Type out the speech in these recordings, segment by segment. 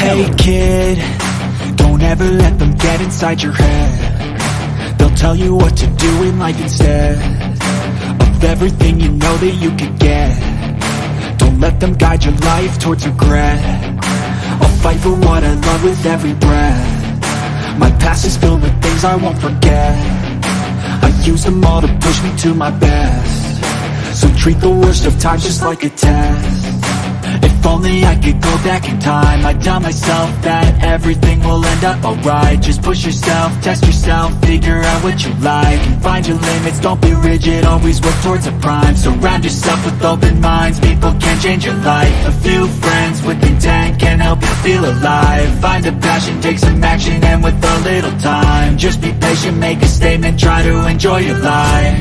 Hey kid, don't ever let them get inside your head. They'll tell you what to do in life instead of everything you know that you could get. Don't let them guide your life towards regret. I'll fight for what I love with every breath. My past is filled with things things I won't forget. I use them all to push me to my best. So treat the worst of times just like a test. If only I could go back in time, I'd tell myself that everything will end up alright. Just push yourself, test yourself, figure out what you like, and find your limits, don't be rigid, always work towards a prime. Surround yourself with open minds, people can change your life. A few friends with intent can help you feel alive. Find a passion, take some action, and with a little time, just be patient, make a statement, try to enjoy your life.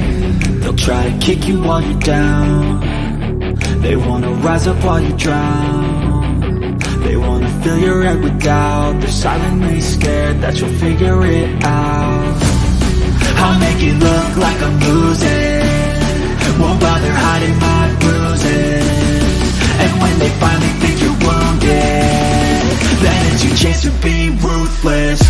They'll try to kick you while you're down. They wanna rise up while you drown. They wanna fill your head with doubt. They're silently scared that you'll figure it out. I'll make it look like I'm losing, won't bother hiding my bruises. And when they finally think you're wounded, then it's your chance to be ruthless.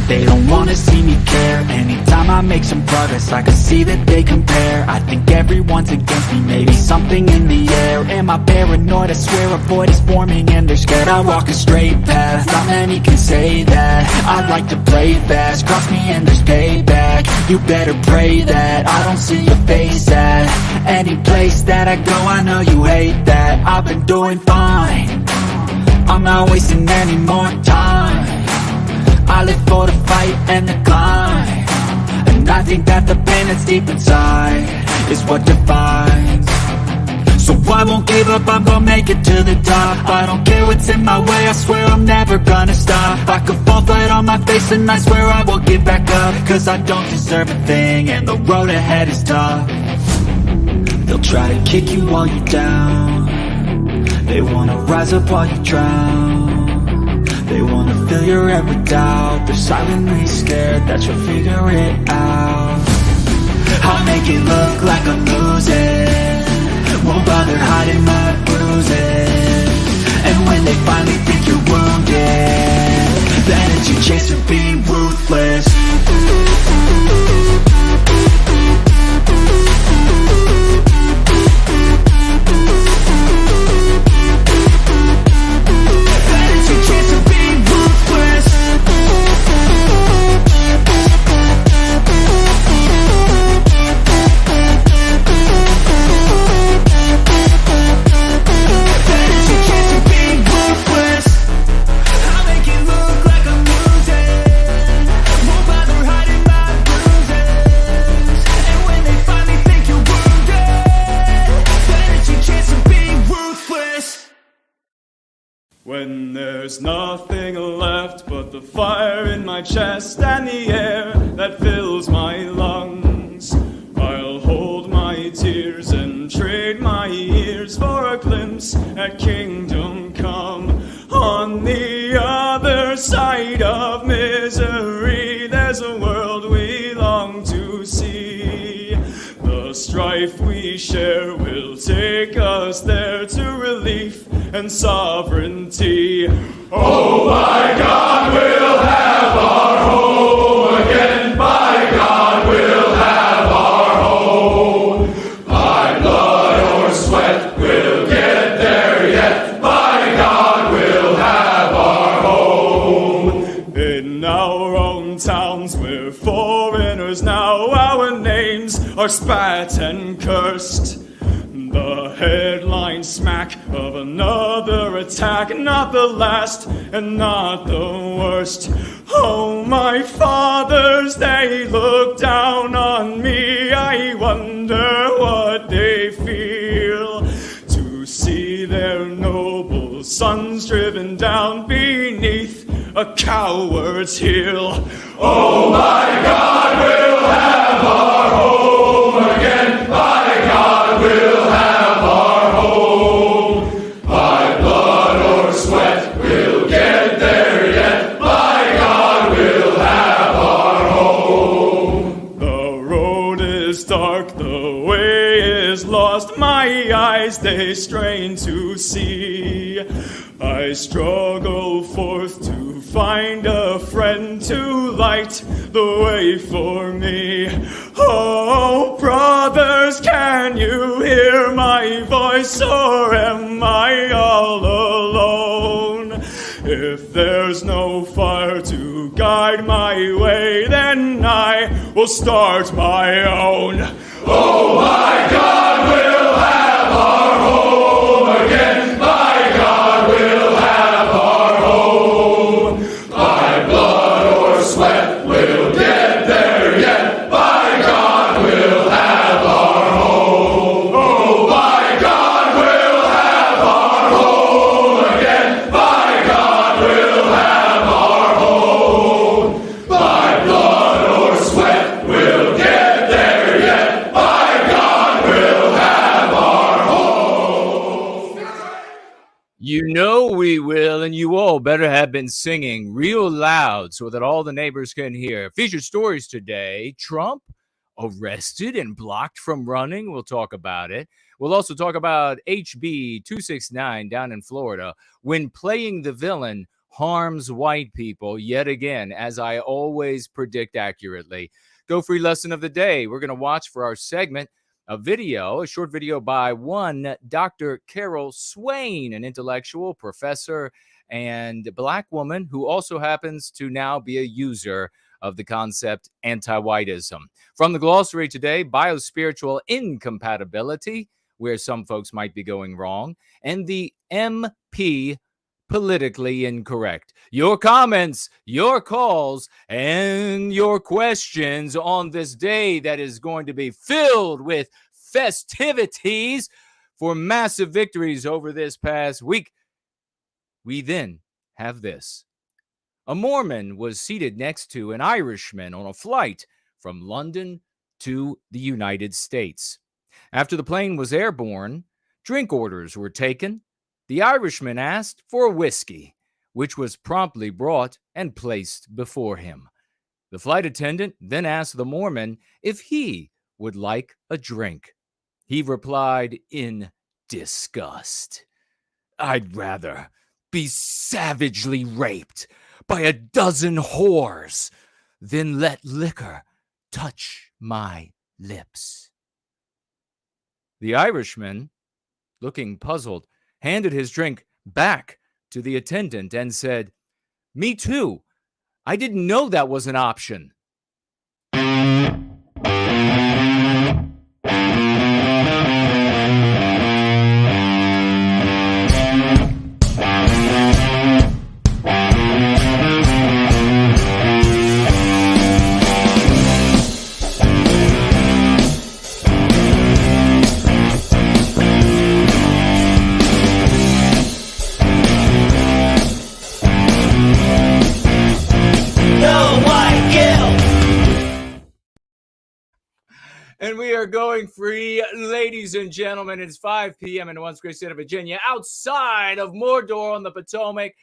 They don't wanna see me care. Anytime I make some progress, I can see that they compare. I think everyone's against me, maybe something in the air. Am I paranoid? I swear a void is forming and they're scared. I walk a straight path, not many can say that. I'd like to play fast, cross me and there's payback. You better pray that I don't see your face at any place that I go. I know you hate that. I've been doing fine, I'm not wasting any more time. I live for the fight and the climb, and I think that the pain that's deep inside is what defines. So I won't give up, I'm gonna make it to the top. I don't care what's in my way, I swear I'm never gonna stop. I could fall flat on my face and I swear I won't give back up, cause I don't deserve a thing and the road ahead is tough. They'll try to kick you while you're down. They wanna rise up while you drown. They wanna fill your head with doubt. They're silently scared that you'll figure it out. I'll make it look like I'm losing, won't bother hiding my bruises. And when they finally think you're wounded, then it's your chance to be ruthless. When there's nothing left but the fire in my chest and the air that fills my lungs, I'll hold my tears and trade my ears for a glimpse at kingdom come. On the other side of misery, there's a world we long to see. The strife we share will take us there to relief and sovereignty. Oh, by God, we'll have our home again. By God, we'll have our home. By blood or sweat, we'll get there yet. By God, we'll have our home. In our own towns, we're foreigners now. Our names are spat and cursed. The headline smack of another attack, not the last and not the worst. Oh, my fathers, they look down on me. I wonder what they feel to see their noble sons driven down beneath a coward's heel. Oh, my God, we'll have our home again. By God, we'll have our home. By blood or sweat, we'll get there yet. By God, we'll have our home. The road is dark. dark, the way is lost, my eyes they strain to see. I struggle forth to find a friend to light the way for me. Oh, brothers, can you hear my voice, or am I all alone? If there's no fire to guide my way, then I will start my own. Oh, my God, we'll have our home again. My God, we'll have our home. By blood or sweat, we'll get there yet. By God, we'll have our home. Oh, by God, we'll have our home again. By God, we'll have our home. By blood or sweat, we'll get there yet. By God, we'll have our home. You know we will, and you all better have been singing real loud so that all the neighbors can hear. Featured stories today: Trump arrested and blocked from running. We'll talk about it. We'll also talk about HB269 down in Florida, when playing the villain harms white people yet again, as I always predict accurately. Go free lesson of the day. We're going to watch for our segment a short video by one Dr. Carol Swain, an intellectual professor and Black woman who also happens to now be a user of the concept anti-whiteism. From the glossary today: biospiritual incompatibility, where some folks might be going wrong, and the MP, politically incorrect. Your comments, your calls, and your questions on this day that is going to be filled with festivities for massive victories over this past week. We then have this. A Mormon was seated next to an Irishman on a flight from London to the United States. After the plane was airborne, drink orders were taken. The Irishman asked for a whiskey, which was promptly brought and placed before him. The flight attendant then asked the Mormon if he would like a drink. He replied in disgust, "I'd rather be savagely raped by a dozen whores than let liquor touch my lips." The Irishman, looking puzzled, handed his drink back to the attendant and said, "Me too. I didn't know that was an option." And we are going free, ladies and gentlemen. It's 5 p.m. in the once great state of Virginia, outside of Mordor on the Potomac,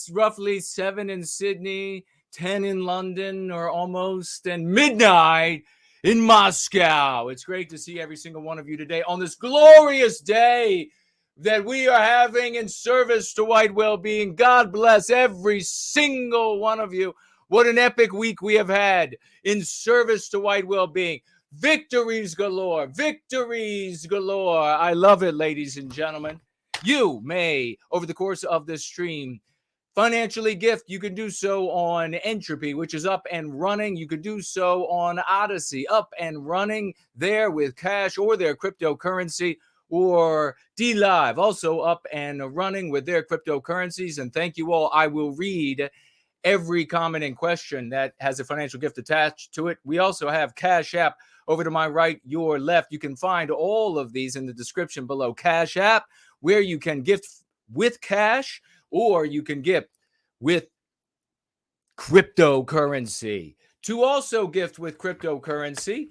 roughly 7 in Sydney, 10 in London, or almost, and midnight in Moscow. It's great to see every single one of you today on this glorious day that we are having in service to white well-being. God bless every single one of you. What an epic week we have had in service to white well-being. Victories galore. Victories galore. I love it, ladies and gentlemen. You may, over the course of this stream, financially gift. You can do so on Entropy, which is up and running. You can do so on Odyssey, up and running there with cash or their cryptocurrency, or DLive, also up and running with their cryptocurrencies. And thank you all. I will read every comment and question that has a financial gift attached to it. We also have Cash App over to my right, your left. You can find all of these in the description below. Cash App, where you can gift with cash, or you can gift with cryptocurrency. To also gift with cryptocurrency,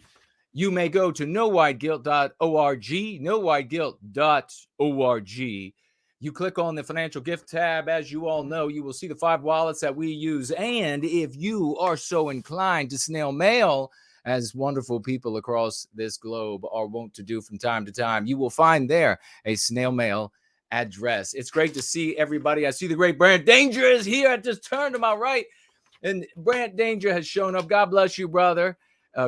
you may go to nowhiteguilt.org, nowhiteguilt.org. You click on the financial gift tab. As you all know, you will see the 5 wallets that we use. And if you are so inclined to snail mail as wonderful people across this globe are wont to do from time to time, you will find there a snail mail address. It's great to see everybody. I see the great Brant Danger is here. I just turned to my right, and Brant Danger has shown up. God bless you, brother.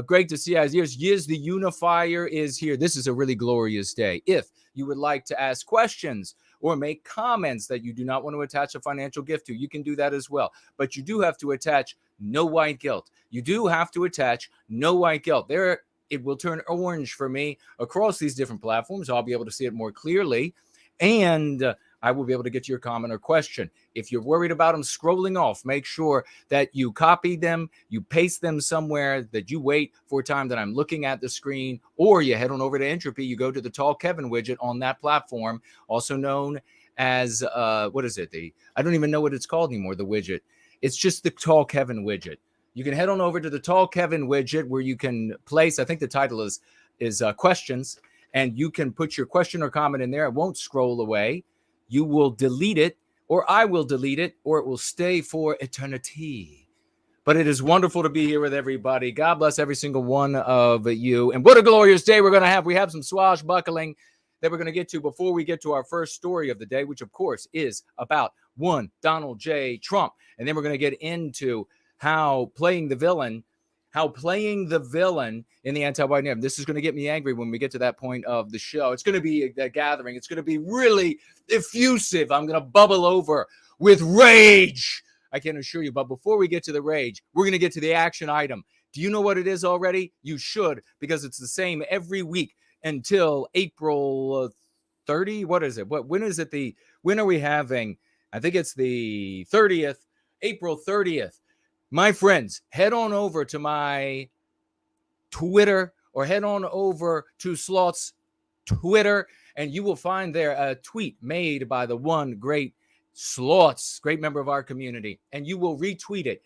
Great to see you. Yiz the Unifier is here. This is a really glorious day. If you would like to ask questions or make comments that you do not want to attach a financial gift to, you can do that as well. But you do have to attach no white guilt. You do have to attach no white guilt. There, it will turn orange for me across these different platforms. I'll be able to see it more clearly, and I will be able to get to your comment or question. If you're worried about them scrolling off, make sure that you copy them, you paste them somewhere, that you wait for a time that I'm looking at the screen, or you head on over to Entropy, you go to the Tall Kevin widget on that platform, also known as, what is it? I don't even know what it's called anymore, the widget. It's just the Tall Kevin widget. You can head on over to the Tall Kevin widget where you can place, I think the title is questions, and you can put your question or comment in there. It won't scroll away. You will delete it, or I will delete it, or it will stay for eternity. But it is wonderful to be here with everybody. God bless every single one of you. And what a glorious day we're going to have. We have some swashbuckling that we're going to get to before we get to our first story of the day, which, of course, is about one Donald J. Trump. And then we're going to get into how playing the villain in the anti-white narrative. This is going to get me angry when we get to that point of the show. It's going to be a gathering. It's going to be really effusive. I'm going to bubble over with rage, I can assure you. But before we get to the rage, we're going to get to the action item. Do you know what it is already? You should, because it's the same every week until April 30. What is it? When is it? When are we having? I think it's the 30th, April 30th. My friends, head on over to my Twitter or head on over to Sloth's Twitter, and you will find there a tweet made by the one great Sloths, great member of our community, and you will retweet it.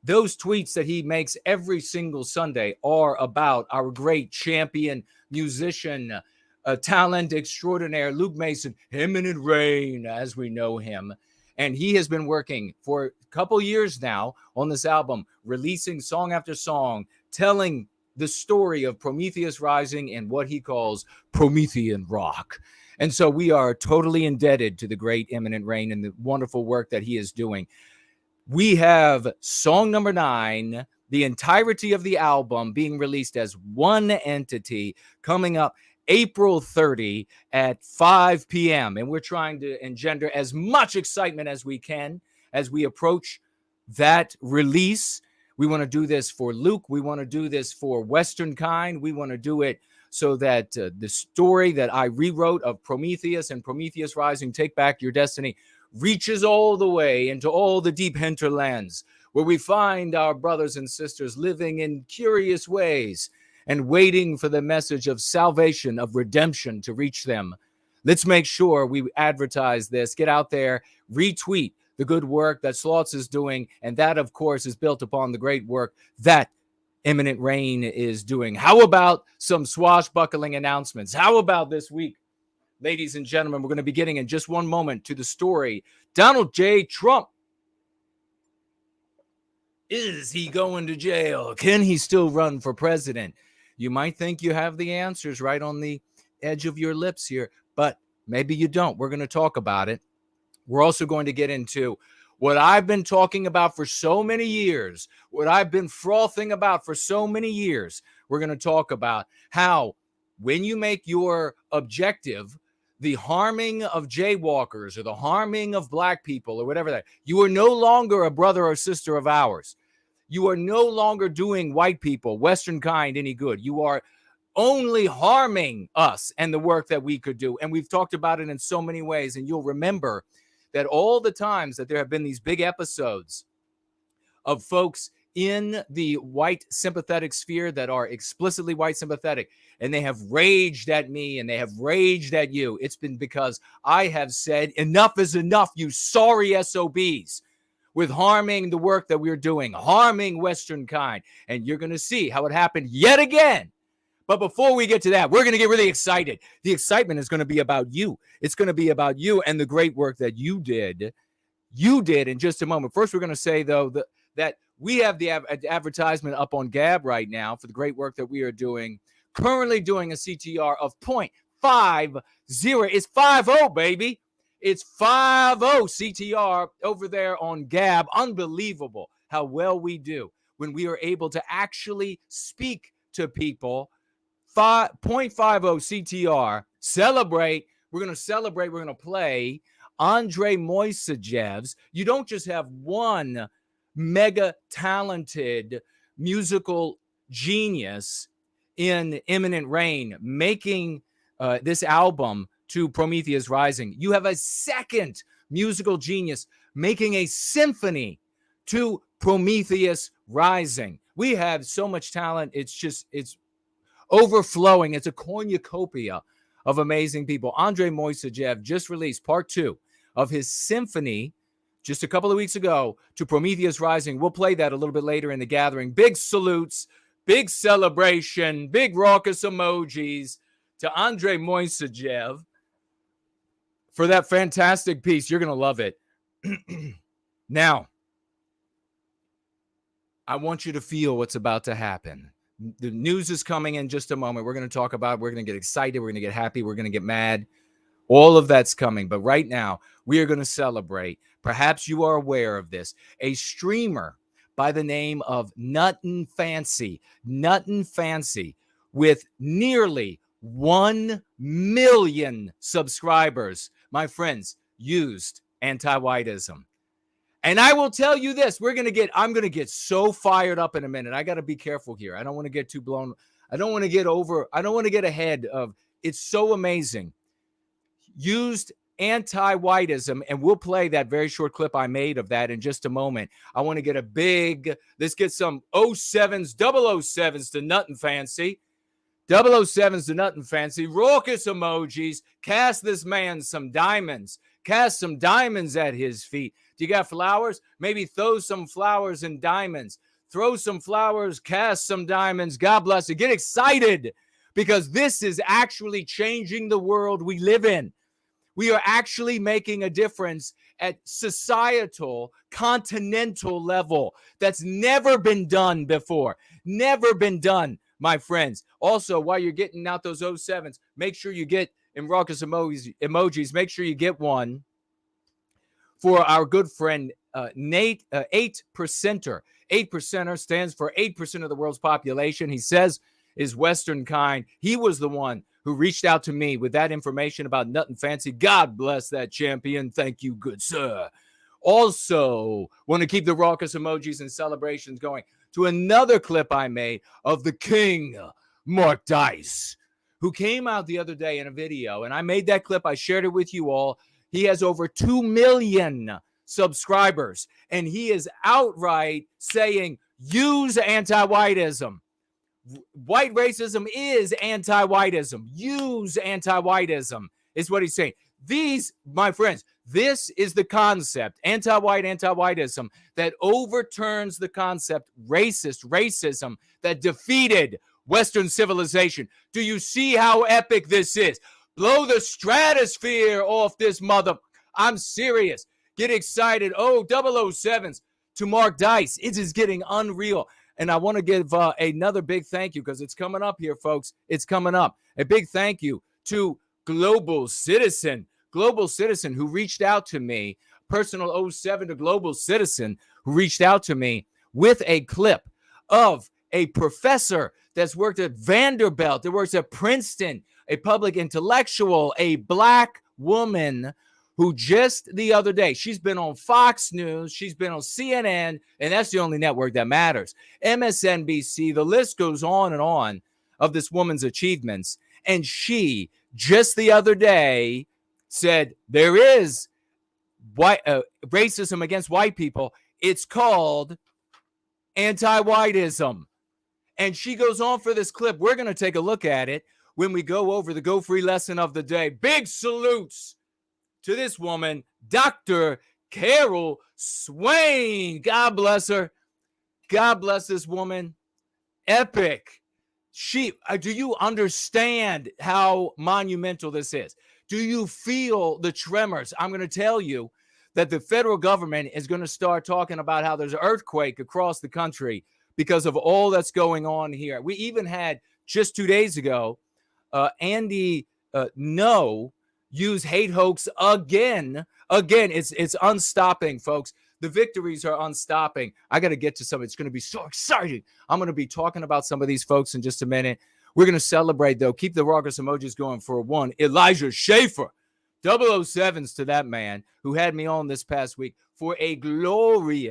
Those tweets that he makes every single Sunday are about our great champion musician, talent extraordinaire, Luke Mason, Imminent Rain, as we know him. And he has been working for a couple years now on this album, releasing song after song, telling the story of Prometheus Rising and what he calls Promethean rock. And so we are totally indebted to the great Imminent Rain and the wonderful work that he is doing. We have song number 9, the entirety of the album being released as one entity, coming up April 30 at 5 p.m. And we're trying to engender as much excitement as we can as we approach that release. We want to do this for Luke. We want to do this for Western Kind. We want to do it so that the story that I rewrote of Prometheus and Prometheus Rising, Take Back Your Destiny, reaches all the way into all the deep hinterlands where we find our brothers and sisters living in curious ways and waiting for the message of salvation, of redemption to reach them. Let's make sure we advertise this, get out there, retweet the good work that Sloths is doing, and that, of course, is built upon the great work that Imminent Rain is doing. How about some swashbuckling announcements? How about this week? Ladies and gentlemen, we're going to be getting in just one moment to the story. Donald J. Trump. Is he going to jail? Can he still run for president? You might think you have the answers right on the edge of your lips here, but maybe you don't. We're going to talk about it. We're also going to get into what I've been talking about for so many years, what I've been frothing about for so many years. We're going to talk about how when you make your objective the harming of jaywalkers or the harming of black people or whatever that, you are no longer a brother or sister of ours. You are no longer doing white people, Western Kind, any good. You are only harming us and the work that we could do. And we've talked about it in so many ways. And you'll remember that all the times that there have been these big episodes of folks in the white sympathetic sphere that are explicitly white sympathetic, and they have raged at me and they have raged at you, it's been because I have said enough is enough, you sorry SOBs, with harming the work that we're doing, harming Western Kind. And you're going to see how it happened yet again. But before we get to that, we're going to get really excited. The excitement is going to be about you. It's going to be about you and the great work that you did. You did in just a moment. First, we're going to say, though, that We have the advertisement up on Gab right now for the great work that we are doing. Currently doing a CTR of 0.50. It's 50, baby. It's 50 CTR over there on Gab. Unbelievable how well we do when we are able to actually speak to people. 0.50 CTR. Celebrate. We're going to celebrate. We're going to play Andre Moissejev's. You don't just have one mega talented musical genius in Imminent Rain making this album to Prometheus Rising. You have a second musical genius making a symphony to Prometheus Rising. We have so much talent. It's overflowing. It's a cornucopia of amazing people. Andre Moissejev just released part 2 of his symphony just a couple of weeks ago to Prometheus Rising. We'll play that a little bit later in the gathering. Big salutes, big celebration, big raucous emojis to Andre Moissejev for that fantastic piece. You're going to love it. Now, I want you to feel what's about to happen. The news is coming in just a moment. We're going to talk about it. We're going to get excited. We're going to get happy. We're going to get mad. All of that's coming. But right now, we are going to celebrate. Perhaps you are aware of this. A streamer by the name of Nuttin' Fancy, with nearly 1 million subscribers, my friends, used anti-whiteism. And I will tell you this, I'm going to get so fired up in a minute. I got to be careful here. I don't want to get too blown. I don't want to get ahead of, it's so amazing. Used anti-whiteism, and we'll play that very short clip I made of that in just a moment. I want to get let's get some 007s to Nuttin' Fancy. 007s to Nuttin' Fancy. Raucous emojis. Cast this man some diamonds. Cast some diamonds at his feet. Do you got flowers? Maybe throw some flowers and diamonds. Throw some flowers, cast some diamonds. God bless you. Get excited because this is actually changing the world we live in. We are actually making a difference at societal, continental level that's never been done before. Never been done, my friends. Also, while you're getting out those 07s, make sure you get in raucous emojis. Make sure you get one for our good friend Nate, 8%er. 8%er stands for 8% of the world's population. He says is Western kind. He was the one who reached out to me with that information about Nuttin' Fancy. God bless that champion. Thank you, good sir. Also, want to keep the raucous emojis and celebrations going to another clip I made of the king, Mark Dice, who came out the other day in a video. And I made that clip. I shared it with you all. He has over 2 million subscribers. And he is outright saying, use anti-whiteism. White racism is anti-whiteism. Use anti-whiteism is what he's saying. These, my friends, this is the concept, anti-whiteism, that overturns the concept racism that defeated Western civilization. Do you see how epic this is? Blow the stratosphere off this mother. I'm serious. Get excited. Oh, 007s to Mark Dice. It is getting unreal. And I want to give another big thank you because it's coming up here, folks. It's coming up. A big thank you to Global Citizen who reached out to me, personal 07 to Global Citizen who reached out to me with a clip of a professor that's worked at Vanderbilt, that works at Princeton, a public intellectual, a black woman who just the other day, she's been on Fox News, she's been on CNN, and that's the only network that matters. MSNBC, the list goes on and on of this woman's achievements. And she just the other day said there is racism against white people. It's called anti-whiteism. And she goes on for this clip. We're going to take a look at it when we go over the Go Free lesson of the day. Big salutes to this woman, Dr. Carol Swain. God bless her. God bless this woman. Epic. Do you understand how monumental this is? Do you feel the tremors? I'm going to tell you that the federal government is going to start talking about how there's an earthquake across the country because of all that's going on here. We even had just 2 days ago, Andy No use hate hoax again. It's unstopping, folks. The victories are unstopping. I got to get to some. It's going to be so exciting. I'm going to be talking about some of these folks in just a minute. We're going to celebrate, though. Keep the raucous emojis going for one. Elijah Schaefer. 007s to that man who had me on this past week for a totally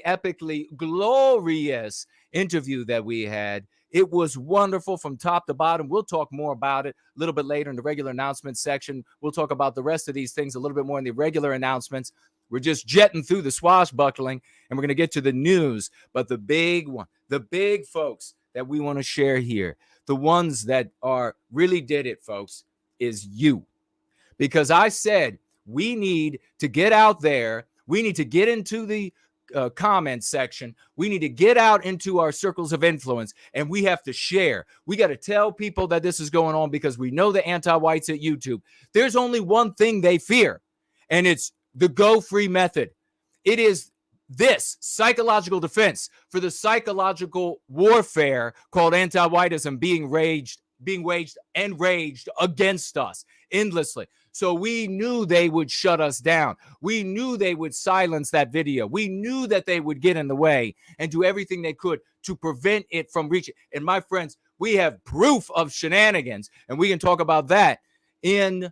epically glorious interview that we had. It was wonderful from top to bottom. We'll talk more about it a little bit later in the regular announcement section. We'll talk about the rest of these things a little bit more in the regular announcements. We're just jetting through the swashbuckling, and we're going to get to the news. But the big one, the big folks that we want to share here, the ones that really did it, folks, is you. Because I said we need to get out there. We need to get into the comment section. We need to get out into our circles of influence, and we have to share. We got to tell people that this is going on because we know the anti-whites at YouTube. There's only one thing they fear, and it's the go free method. It is this psychological defense for the psychological warfare called anti-whiteism being waged against us endlessly. So we knew they would shut us down. We knew they would silence that video. We knew that they would get in the way and do everything they could to prevent it from reaching. And my friends, we have proof of shenanigans, and we can talk about that in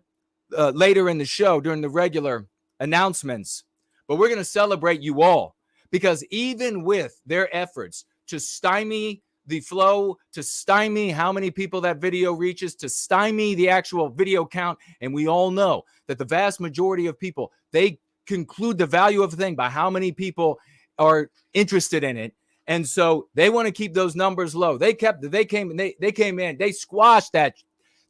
later in the show during the regular announcements. But we're going to celebrate you all, because even with their efforts to stymie the flow, to stymie how many people that video reaches, to stymie the actual video count. And we all know that the vast majority of people, they conclude the value of a thing by how many people are interested in it. And so they want to keep those numbers low. They came in, they squashed that.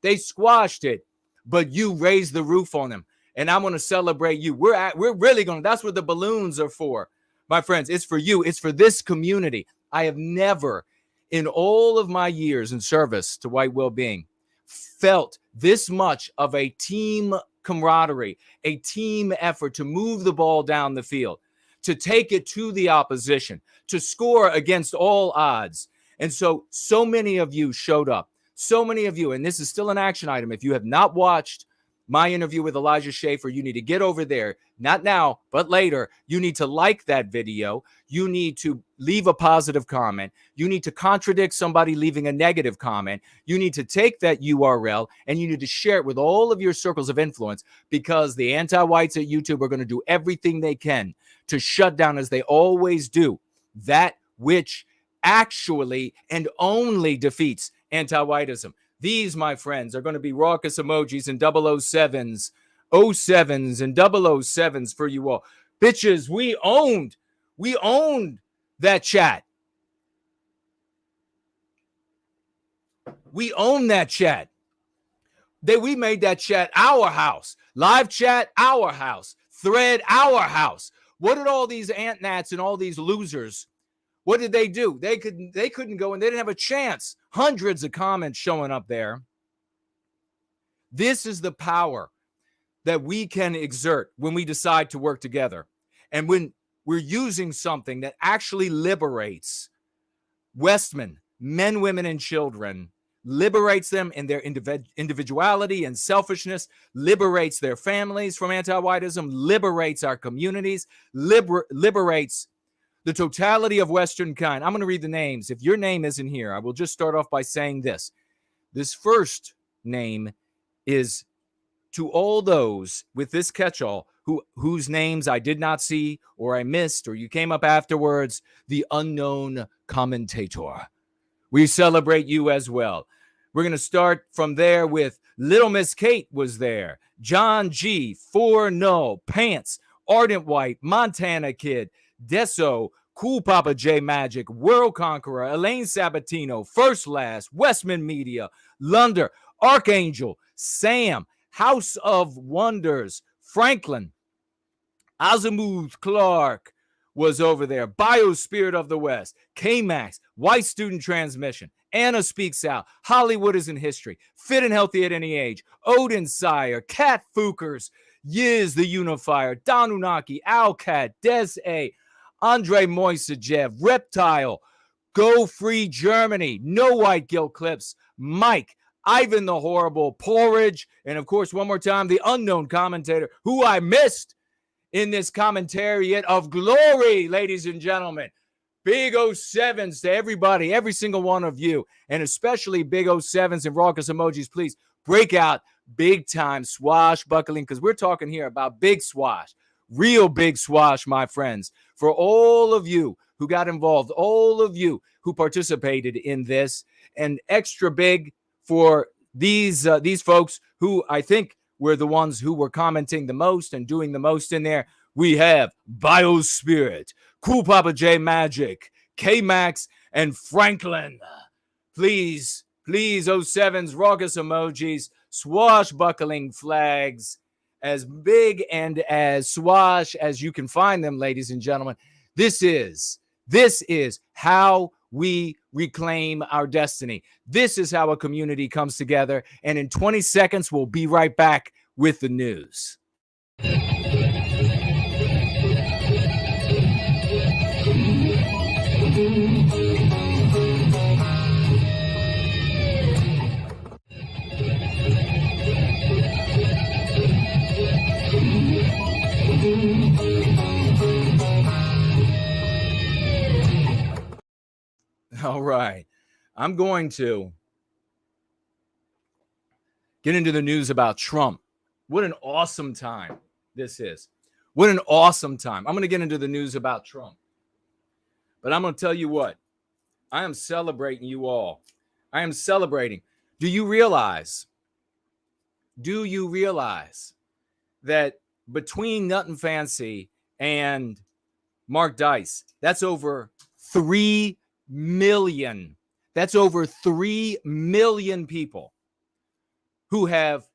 They squashed it, but you raised the roof on them. And I'm going to celebrate you. We're really going to, that's what the balloons are for, my friends. It's for you. It's for this community. I have never, in all of my years in service to white well-being, felt this much of a team camaraderie, a team effort to move the ball down the field, to take it to the opposition, to score against all odds. And so many of you showed up. So many of you, and this is still an action item. If you have not watched my interview with Elijah Schaefer, you need to get over there. Not now, but later. You need to like that video. You need to leave a positive comment. You need to contradict somebody leaving a negative comment. You need to take that URL and you need to share it with all of your circles of influence, because the anti-whites at YouTube are going to do everything they can to shut down, as they always do, that which actually and only defeats anti-whiteism. These, my friends, are going to be raucous emojis and 007s, 07s and 007s for you all. Bitches, we owned that chat. We own that chat. We made that chat our house. Live chat, our house. Thread, our house. What did all these ant-nats and all these losers, what did they do? They couldn't go, and they didn't have a chance. Hundreds of comments showing up there. This is the power that we can exert when we decide to work together. And when we're using something that actually liberates Westmen, men, women, and children, liberates them in their individuality and selfishness, liberates their families from anti-whiteism, liberates our communities, liberates the totality of Western kind. I'm going to read the names. If your name isn't here, I will just start off by saying this. This first name is to all those with this catch-all whose names I did not see or I missed or you came up afterwards, the unknown commentator. We celebrate you as well. We're going to start from there with Little Miss Kate was there. John G, 4-0, Pants, Ardent White, Montana Kid, Deso, Cool Papa J Magic, WordConqueror, Elaine Sabatino, First Last, Westman Media, Lunder, Archangel, Sam, House of Wonders, Franklin, Azimuth Clark was over there, Biospirit of the West, K-Max, White Student Transmission, Anna Speaks Out, Hollywood is in History, Fit and Healthy at Any Age, Odin Sire, Cat Fookers, Yiz the Unifier, Donunaki, Alcat, Des A, Andre Moissejev, Reptile, Go Free Germany, No White Guilt Clips, Mike, Ivan the Horrible, Porridge, and of course, one more time, the unknown commentator who I missed in this commentariat of glory, ladies and gentlemen. Big 07s to everybody, every single one of you, and especially big 07s and raucous emojis. Please break out big time swashbuckling, because we're talking here about big swash, real big swash, my friends. For all of you who got involved, all of you who participated in this, and extra big for these folks who I think were the ones who were commenting the most and doing the most in there. We have Biospirit, Cool Papa J Magic, K-Max, and Franklin. Please, 07s, raucous emojis, swashbuckling flags, as big and as swash as you can find them, ladies and gentlemen. This is how we reclaim our destiny. This is how a community comes together. And in 20 seconds, we'll be right back with the news. All right. I'm going to get into the news about Trump. What an awesome time this is. What an awesome time. I'm going to get into the news about Trump. But I'm going to tell you what. I am celebrating you all. I am celebrating. Do you realize that between Nut and Fancy and Mark Dice, that's over 3 million. That's over 3 million people who have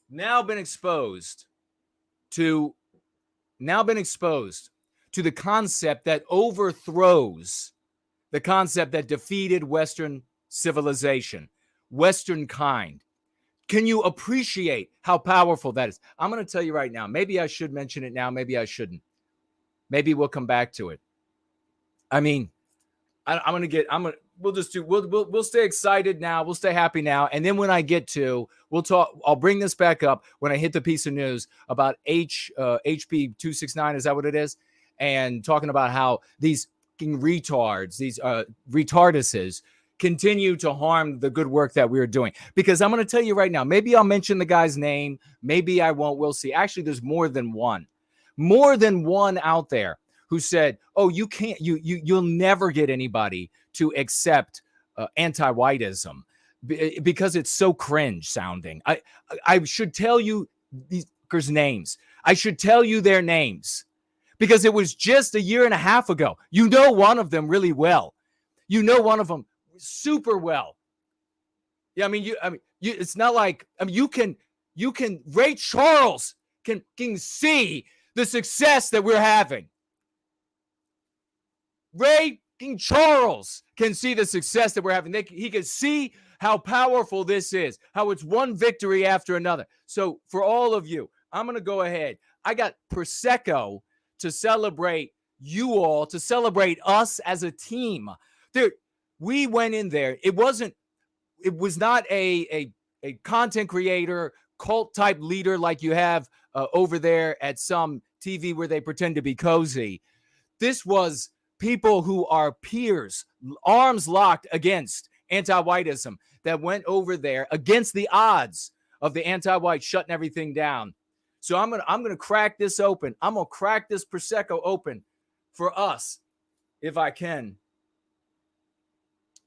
now been exposed to the concept that overthrows the concept that defeated Western civilization, Western kind. Can you appreciate how powerful that is? I'm going to tell you right now. Maybe I should mention it now. Maybe I shouldn't. Maybe we'll come back to it. I mean, we'll stay excited now. We'll stay happy now. And then when I get to, we'll talk, I'll bring this back up when I hit the piece of news about HB269. Is that what it is? And talking about how these retards, these retarduses continue to harm the good work that we're doing. Because I'm going to tell you right now, maybe I'll mention the guy's name. Maybe I won't. We'll see. Actually, there's more than one out there who said, oh, you can't, you'll never get anybody to accept anti-whiteism because it's so cringe sounding. I should tell you these names. I should tell you their names because it was just a year and a half ago. You know one of them really well. You know one of them super well. Yeah, it's not like, you can Ray Charles can see the success that we're having. Ray Charles can see the success that we're having. He can see how powerful this is, how it's one victory after another. So for all of you, I'm going to go ahead. I got Prosecco to celebrate you all, to celebrate us as a team. Dude, we went in there. It was not a content creator, cult type leader like you have over there at some TV where they pretend to be cozy. This was people who are peers, arms locked against anti-whiteism that went over there against the odds of the anti-white shutting everything down. So I'm gonna crack this open. I'm gonna crack this Prosecco open for us, if I can.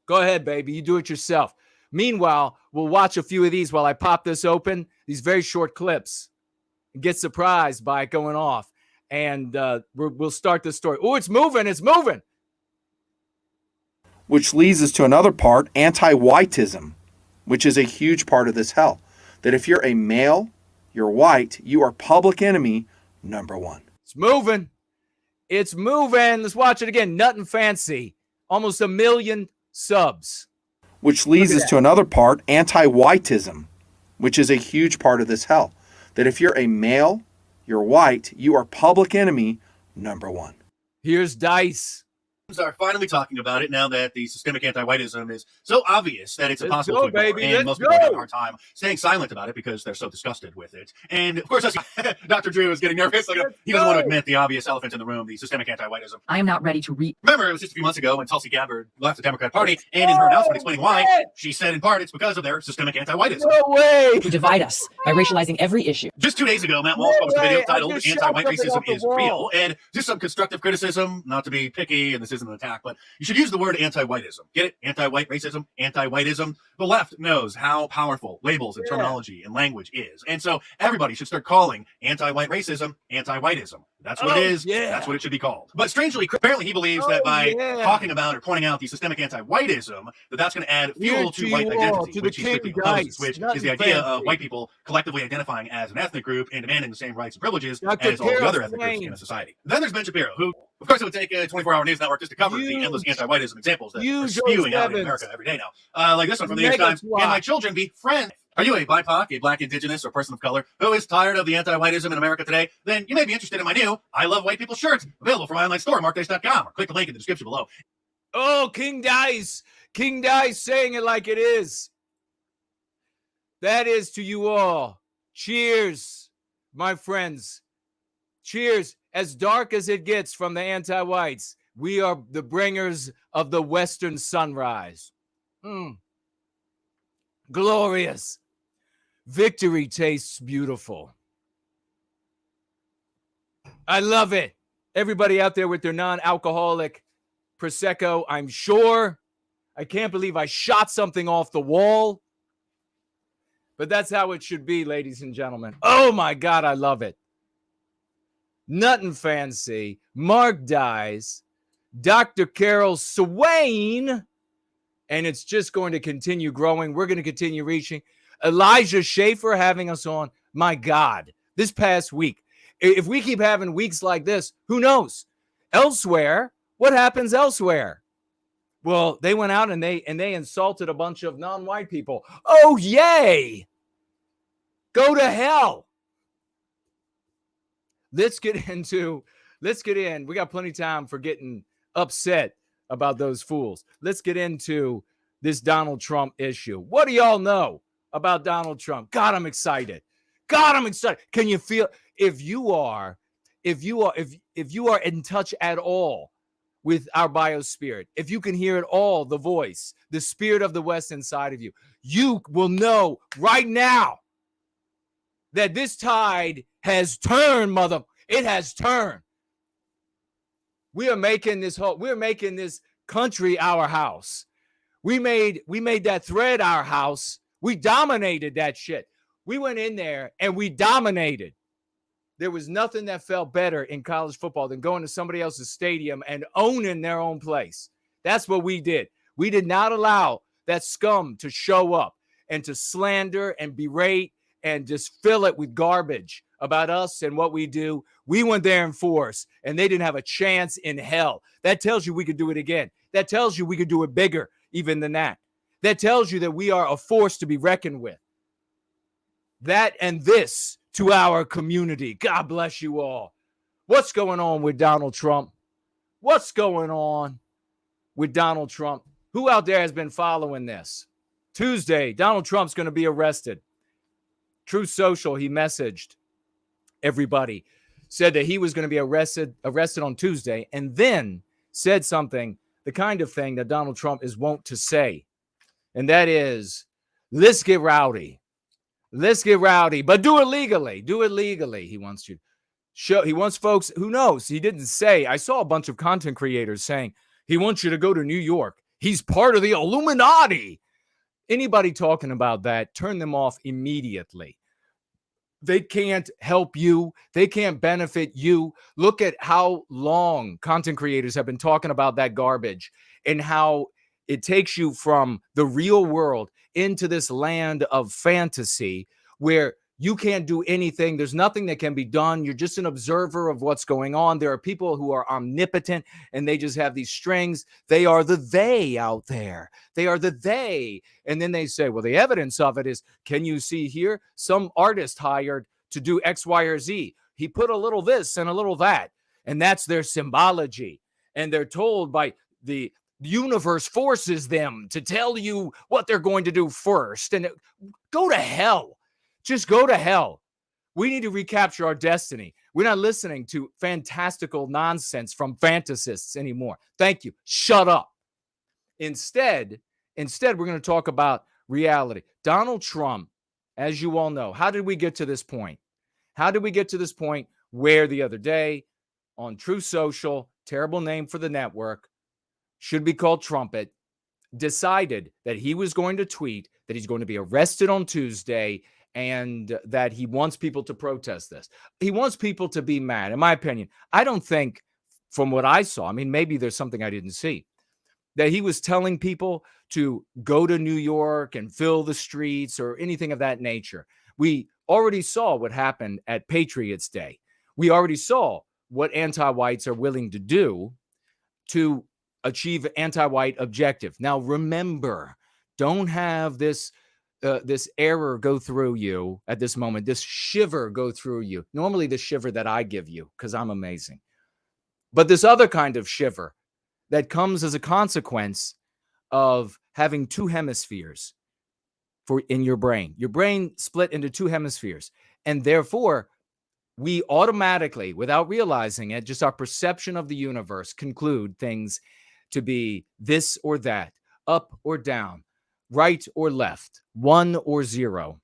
Go ahead, baby. You do it yourself. Meanwhile, we'll watch a few of these while I pop this open, these very short clips, and get surprised by it going off. And we'll start this story. Oh, it's moving. It's moving. Which leads us to another part, anti-whiteism, which is a huge part of this hell. That if you're a male, you're white, you are public enemy number one. It's moving. It's moving. Let's watch it again. Nut and Fancy. Almost 1 million subs. Which leads us to another part, anti-whiteism, which is a huge part of this hell. That if you're a male, you're white, you are public enemy number one. Here's Dice. Are finally talking about it now that the systemic anti-whiteism is so obvious that it's impossible to ignore, and most people have a hard time staying silent about it because they're so disgusted with it. And of course, Dr. Drew is getting nervous. Like, he doesn't want to admit the obvious elephant in the room, the systemic anti-whiteism. I am not ready to read. Remember, it was just a few months ago when Tulsi Gabbard left the Democrat Party, and in her announcement explaining why, she said in part it's because of their systemic anti-whiteism. No way! To divide us by racializing every issue. Just 2 days ago, Matt Walsh published a video titled "Anti-White something Racism off the is wall." Real," and just some constructive criticism, not to be picky, and this isn't an attack, but you should use the word anti-whiteism. Get it? Anti-white racism, anti-whiteism. The left knows how powerful labels and terminology and language is. And so everybody should start calling anti-white racism anti-whiteism. That's what it is. Yeah. That's what it should be called. But strangely, apparently he believes that by talking about or pointing out the systemic anti-whiteism, that's going to add fuel to white identity, which he strictly opposes, which is the idea of white people collectively identifying as an ethnic group and demanding the same rights and privileges as all the other ethnic groups in a society. Then there's Ben Shapiro, who, of course, it would take a 24-hour news network just to cover the endless anti-whiteism examples that are spewing out in America every day now. Like this one from the New York Times. Can my children be friends? Are you a BIPOC, a Black, Indigenous, or person of color who is tired of the anti-whiteism in America today? Then you may be interested in my new I Love White People shirts, available from my online store, markdice.com, or click the link in the description below. Oh, King Dice. King Dice saying it like it is. That is to you all. Cheers, my friends. Cheers. As dark as it gets from the anti-whites, we are the bringers of the Western sunrise. Glorious. Victory tastes beautiful. I love it. Everybody out there with their non-alcoholic Prosecco, I'm sure. I can't believe I shot something off the wall. But that's how it should be, ladies and gentlemen. Oh, my God, I love it. Nothing fancy. Mark dies. Dr. Carol Swain. And it's just going to continue growing. We're going to continue reaching. Elijah Schaefer having us on. My God, this past week. If we keep having weeks like this, who knows? Elsewhere, what happens elsewhere? Well, they went out and they insulted a bunch of non-white people. Oh, yay! Go to hell. Let's get in. We got plenty of time for getting upset about those fools. Let's get into this Donald Trump issue. What do y'all know about Donald Trump? God, I'm excited. Can you feel if you are in touch at all with our biospirit, if you can hear it all, the voice, the spirit of the West inside of you, you will know right now that this tide has turned, it has turned. We're making this country our house. We made that thread our house. We dominated that shit. We went in there and we dominated. There was nothing that felt better in college football than going to somebody else's stadium and owning their own place. That's what we did. We did not allow that scum to show up and to slander and berate and just fill it with garbage about us and what we do. We went there in force, and they didn't have a chance in hell. That tells you we could do it again. That tells you we could do it bigger even than that. That tells you that we are a force to be reckoned with. That and this to our community. God bless you all. What's going on with Donald Trump? What's going on with Donald Trump? Who out there has been following this? Tuesday, Donald Trump's going to be arrested. True Social, he messaged everybody, said that he was going to be arrested on Tuesday, and then said something, the kind of thing that Donald Trump is wont to say, and that is, let's get rowdy. Let's get rowdy, but do it legally. Do it legally. He wants you to show. He wants folks, who knows? He didn't say. I saw a bunch of content creators saying he wants you to go to New York. He's part of the Illuminati. Anybody talking about that, turn them off immediately. They can't help you. They can't benefit you. Look at how long content creators have been talking about that garbage and how it takes you from the real world into this land of fantasy where you can't do anything. There's nothing that can be done. You're just an observer of what's going on. There are people who are omnipotent and they just have these strings. They are the they out there. They are the they. And then they say, well, the evidence of it is, can you see here? Some artist hired to do X, Y, or Z. he put a little this and a little that, and that's their symbology. And they're told by the universe forces them to tell you what they're going to do first. And go to hell. Just go to hell. We need to recapture our destiny. We're not listening to fantastical nonsense from fantasists anymore. Thank you. Shut up. Instead, we're going to talk about reality. Donald Trump, as you all know, how did we get to this point? How did we get to this point where the other day on True Social, terrible name for the network, should be called Trumpet, decided that he was going to tweet that he's going to be arrested on Tuesday and that he wants people to protest this. He wants people to be mad. In my opinion, I don't think, from what I saw, I mean, maybe there's something I didn't see, that he was telling people to go to New York and fill the streets or anything of that nature. We already saw what happened at Patriots Day. We already saw what anti-whites are willing to do to achieve anti-white objective. Now, remember, don't have this error go through you at this moment, this shiver go through you. Normally the shiver that I give you, because I'm amazing. But this other kind of shiver that comes as a consequence of having two hemispheres in your brain. Your brain split into two hemispheres. And therefore, we automatically, without realizing it, just our perception of the universe, conclude things to be this or that, up or down, right or left, 1 or 0,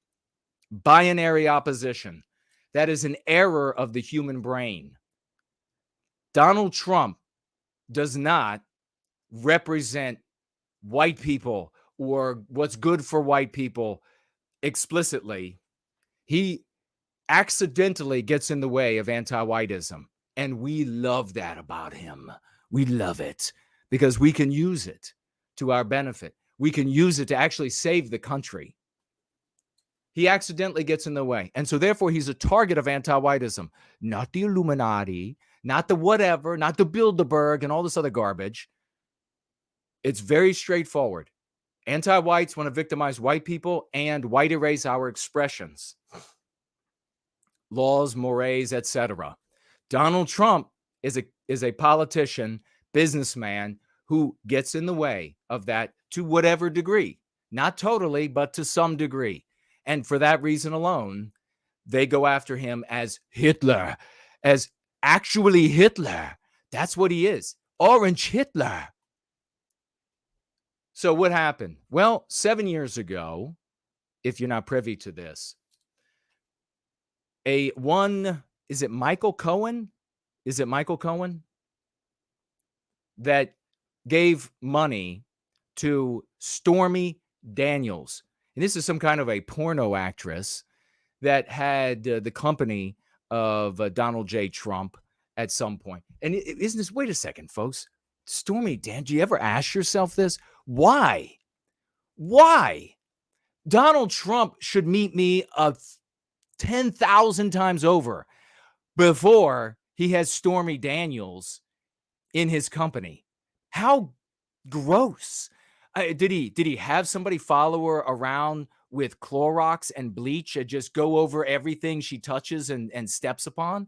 binary opposition. That is an error of the human brain. Donald Trump does not represent white people or what's good for white people explicitly. He accidentally gets in the way of anti-whiteism, and we love that about him. We love it because we can use it to our benefit. We can use it to actually save the country. He accidentally gets in the way. And so therefore, he's a target of anti-whiteism, not the Illuminati, not the whatever, not the Bilderberg and all this other garbage. It's very straightforward. Anti-whites want to victimize white people and white erase our expressions, laws, mores, etc. Donald Trump is a politician, businessman who gets in the way of that to whatever degree. Not totally, but to some degree. And for that reason alone, they go after him as Hitler, as actually Hitler. That's what he is. Orange Hitler. So what happened? Well, 7 years ago, if you're not privy to this, is it Michael Cohen? Is it Michael Cohen? That gave money to Stormy Daniels. And this is some kind of a porno actress that had the company of Donald J. Trump at some point. And isn't this, wait a second, folks. Stormy Daniels, do you ever ask yourself this? Why? Why? Donald Trump should meet me 10,000 times over before he has Stormy Daniels in his company. How gross. Did he have somebody follow her around with Clorox and bleach and just go over everything she touches and steps upon?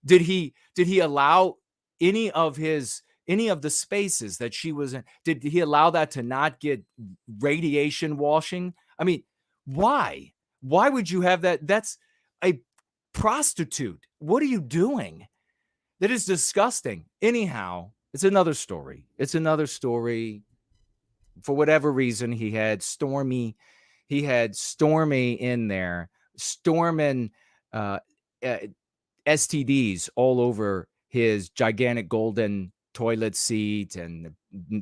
Did he allow any of the spaces that she was in? Did he allow that to not get radiation washing? I mean, why? Why would you have that? That's a prostitute. What are you doing? That is disgusting. Anyhow, it's another story. It's another story. For whatever reason, he had Stormy in there, storming STDs all over his gigantic golden toilet seat and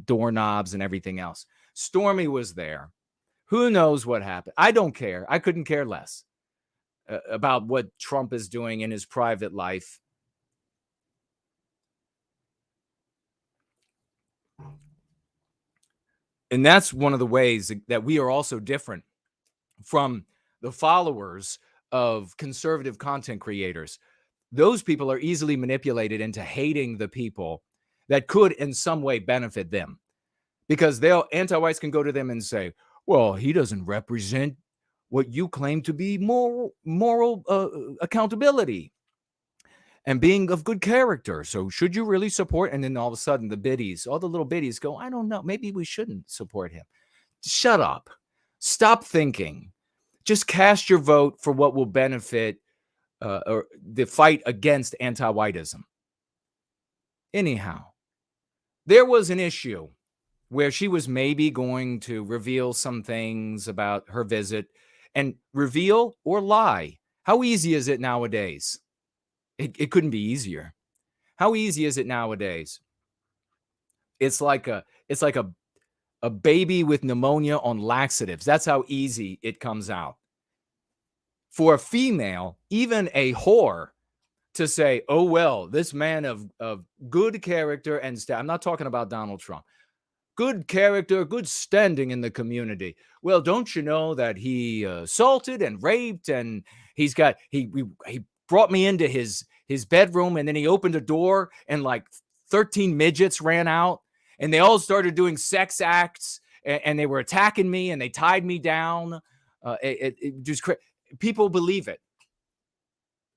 doorknobs and everything else. Stormy was there. Who knows what happened? I don't care. I couldn't care less about what Trump is doing in his private life. And that's one of the ways that we are also different from the followers of conservative content creators. Those people are easily manipulated into hating the people that could in some way benefit them, because anti-whites can go to them and say, well, he doesn't represent what you claim to be moral accountability. and being of good character. So should you really support? And then all of a sudden the biddies, all the little biddies go, I don't know, maybe we shouldn't support him. Shut up. Stop thinking. Just cast your vote for what will benefit or the fight against anti-whiteism. Anyhow, there was an issue where she was maybe going to reveal some things about her visit, and reveal or lie. How easy is it nowadays? It couldn't be easier. How easy is it nowadays? It's like a baby with pneumonia on laxatives. That's how easy it comes out. For a female, even a whore, to say, oh, well, this man of good character and I'm not talking about Donald Trump. Good character, good standing in the community. Well, don't you know that he assaulted and raped, and he brought me into his bedroom, and then he opened a door and like 13 midgets ran out, and they all started doing sex acts, and they were attacking me, and they tied me down. It just people believe it.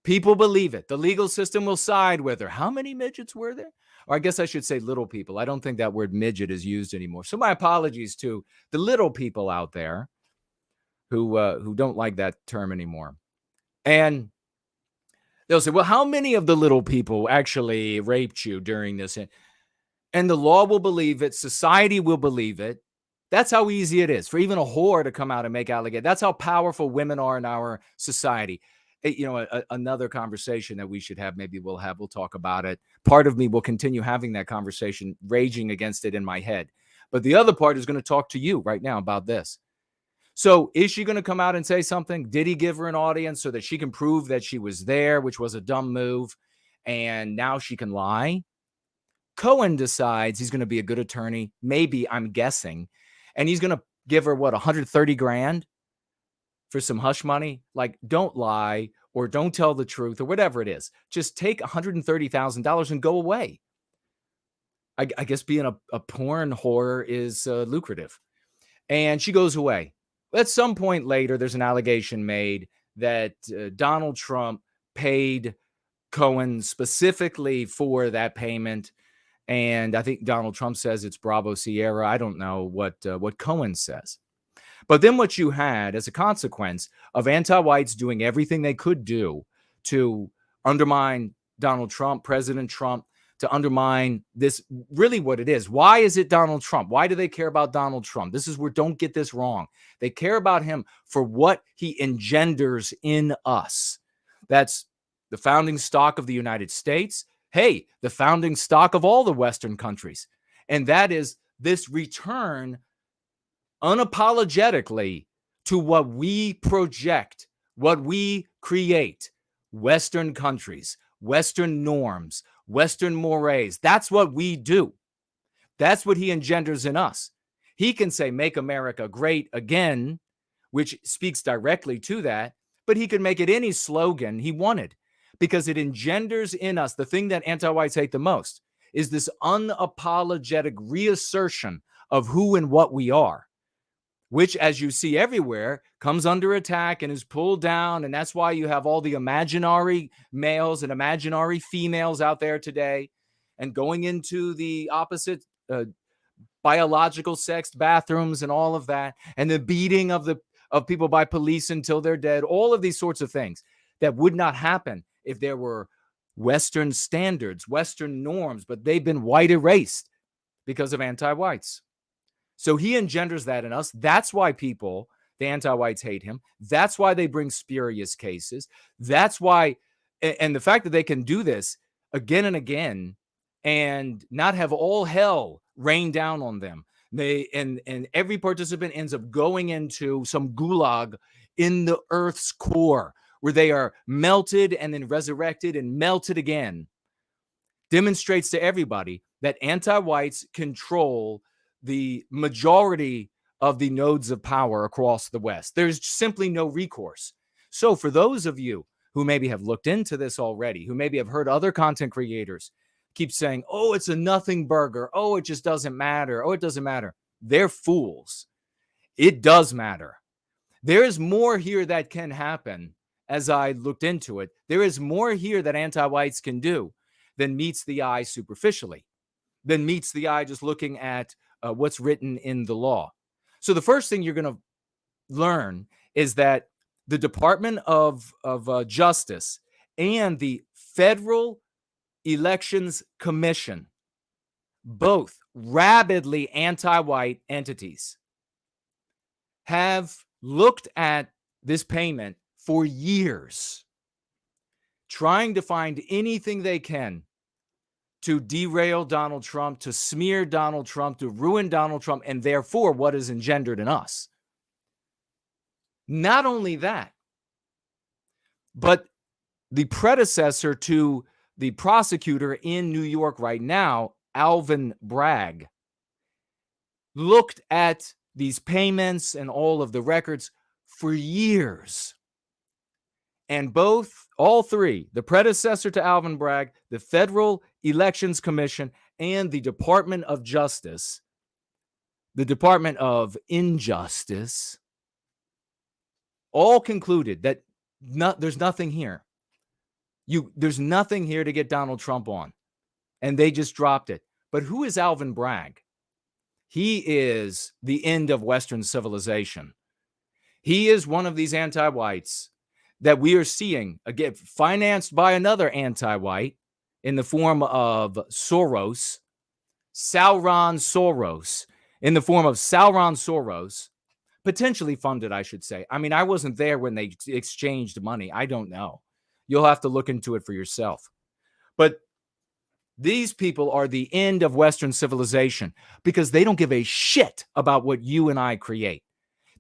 People believe it. The legal system will side with her. How many midgets were there? Or I guess I should say little people. I don't think that word midget is used anymore. So my apologies to the little people out there who don't like that term anymore. And they'll say, well, how many of the little people actually raped you during this? And the law will believe it. Society will believe it. That's how easy it is for even a whore to come out and make allegations. That's how powerful women are in our society. Another conversation that we should have, maybe we'll talk about it. Part of me will continue having that conversation, raging against it in my head. But the other part is going to talk to you right now about this. So is she going to come out and say something? Did he give her an audience so that she can prove that she was there, which was a dumb move, and now she can lie? Cohen decides he's going to be a good attorney. Maybe, I'm guessing. And he's going to give her, what, 130 grand? For some hush money? Like, don't lie or don't tell the truth or whatever it is. Just take $130,000 and go away. I guess being a porn whore is lucrative. And she goes away. At some point later, there's an allegation made that Donald Trump paid Cohen specifically for that payment. And I think Donald Trump says it's Bravo Sierra. I don't know what Cohen says. But then what you had as a consequence of anti-whites doing everything they could do to undermine Donald Trump, President Trump, to undermine this, really what it is. Why is it Donald Trump? Why do they care about Donald Trump? This is where, don't get this wrong. They care about him for what he engenders in us. That's the founding stock of the United States. Hey, the founding stock of all the Western countries. And that is this return unapologetically to what we project, what we create, Western countries, Western norms, Western mores. That's what we do. That's what he engenders in us. He can say, make America great again, which speaks directly to that, but he could make it any slogan he wanted because it engenders in us the thing that anti-whites hate the most is this unapologetic reassertion of who and what we are, which, as you see everywhere, comes under attack and is pulled down. And that's why you have all the imaginary males and imaginary females out there today and going into the opposite biological sex bathrooms and all of that, and the beating of people by police until they're dead, all of these sorts of things that would not happen if there were Western standards, Western norms, but they've been white erased because of anti-whites. So he engenders that in us. That's why the anti-whites hate him. That's why they bring spurious cases. That's why, and the fact that they can do this again and again and not have all hell rain down on them. And every participant ends up going into some gulag in the earth's core where they are melted and then resurrected and melted again. Demonstrates to everybody that anti-whites control the majority of the nodes of power across the West. There's simply no recourse. So for those of you who maybe have looked into this already, who maybe have heard other content creators keep saying, oh, it's a nothing burger. Oh, it just doesn't matter. Oh, it doesn't matter. They're fools. It does matter. There is more here that can happen as I looked into it, there is more here that anti-whites can do than meets the eye superficially, than meets the eye just looking at what's written in the law. So the first thing you're going to learn is that the Department of Justice and the Federal Elections Commission, both rabidly anti-white entities, have looked at this payment for years, trying to find anything they can to derail Donald Trump, to smear Donald Trump, to ruin Donald Trump, and therefore what is engendered in us. Not only that, but the predecessor to the prosecutor in New York right now, Alvin Bragg, looked at these payments and all of the records for years. And all three, the predecessor to Alvin Bragg, the Federal Elections Commission, and the Department of Justice, the Department of Injustice, all concluded that there's nothing here. There's nothing here to get Donald Trump on. And they just dropped it. But who is Alvin Bragg? He is the end of Western civilization. He is one of these anti-whites that we are seeing, again, financed by another anti-white in the form of Sauron Soros, in the form of Sauron Soros, potentially funded, I should say. I mean, I wasn't there when they exchanged money. I don't know. You'll have to look into it for yourself. But these people are the end of Western civilization because they don't give a shit about what you and I create.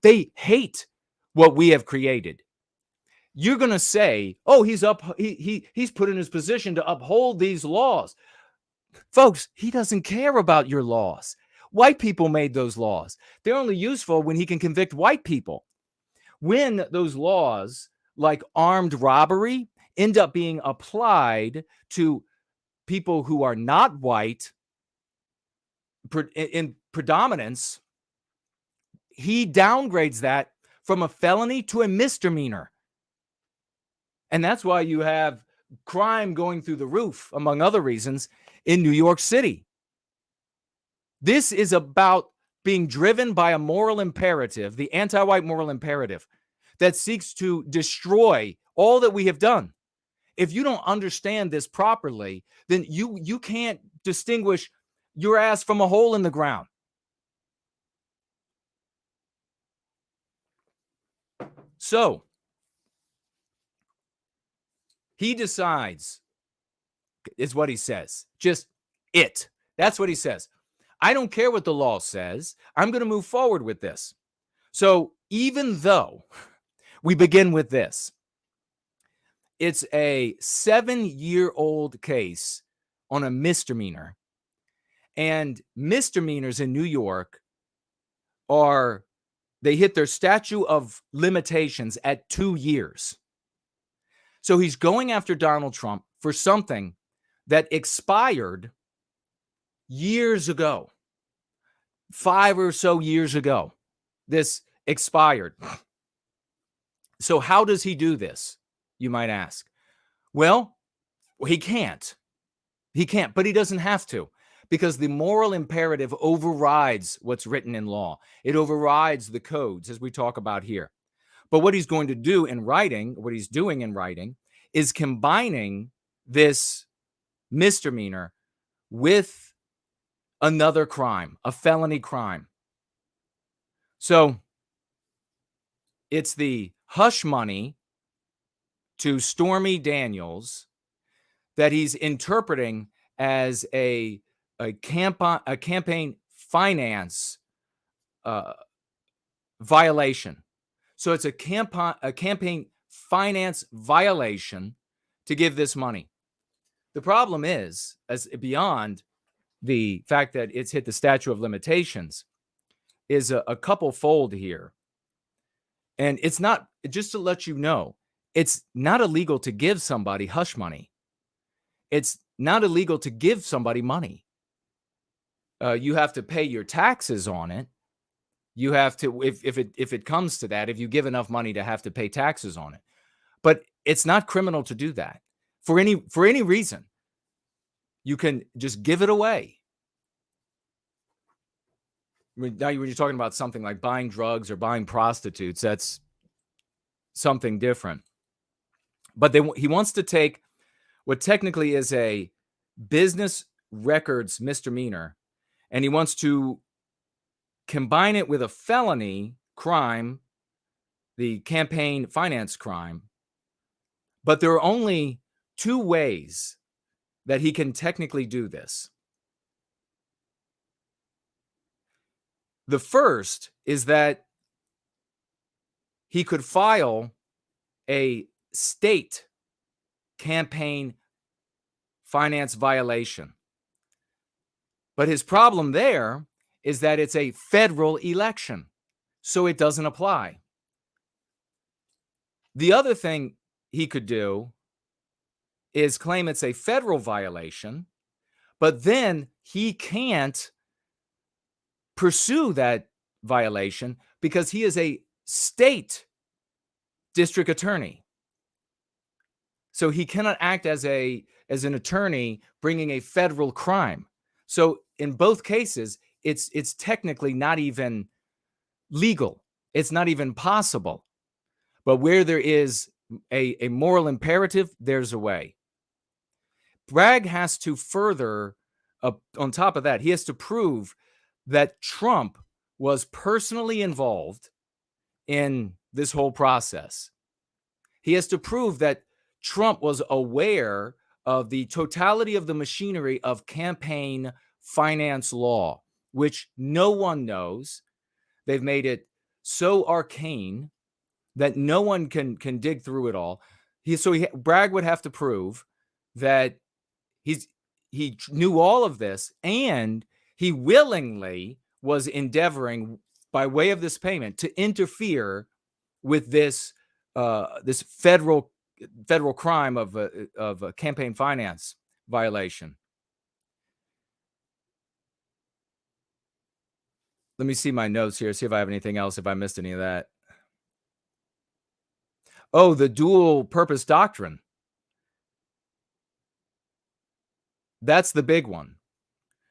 They hate what we have created. You're going to say, oh, he's put in his position to uphold these laws. Folks, he doesn't care about your laws. White people made those laws. They're only useful when he can convict white people. When those laws, like armed robbery, end up being applied to people who are not white in predominance, he downgrades that from a felony to a misdemeanor. And that's why you have crime going through the roof, among other reasons, in New York City. This is about being driven by a moral imperative, the anti-white moral imperative, that seeks to destroy all that we have done. If you don't understand this properly, then you can't distinguish your ass from a hole in the ground. So he decides, is what he says. Just it. That's what he says. I don't care what the law says. I'm going to move forward with this. So even though we begin with this, it's a 7-year-old case on a misdemeanor. And misdemeanors in New York they hit their statute of limitations at 2 years. So he's going after Donald Trump for something that expired years ago, 5 or so years ago. This expired. So how does he do this, you might ask? Well, he can't. He can't, but he doesn't have to, because the moral imperative overrides what's written in law. It overrides the codes, as we talk about here. But what he's going to do in writing, what he's doing in writing, is combining this misdemeanor with another crime, a felony crime. So it's the hush money to Stormy Daniels that he's interpreting as a campaign finance violation. So it's a campaign finance violation to give this money. The problem is, as beyond the fact that it's hit the statute of limitations, is a couple fold here. And it's not, just to let you know, it's not illegal to give somebody hush money. It's not illegal to give somebody money. You have to pay your taxes on it. You have to, if it comes to that, if you give enough money to have to pay taxes on it. But it's not criminal to do that for any reason. You can just give it away. Now, when you're talking about something like buying drugs or buying prostitutes, that's something different. But he wants to take what technically is a business records misdemeanor, and he wants to combine it with a felony crime, the campaign finance crime. But there are only two ways that he can technically do this. The first is that he could file a state campaign finance violation. But his problem there is that it's a federal election, so it doesn't apply. The other thing he could do is claim it's a federal violation, but then he can't pursue that violation because he is a state district attorney. So he cannot act as an attorney bringing a federal crime. So in both cases, it's technically not even legal. It's not even possible. But where there is a moral imperative, there's a way. Bragg has to further, on top of that, he has to prove that Trump was personally involved in this whole process. He has to prove that Trump was aware of the totality of the machinery of campaign finance law, which no one knows. They've made it so arcane that no one can dig through it all. Bragg would have to prove that he knew all of this, and he willingly was endeavoring, by way of this payment, to interfere with this federal crime of a campaign finance violation. Let me see my notes here, see if I have anything else, if I missed any of that. Oh, the dual purpose doctrine. That's the big one.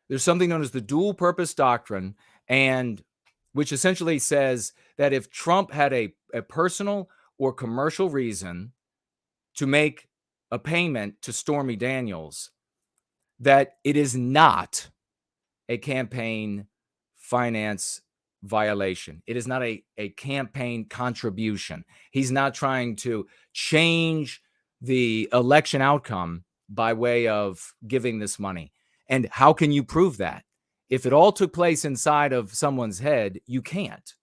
There's something known as the dual purpose doctrine, and which essentially says that if Trump had a personal or commercial reason to make a payment to Stormy Daniels, that it is not a campaign finance violation. It is not a campaign contribution. He's not trying to change the election outcome by way of giving this money. And how can you prove that? If it all took place inside of someone's head, you can't.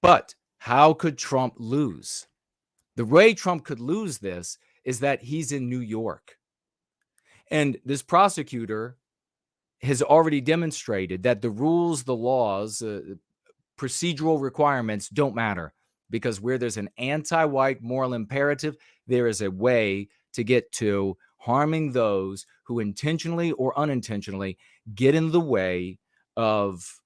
But how could Trump lose? The way Trump could lose this is that he's in New York. And this prosecutor has already demonstrated that the rules, the laws, procedural requirements don't matter, because where there's an anti-white moral imperative, there is a way to get to harming those who intentionally or unintentionally get in the way of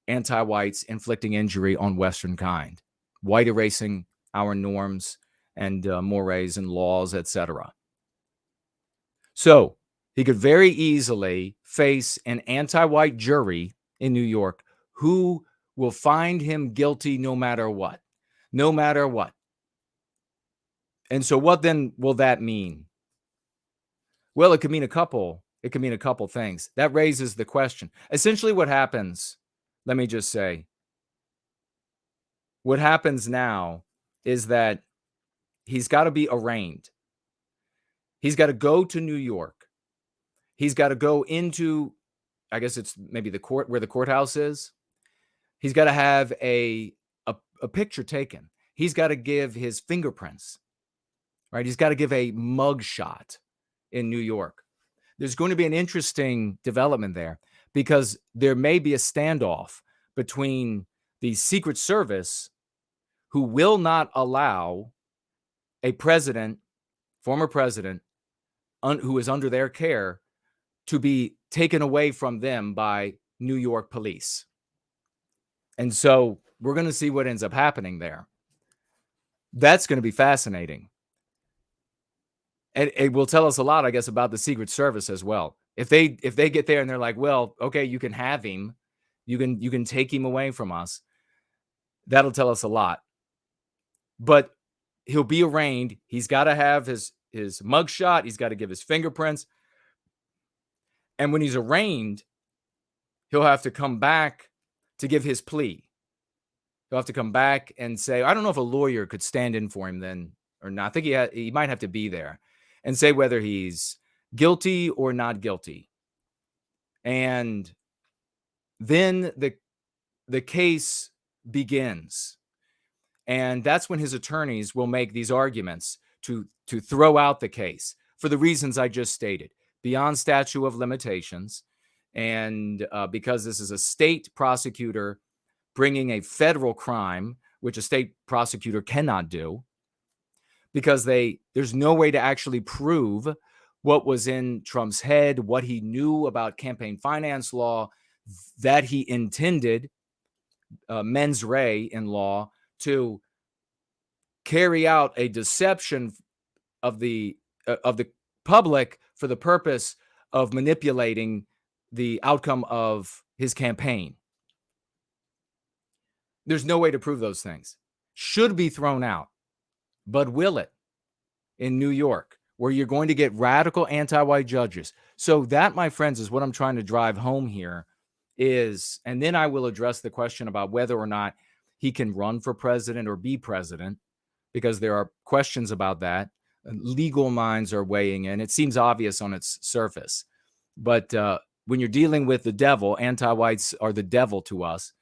anti-whites inflicting injury on Western kind, white erasing our norms and mores and laws, etc. So he could very easily face an anti-white jury in New York who will find him guilty no matter what. No matter what. And so what then will that mean? Well, it could mean a couple things. That raises the question. Essentially what happens, let me just say, what happens now is that he's got to be arraigned. He's got to go to New York. He's got to go into, I guess it's maybe the court, where the courthouse is. He's got to have a picture taken. He's got to give his fingerprints, right? He's got to give a mug shot in New York. There's going to be an interesting development there, because there may be a standoff between the Secret Service, who will not allow a president, former president, who is under their care, to be taken away from them by New York police. And so we're going to see what ends up happening there. That's going to be fascinating. And it will tell us a lot, I guess, about the Secret Service as well. If they get there and they're like, well, okay, you can have him, you can take him away from us, that'll tell us a lot. But he'll be arraigned. He's got to have his mugshot. He's got to give his fingerprints. And when he's arraigned, he'll have to come back to give his plea. He'll have to come back and say, I don't know if a lawyer could stand in for him then or not. I think he might have to be there and say whether he's guilty or not guilty. And then the case begins. And that's when his attorneys will make these arguments to throw out the case for the reasons I just stated, beyond statute of limitations. And because this is a state prosecutor bringing a federal crime, which a state prosecutor cannot do, because there's no way to actually prove what was in Trump's head, what he knew about campaign finance law, that he intended, mens rea in law, to carry out a deception of the public for the purpose of manipulating the outcome of his campaign. There's no way to prove those things. Should be thrown out. But will it? In New York, where you're going to get radical anti-white judges. So that, my friends, is what I'm trying to drive home here is, and then I will address the question about whether or not he can run for president or be president, because there are questions about that. Legal minds are weighing in. It seems obvious on its surface. But when you're dealing with the devil, anti-whites are the devil to us.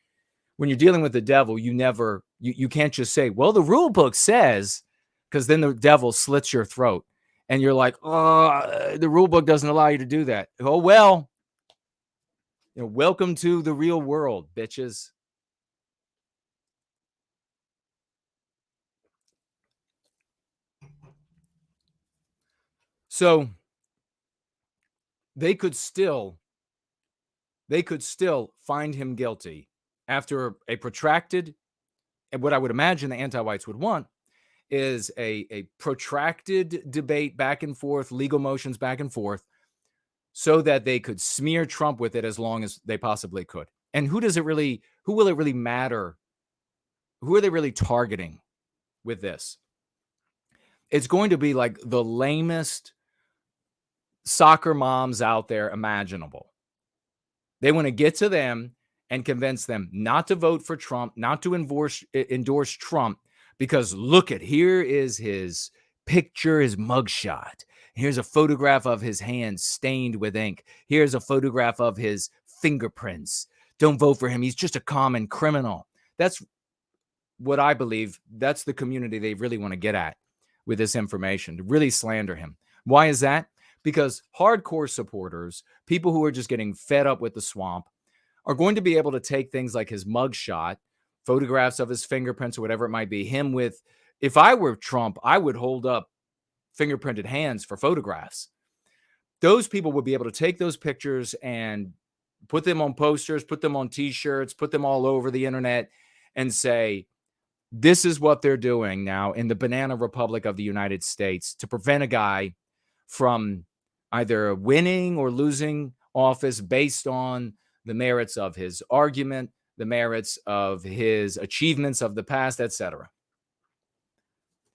When you're dealing with the devil, you can't just say, well, the rule book says, because then the devil slits your throat. And you're like, oh, the rule book doesn't allow you to do that. Oh, well, welcome to the real world, bitches. So they could still find him guilty after a protracted, and what I would imagine the anti-whites would want is a protracted debate back and forth, legal motions back and forth, so that they could smear Trump with it as long as they possibly could. And who will it really matter? Who are they really targeting with this? It's going to be like the lamest soccer moms out there imaginable. They want to get to them and convince them not to vote for Trump, not to endorse Trump, because here is his picture, his mugshot. Here's a photograph of his hands stained with ink. Here's a photograph of his fingerprints. Don't vote for him. He's just a common criminal. That's what I believe. That's the community they really want to get at with this information, to really slander him. Why is that? Because hardcore supporters, people who are just getting fed up with the swamp, are going to be able to take things like his mugshot, photographs of his fingerprints or whatever it might be, him with, if I were Trump, I would hold up fingerprinted hands for photographs. Those people would be able to take those pictures and put them on posters, put them on t-shirts, put them all over the internet and say, this is what they're doing now in the banana republic of the United States to prevent a guy from either winning or losing office based on the merits of his argument, the merits of his achievements of the past, etc.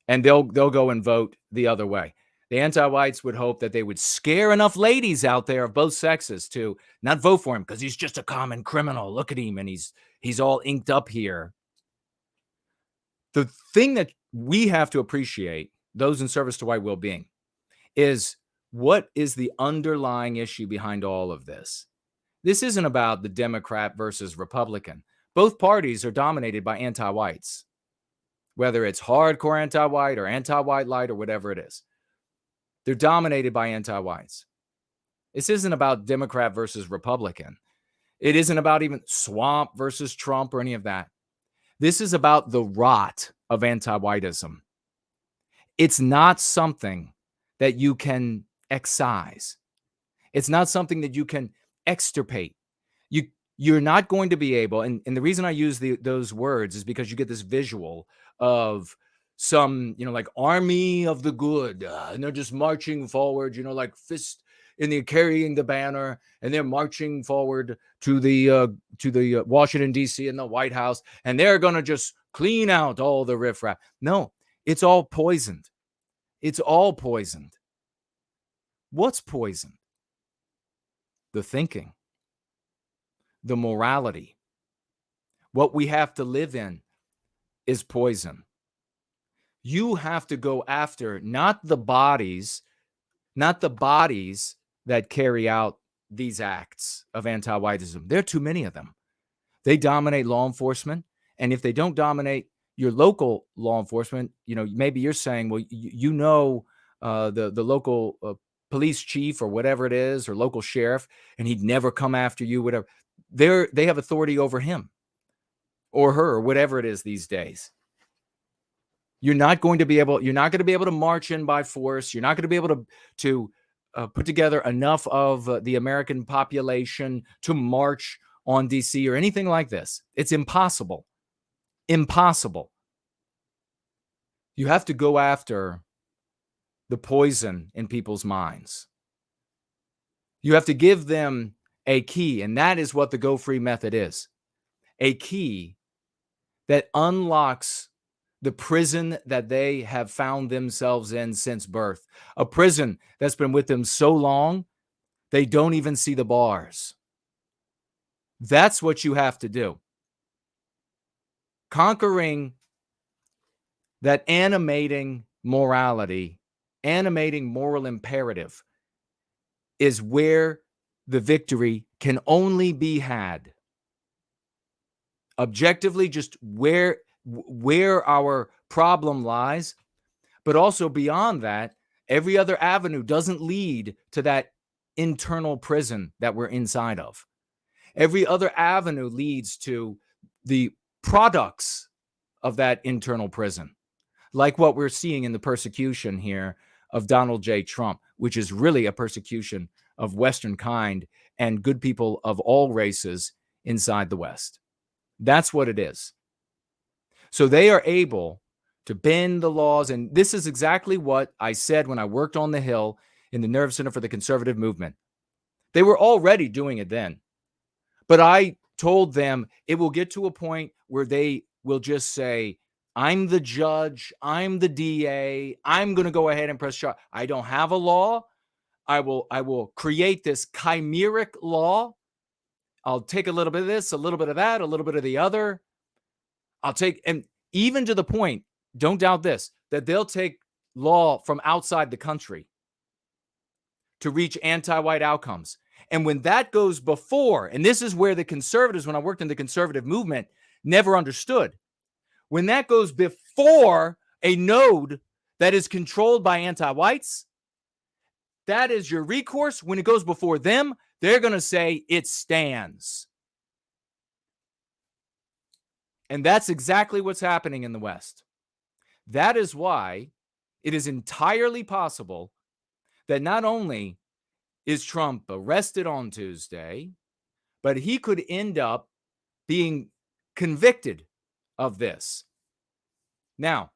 And they'll go and vote the other way. The anti-whites would hope that they would scare enough ladies out there of both sexes to not vote for him because he's just a common criminal. Look at him, and he's all inked up here. The thing that we have to appreciate, those in service to white well-being, is what is the underlying issue behind all of this? This isn't about the Democrat versus Republican. Both parties are dominated by anti-whites, whether it's hardcore anti-white or anti-white light or whatever it is. They're dominated by anti-whites. This isn't about Democrat versus Republican. It isn't about even swamp versus Trump or any of that. This is about the rot of anti-whiteism. It's not something that you can excise. It's not something that you can extirpate. You're not going to be able, and the reason I use those words is because you get this visual of some, like army of the good, and they're just marching forward, like fist in the carrying the banner, and they're marching forward to the Washington D.C. and the White House, and they're gonna just clean out all the riffraff. No, it's all poisoned. It's all poisoned. What's poisoned? The thinking, the morality. What we have to live in is poison. You have to go after not the bodies that carry out these acts of anti-whiteism. There are too many of them. They dominate law enforcement. And if they don't dominate your local law enforcement, maybe you're saying, well, the local police chief or whatever it is, or local sheriff, and he'd never come after you, whatever. They have authority over him or her or whatever it is these days. You're not going to be able to march in by force. You're not going to be able to put together enough of the American population to march on DC or anything like this. It's impossible. Impossible. You have to go after the poison in people's minds. You have to give them a key, and that is what the Go Free method is. A key that unlocks the prison that they have found themselves in since birth. A prison that's been with them so long, they don't even see the bars. That's what you have to do. Conquering that animating morality, animating moral imperative, is where the victory can only be had. Objectively, just where our problem lies, but also beyond that, every other avenue doesn't lead to that internal prison that we're inside of. Every other avenue leads to the products of that internal prison, like what we're seeing in the persecution here of Donald J. Trump, which is really a persecution of Western kind and good people of all races inside the West. That's what it is. So they are able to bend the laws. And this is exactly what I said when I worked on the Hill in the Nerve Center for the Conservative Movement. They were already doing it then. But I told them it will get to a point where they will just say, I'm the judge, I'm the DA, I'm going to go ahead and press charge. I don't have a law. I will create this chimeric law. I'll take a little bit of this, a little bit of that, a little bit of the other. And even to the point, don't doubt this, that they'll take law from outside the country to reach anti-white outcomes. And when that goes before, and this is where the conservatives, when I worked in the conservative movement, never understood. When that goes before a node that is controlled by anti-whites, that is your recourse. When it goes before them, they're going to say it stands. And that's exactly what's happening in the West. That is why it is entirely possible that not only is Trump arrested on Tuesday, but he could end up being convicted of this. Now,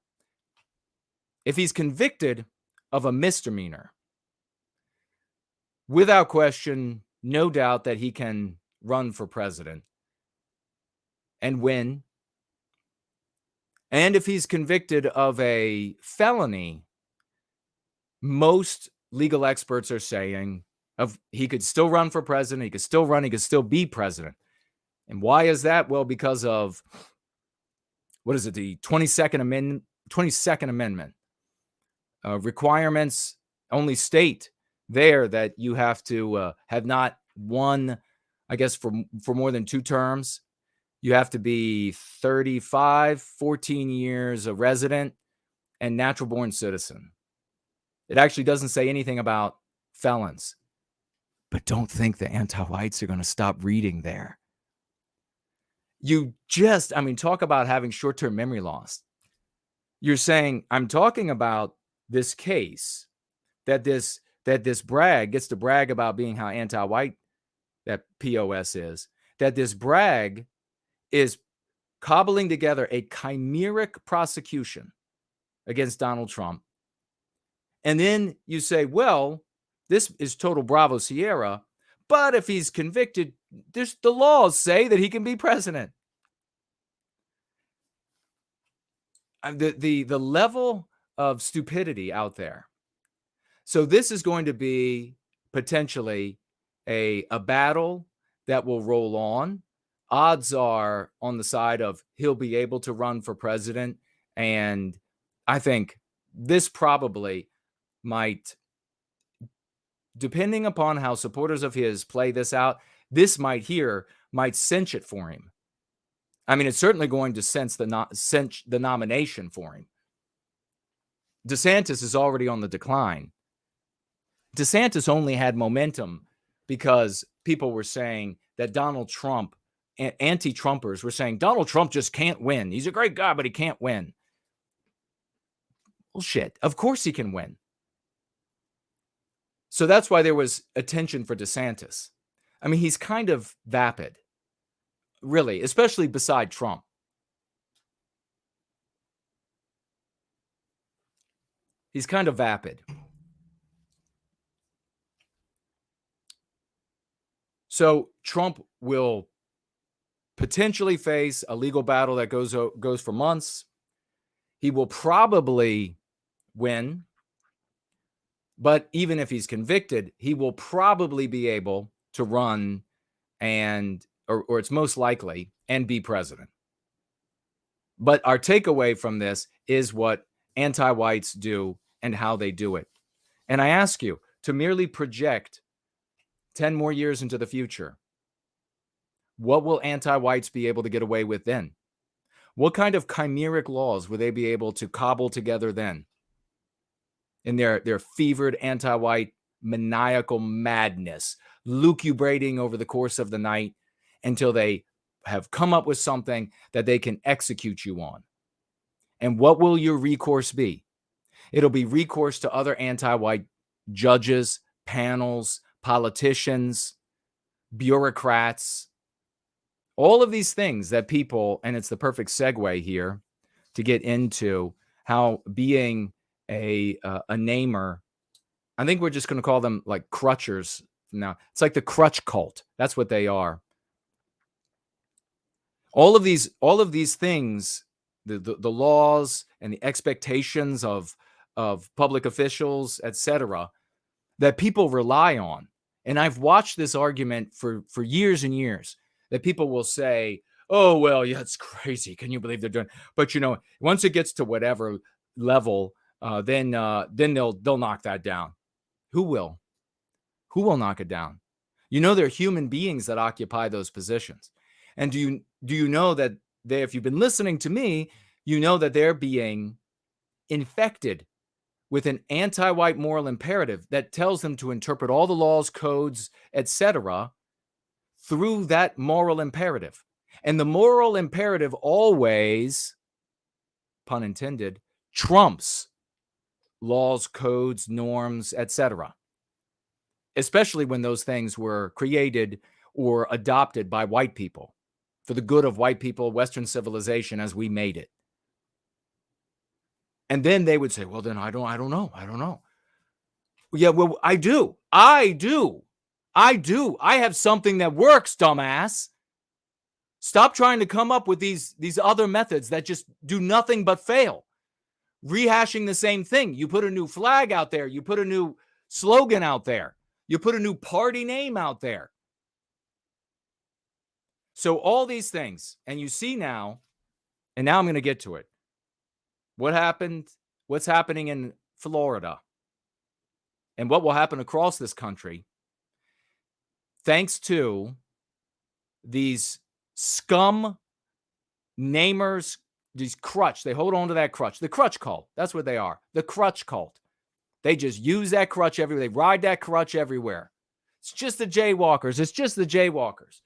if he's convicted of a misdemeanor, without question, no doubt that he can run for president and win. And if he's convicted of a felony, most legal experts are saying he could still run for president, he could still be president. And why is that? Well, because of, the 22nd Amendment requirements only state there that you have to have not won, I guess, for more than 2 terms. You have to be 35, 14 years a resident, and natural-born citizen. It actually doesn't say anything about felons. But don't think the anti-whites are going to stop reading there. Talk about having short-term memory loss. You're saying, I'm talking about this case that this brag gets to brag about being how anti-white that POS is, that this brag is cobbling together a chimeric prosecution against Donald Trump. And then you say, well, this is total Bravo Sierra, but if he's convicted, the laws say that he can be president. The level of stupidity out there. So this is going to be potentially a battle that will roll on. Odds are on the side of he'll be able to run for president. And I think this probably might, depending upon how supporters of his play this out, this might cinch it for him. I mean, it's certainly going to cinch the nomination for him. DeSantis is already on the decline. DeSantis only had momentum because people were saying that Donald Trump, anti-Trumpers were saying Donald Trump just can't win. He's a great guy, but he can't win. Bullshit. Of course he can win. So that's why there was attention for DeSantis. I mean, he's kind of vapid, really, especially beside Trump. He's kind of vapid. So Trump will potentially face a legal battle that goes for months. He will probably win. But even if he's convicted, he will probably be able to run or it's most likely, and be president. But our takeaway from this is what anti-whites do and how they do it. And I ask you to merely project 10 more years into the future. What will anti-whites be able to get away with then? What kind of chimeric laws will they be able to cobble together then? In their fevered anti-white maniacal madness, lucubrating over the course of the night until they have come up with something that they can execute you on. And what will your recourse be? It'll be recourse to other anti-white judges, panels, politicians, bureaucrats, all of these things that people, and it's the perfect segue here to get into how being a namer, I think we're just going to call them like crutchers now. It's like the crutch cult. That's what they are. All of these things, the laws and the expectations of public officials, etc., that people rely on. And I've watched this argument for years and years, that people will say, oh, well, yeah, it's crazy. Can you believe they're doing? But, once it gets to whatever level, then they'll knock that down. Who will? Who will knock it down? There are human beings that occupy those positions. And do you know that if you've been listening to me, you know that they're being infected with an anti-white moral imperative that tells them to interpret all the laws, codes, etc., through that moral imperative. And the moral imperative always, pun intended, trumps laws, codes, norms, etc., especially when those things were created or adopted by white people for the good of white people, Western civilization as we made it. And then they would say, well, then I don't know. Yeah, well, I do. I have something that works, dumbass. Stop trying to come up with these other methods that just do nothing but fail. Rehashing the same thing. You put a new flag out there. You put a new slogan out there. You put a new party name out there. So all these things, and you see now, and now I'm going to get to it. What happened? What's happening in Florida? And what will happen across this country? Thanks to these scum namers, these crutch. They hold on to that crutch. The crutch cult. That's what they are. The crutch cult. They just use that crutch everywhere. They ride that crutch everywhere. It's just the jaywalkers. It's just the jaywalkers.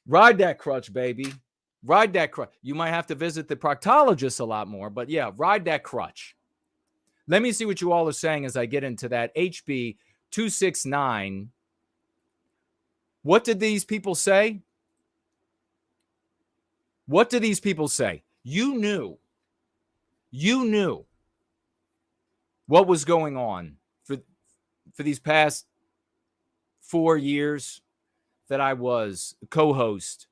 Ride that crutch, baby. Ride that crutch. You might have to visit the proctologist a lot more, but yeah, ride that crutch. Let me see what you all are saying as I get into that HB269. What did these people say? What do these people say? You knew what was going on for these past 4 years that I was co-host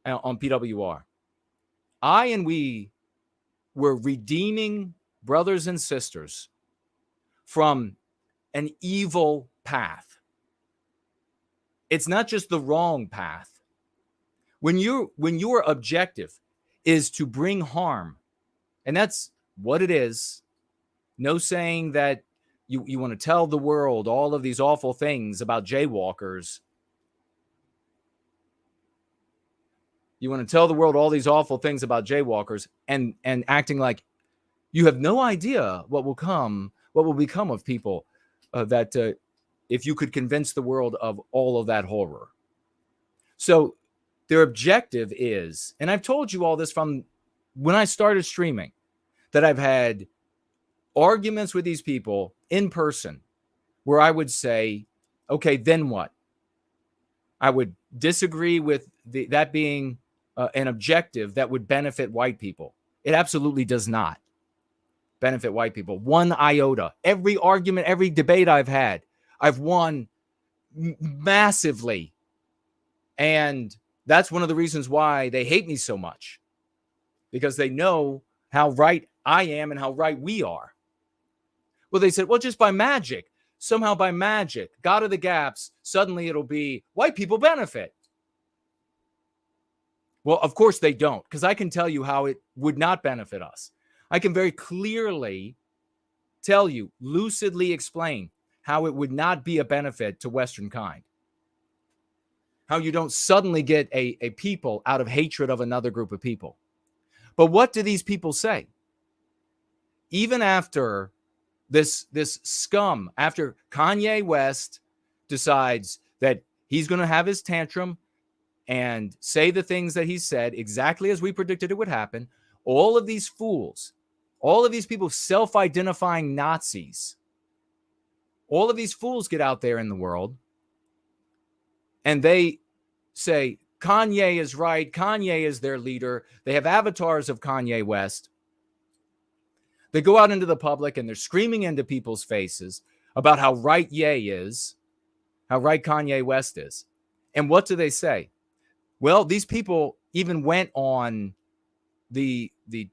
on PWR. I and we were redeeming brothers and sisters from an evil path. It's not just the wrong path. When your objective is to bring harm, and that's what it is, no saying that you want to tell the world all of these awful things about jaywalkers. You want to tell the world all these awful things about jaywalkers and acting like you have no idea what will become of people that if you could convince the world of all of that horror. So their objective is, and I've told you all this from when I started streaming, that I've had arguments with these people in person where I would say, okay, then what? I would disagree with that being an objective that would benefit white people. It absolutely does not benefit white people. One iota. Every argument, every debate I've had, I've won massively. And that's one of the reasons why they hate me so much, because they know how right I am and how right we are. Well, they said, well, just by magic, somehow by magic, God of the gaps, suddenly it'll be white people benefit. Well, of course they don't, because I can tell you how it would not benefit us. I can very clearly tell you, lucidly explain how it would not be a benefit to Western kind. How you don't suddenly get a people out of hatred of another group of people. But what do these people say? Even after this scum, after Kanye West decides that he's going to have his tantrum and say the things that he said exactly as we predicted it would happen, all of these fools, all of these people self-identifying Nazis, all of these fools get out there in the world and they say Kanye is right, Kanye is their leader. They have avatars of Kanye West. They go out into the public and they're screaming into people's faces about how right Ye is, how right Kanye West is. And what do they say? Well, these people even went on the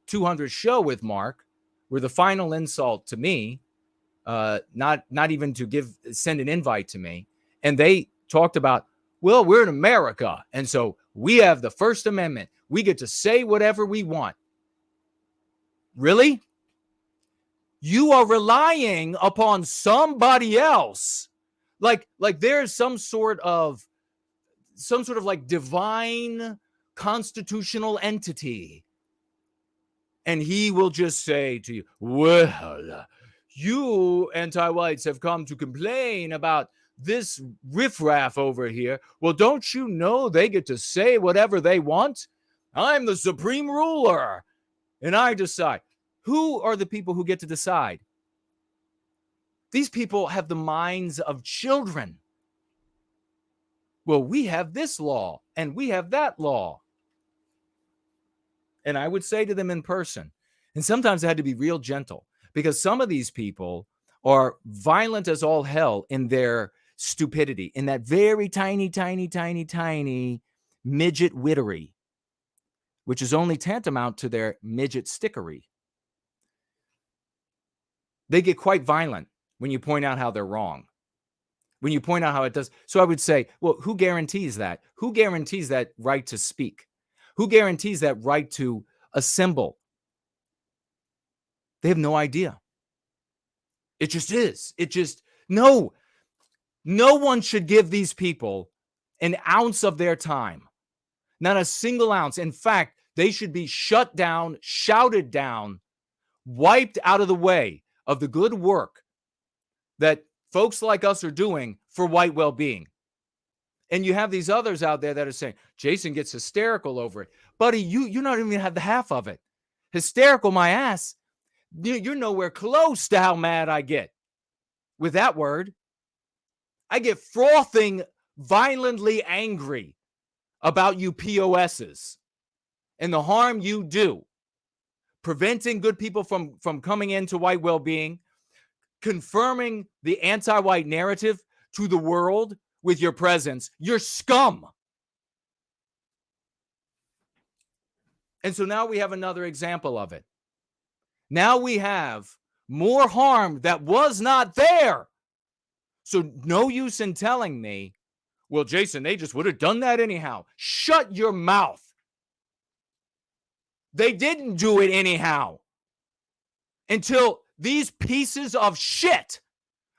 200 show with Mark, where the final insult to me, not even to send an invite to me, and they talked about, well, we're in America, and so we have the First Amendment. We get to say whatever we want. Really? You are relying upon somebody else, like there's some sort of like divine constitutional entity, and he will just say to you, well, you anti-whites have come to complain about this riffraff over here. Well, don't you know they get to say whatever they want? I'm the supreme ruler, and I decide. Who are the people who get to decide? These people have the minds of children. Well, we have this law and we have that law. And I would say to them in person, and sometimes I had to be real gentle, because some of these people are violent as all hell in their stupidity, in that very tiny, tiny, tiny, tiny midget wittery, which is only tantamount to their midget stickery. They get quite violent when you point out how they're wrong, when you point out how it does. So I would say, well, who guarantees that? Who guarantees that right to speak? Who guarantees that right to assemble? They have no idea. It just is. No one should give these people an ounce of their time. Not a single ounce. In fact, they should be shut down, shouted down, wiped out of the way of the good work that folks like us are doing for white well-being. And you have these others out there that are saying, Jason gets hysterical over it. Buddy, you not even have the half of it. Hysterical, my ass. You're nowhere close to how mad I get with that word. I get frothing, violently angry about you POSs and the harm you do preventing good people from coming into white well-being, confirming the anti-white narrative to the world with your presence. You're scum. And so now we have another example of it. Now we have more harm that was not there. So no use in telling me, well, Jason, they just would have done that anyhow. Shut your mouth. They didn't do it anyhow until these pieces of shit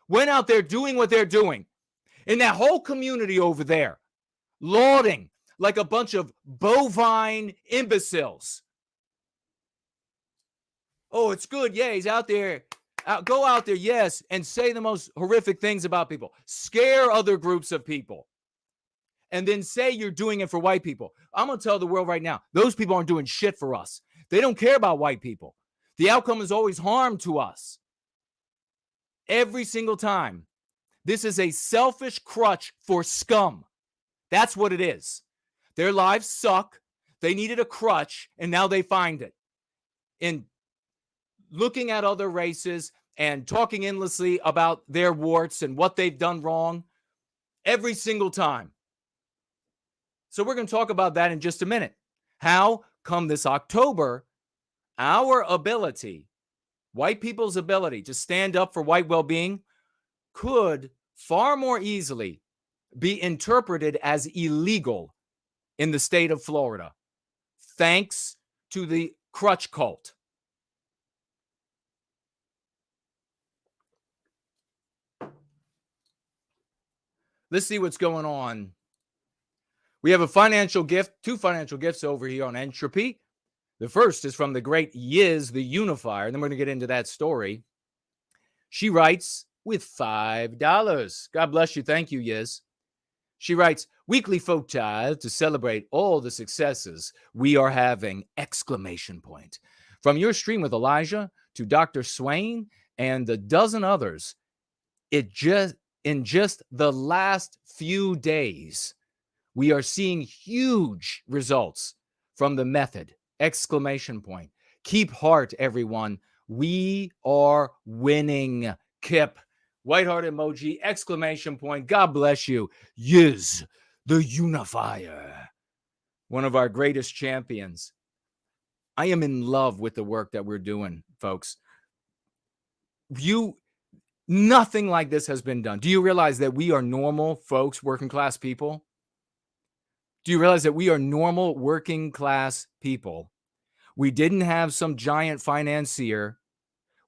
went out there doing what they're doing. And that whole community over there, lauding like a bunch of bovine imbeciles. Oh, it's good. Yeah, he's out there. Go out there, yes, and say the most horrific things about people. Scare other groups of people. And then say you're doing it for white people. I'm going to tell the world right now, those people aren't doing shit for us. They don't care about white people. The outcome is always harm to us. Every single time. This is a selfish crutch for scum. That's what it is. Their lives suck. They needed a crutch, and now they find it. In looking at other races and talking endlessly about their warts and what they've done wrong every single time. So we're going to talk about that in just a minute. How come this October, our ability, white people's ability to stand up for white well-being could far more easily be interpreted as illegal in the state of Florida, thanks to the crutch cult. Let's see what's going on. We have a financial gift, 2 financial gifts over here on Entropy. The first is from the great Yiz, the Unifier. And then we're going to get into that story. She writes with $5. God bless you. Thank you, Yiz. She writes, weekly folk tithe to celebrate all the successes we are having, ! From your stream with Elijah to Dr. Swain and a dozen others, in just the last few days, we are seeing huge results from the method! Keep heart, everyone. We are winning. Kip. White heart emoji, ! God bless you. Yiz, the Unifier. One of our greatest champions. I am in love with the work that we're doing, folks. Nothing like this has been done. Do you realize that we are normal folks, working class people? Do you realize that we are normal working class people? We didn't have some giant financier.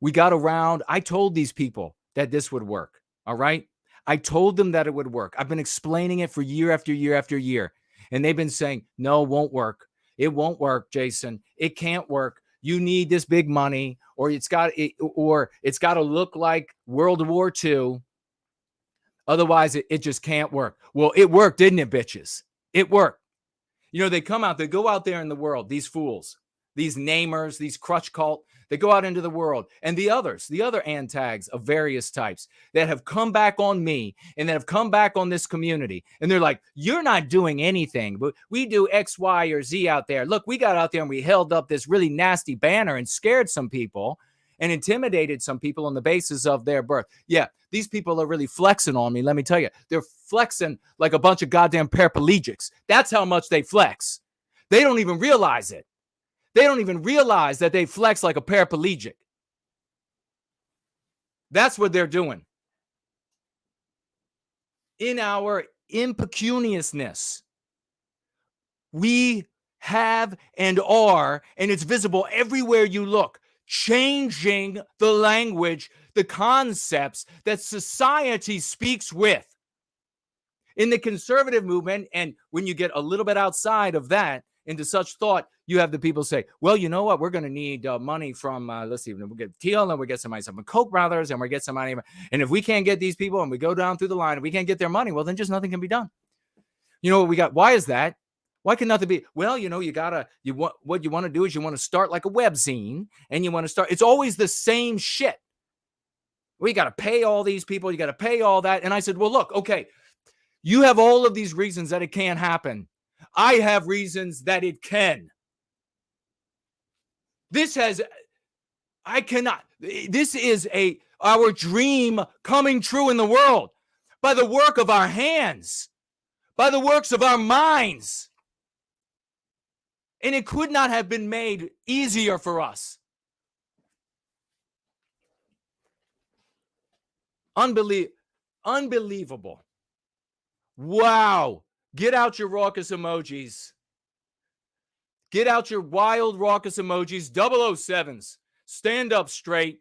We got around. I told these people that this would work. All right. I told them that it would work. I've been explaining it for year after year after year. And they've been saying, no, it won't work. It won't work, Jason. It can't work. You need this big money, or it's got to look like World War II. Otherwise, it just can't work. Well, it worked, didn't it, bitches? It worked. You know, they go out there in the world, these fools, these namers, these crutch cult, they go out into the world. And the other antags of various types that have come back on me and that have come back on this community. And they're like, you're not doing anything, but we do X, Y, or Z out there. Look, we got out there and we held up this really nasty banner and scared some people and intimidated some people on the basis of their birth. Yeah, these people are really flexing on me. Let me tell you, they're flexing like a bunch of goddamn paraplegics. That's how much they flex. They don't even realize it. They don't even realize that they flex like a paraplegic. That's what they're doing. In our impecuniousness, we have and are, and it's visible everywhere you look, changing the language, the concepts that society speaks with. In the conservative movement, and when you get a little bit outside of that, into such thought, you have the people say, well, you know what? We're going to need money from, let's see, we'll get Teal, and we'll get some money from Koch brothers, and we'll get some money. And if we can't get these people and we go down through the line and we can't get their money, well, then just nothing can be done. You know what we got? Why is that? Why can nothing be? Well, you know, what you want to do is you want to start like a webzine, and you want to start. It's always the same shit. We got to pay all these people. You got to pay all that. And I said, well, look, okay, you have all of these reasons that it can't happen. I have reasons that it can. This is our dream coming true in the world by the work of our hands, by the works of our minds. And it could not have been made easier for us. Unbelievable. Wow. Get out your raucous emojis. Get out your wild raucous emojis. 007s. Stand up straight.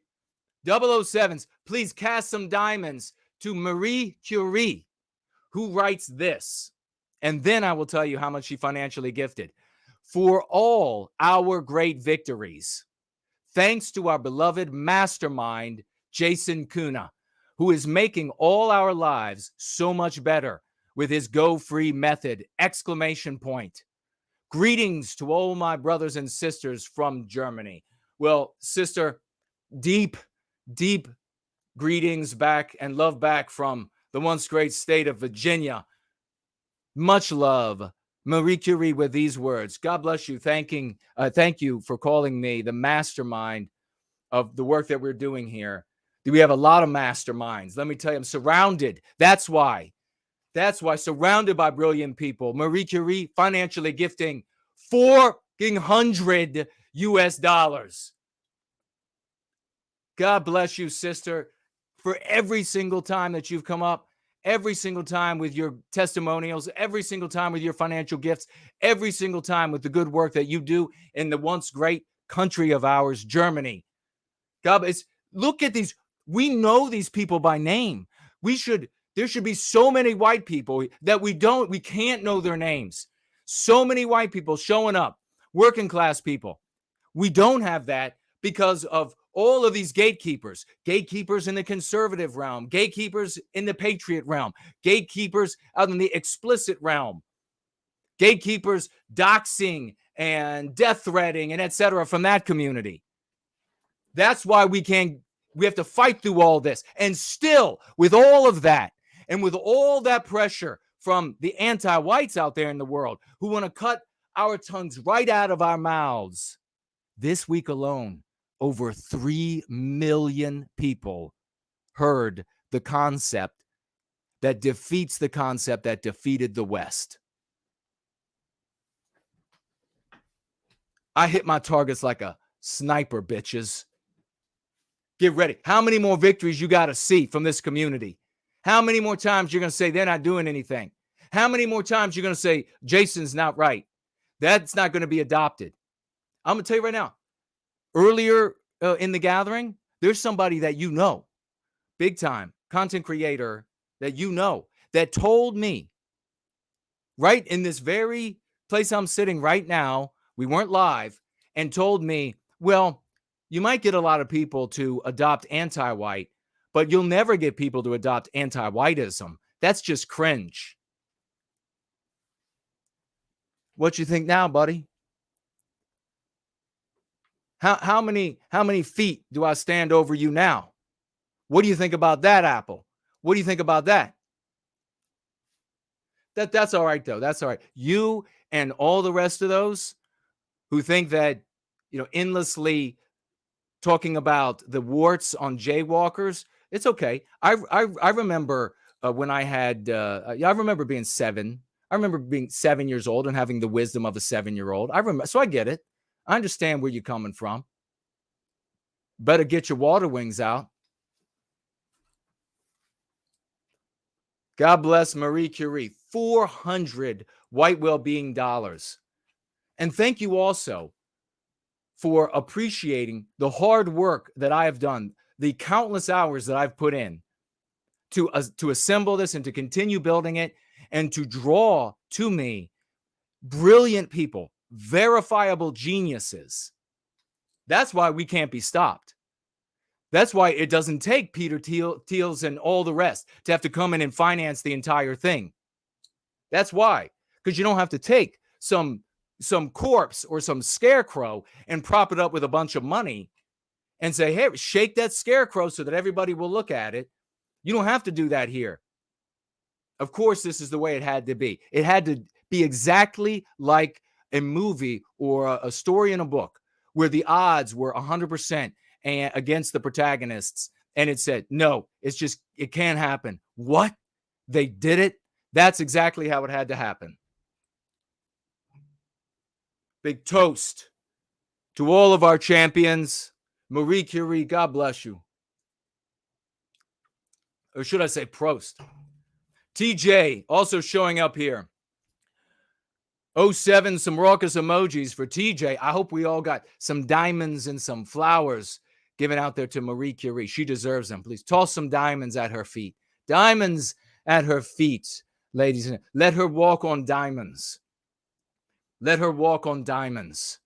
007s. Please cast some diamonds to Marie Curie, who writes this. And then I will tell you how much she financially gifted. For all our great victories, thanks to our beloved mastermind, Jason Kuna, who is making all our lives so much better with his Go Free method! ! Greetings to all my brothers and sisters from Germany. Well, sister, deep greetings back and love back from the once great state of Virginia. Much love. Marie Curie with these words. God bless you. Thank you for calling me the mastermind of the work that we're doing here. We have a lot of masterminds. Let me tell you, I'm surrounded. That's why surrounded by brilliant people. Marie Curie financially gifting $400 US. God bless you, sister, for every single time that you've come up, every single time with your testimonials, every single time with your financial gifts, every single time with the good work that you do in the once great country of ours, Germany. God, look at these. We know these people by name. There should be so many white people that we can't know their names. So many white people showing up, working class people. We don't have that because of all of these gatekeepers in the conservative realm, gatekeepers in the patriot realm, gatekeepers out in the explicit realm, gatekeepers doxing and death threatening and etc. from that community. That's why we have to fight through all this. And still, with all of that, and with all that pressure from the anti-whites out there in the world who want to cut our tongues right out of our mouths, this week alone, over 3 million people heard the concept that defeats the concept that defeated the West. I hit my targets like a sniper, bitches. Get ready. How many more victories you got to see from this community? How many more times you're going to say they're not doing anything? How many more times you're going to say Jason's not right? That's not going to be adopted. I'm going to tell you right now. Earlier in the gathering, there's somebody that you know, big time content creator that you know, that told me right in this very place I'm sitting right now, we weren't live, and told me, well, you might get a lot of people to adopt anti-white, but you'll never get people to adopt anti-whiteism. That's just cringe. What you think now, buddy? How many feet do I stand over you now? What do you think about that, Apple? What do you think about that? That's all right, though. That's all right. You and all the rest of those who think that, endlessly talking about the warts on jaywalkers, it's okay. I remember when I had, I remember being 7. I remember being 7 years old and having the wisdom of a 7-year-old. So I get it. I understand where you're coming from. Better get your water wings out. God bless Marie Curie. 400 white well-being dollars. And thank you also for appreciating the hard work that I have done, the countless hours that I've put in to assemble this and to continue building it and to draw to me brilliant people, verifiable geniuses. That's why we can't be stopped. That's why it doesn't take Peter Thiels and all the rest to have to come in and finance the entire thing. That's why, because you don't have to take some corpse or some scarecrow and prop it up with a bunch of money and say, hey, shake that scarecrow so that everybody will look at it. You don't have to do that here. Of course, this is the way it had to be. It had to be exactly like a movie or a story in a book where the odds were 100% and against the protagonists. And it said, no, it can't happen. What? They did it? That's exactly how it had to happen. Big toast to all of our champions. Marie Curie, God bless you. Or should I say Prost? TJ also showing up here. 07, some raucous emojis for TJ. I hope we all got some diamonds and some flowers given out there to Marie Curie. She deserves them. Please toss some diamonds at her feet. Diamonds at her feet, ladies and gentlemen. Let her walk on diamonds. Let her walk on diamonds.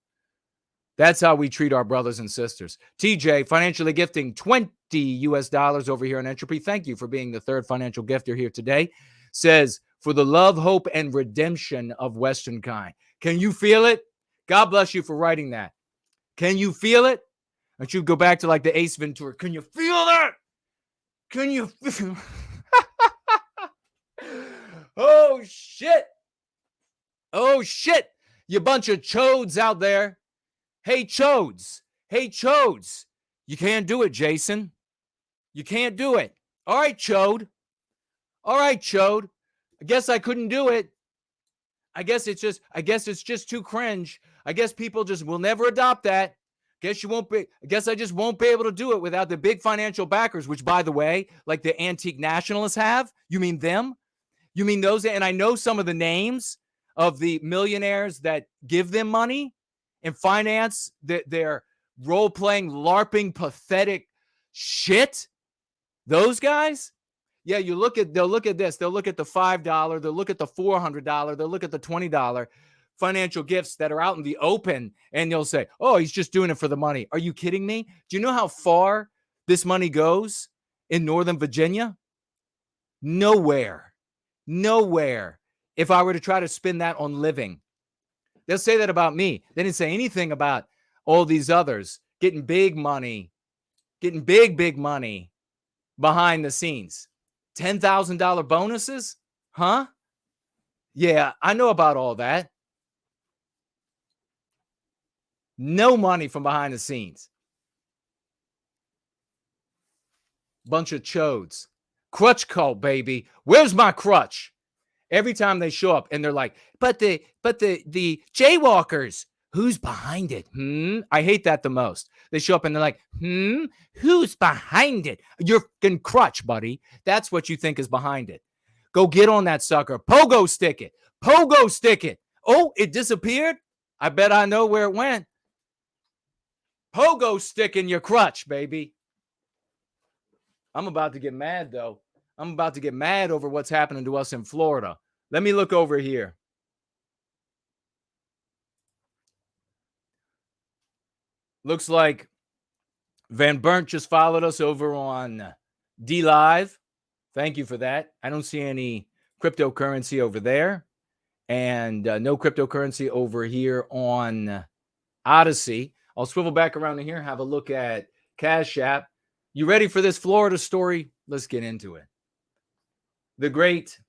That's how we treat our brothers and sisters. TJ, financially gifting $20 US over here on Entropy. Thank you for being the third financial gifter here today. Says, for the love, hope, and redemption of Western kind. Can you feel it? God bless you for writing that. Can you feel it? Don't you go back to like the Ace Ventura. Can you feel that? Can you feel Oh, shit. Oh, shit. You bunch of chodes out there. Hey, chodes. Hey, chodes. You can't do it, Jason. You can't do it. All right, chode. All right, chode. I guess I couldn't do it. I guess it's just too cringe. I guess people just will never adopt that. I guess I just won't be able to do it without the big financial backers, which, by the way, like the antique nationalists have. You mean them? You mean those? And I know some of the names of the millionaires that give them money and finance their role-playing, LARPing, pathetic shit. Those guys? Yeah, they'll look at this. They'll look at the $5. They'll look at the $400. They'll look at the $20 financial gifts that are out in the open, and they'll say, oh, he's just doing it for the money. Are you kidding me? Do you know how far this money goes in Northern Virginia? Nowhere. Nowhere. If I were to try to spin that on living. They'll say that about me. They didn't say anything about all these others getting big money, getting big money behind the scenes. $10,000 bonuses? Huh? Yeah, I know about all that. No money from behind the scenes. Bunch of chodes. Crutch cult, baby. Where's my crutch? Every time they show up and they're like, but the jaywalkers, who's behind it? I hate that the most. They show up and they're like, who's behind it? Your fucking crutch, buddy. That's what you think is behind it. Go get on that sucker. Pogo stick it. Pogo stick it. Oh, it disappeared? I bet I know where it went. Pogo stick in your crutch, baby. I'm about to get mad, though. I'm about to get mad over what's happening to us in Florida. Let me look over here. Looks like Van Burnt just followed us over on D Live. Thank you for that. I don't see any cryptocurrency over there. And no cryptocurrency over here on Odyssey. I'll swivel back around to here, have a look at Cash App. You ready for this Florida story? Let's get into it. The great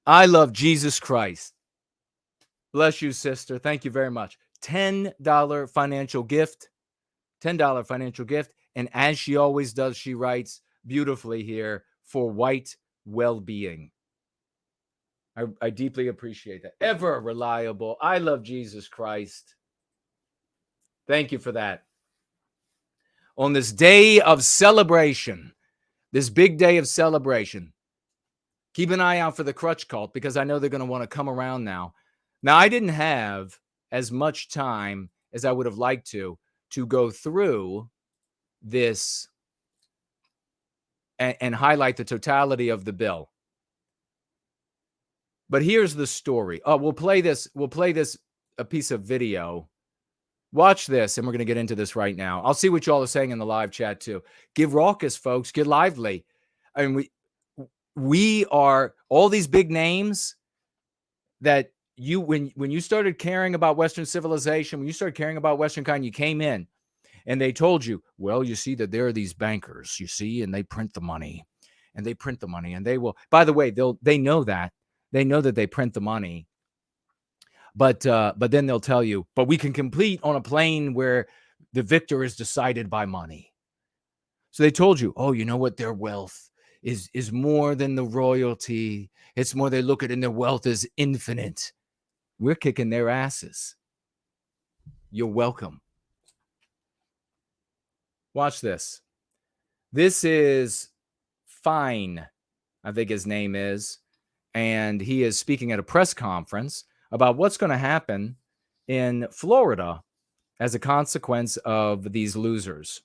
I Love Jesus Christ. Bless you, sister. Thank you very much. $10 financial gift. $10 financial gift. And as she always does, she writes beautifully here for white well-being. I deeply appreciate that. Ever reliable. I love Jesus Christ. Thank you for that. On this day of celebration, this big day of celebration, keep an eye out for the crutch cult because I know they're going to want to come around now. Now, I didn't have as much time as I would have liked to go through this and highlight the totality of the bill. But here's the story. Oh, we'll play this a piece of video. Watch this, and we're going to get into this right now. I'll see what y'all are saying in the live chat too. Get raucous, folks. Get lively. I mean, we are all these big names that you when you started caring about Western civilization, when you started caring about Western kind, you came in and they told you, well, you see that there are these bankers, you see, and they print the money, and they will. By the way, they know that. They know that they print the money. But then they'll tell you, but we can compete on a plane where the victor is decided by money. So they told you, oh, you know what? Their wealth is more than the royalty. It's more, they look at it and their wealth is infinite. We're kicking their asses. You're welcome. Watch this. This is Fine, I think his name is. And he is speaking at a press conference about what's going to happen in Florida as a consequence of these losers.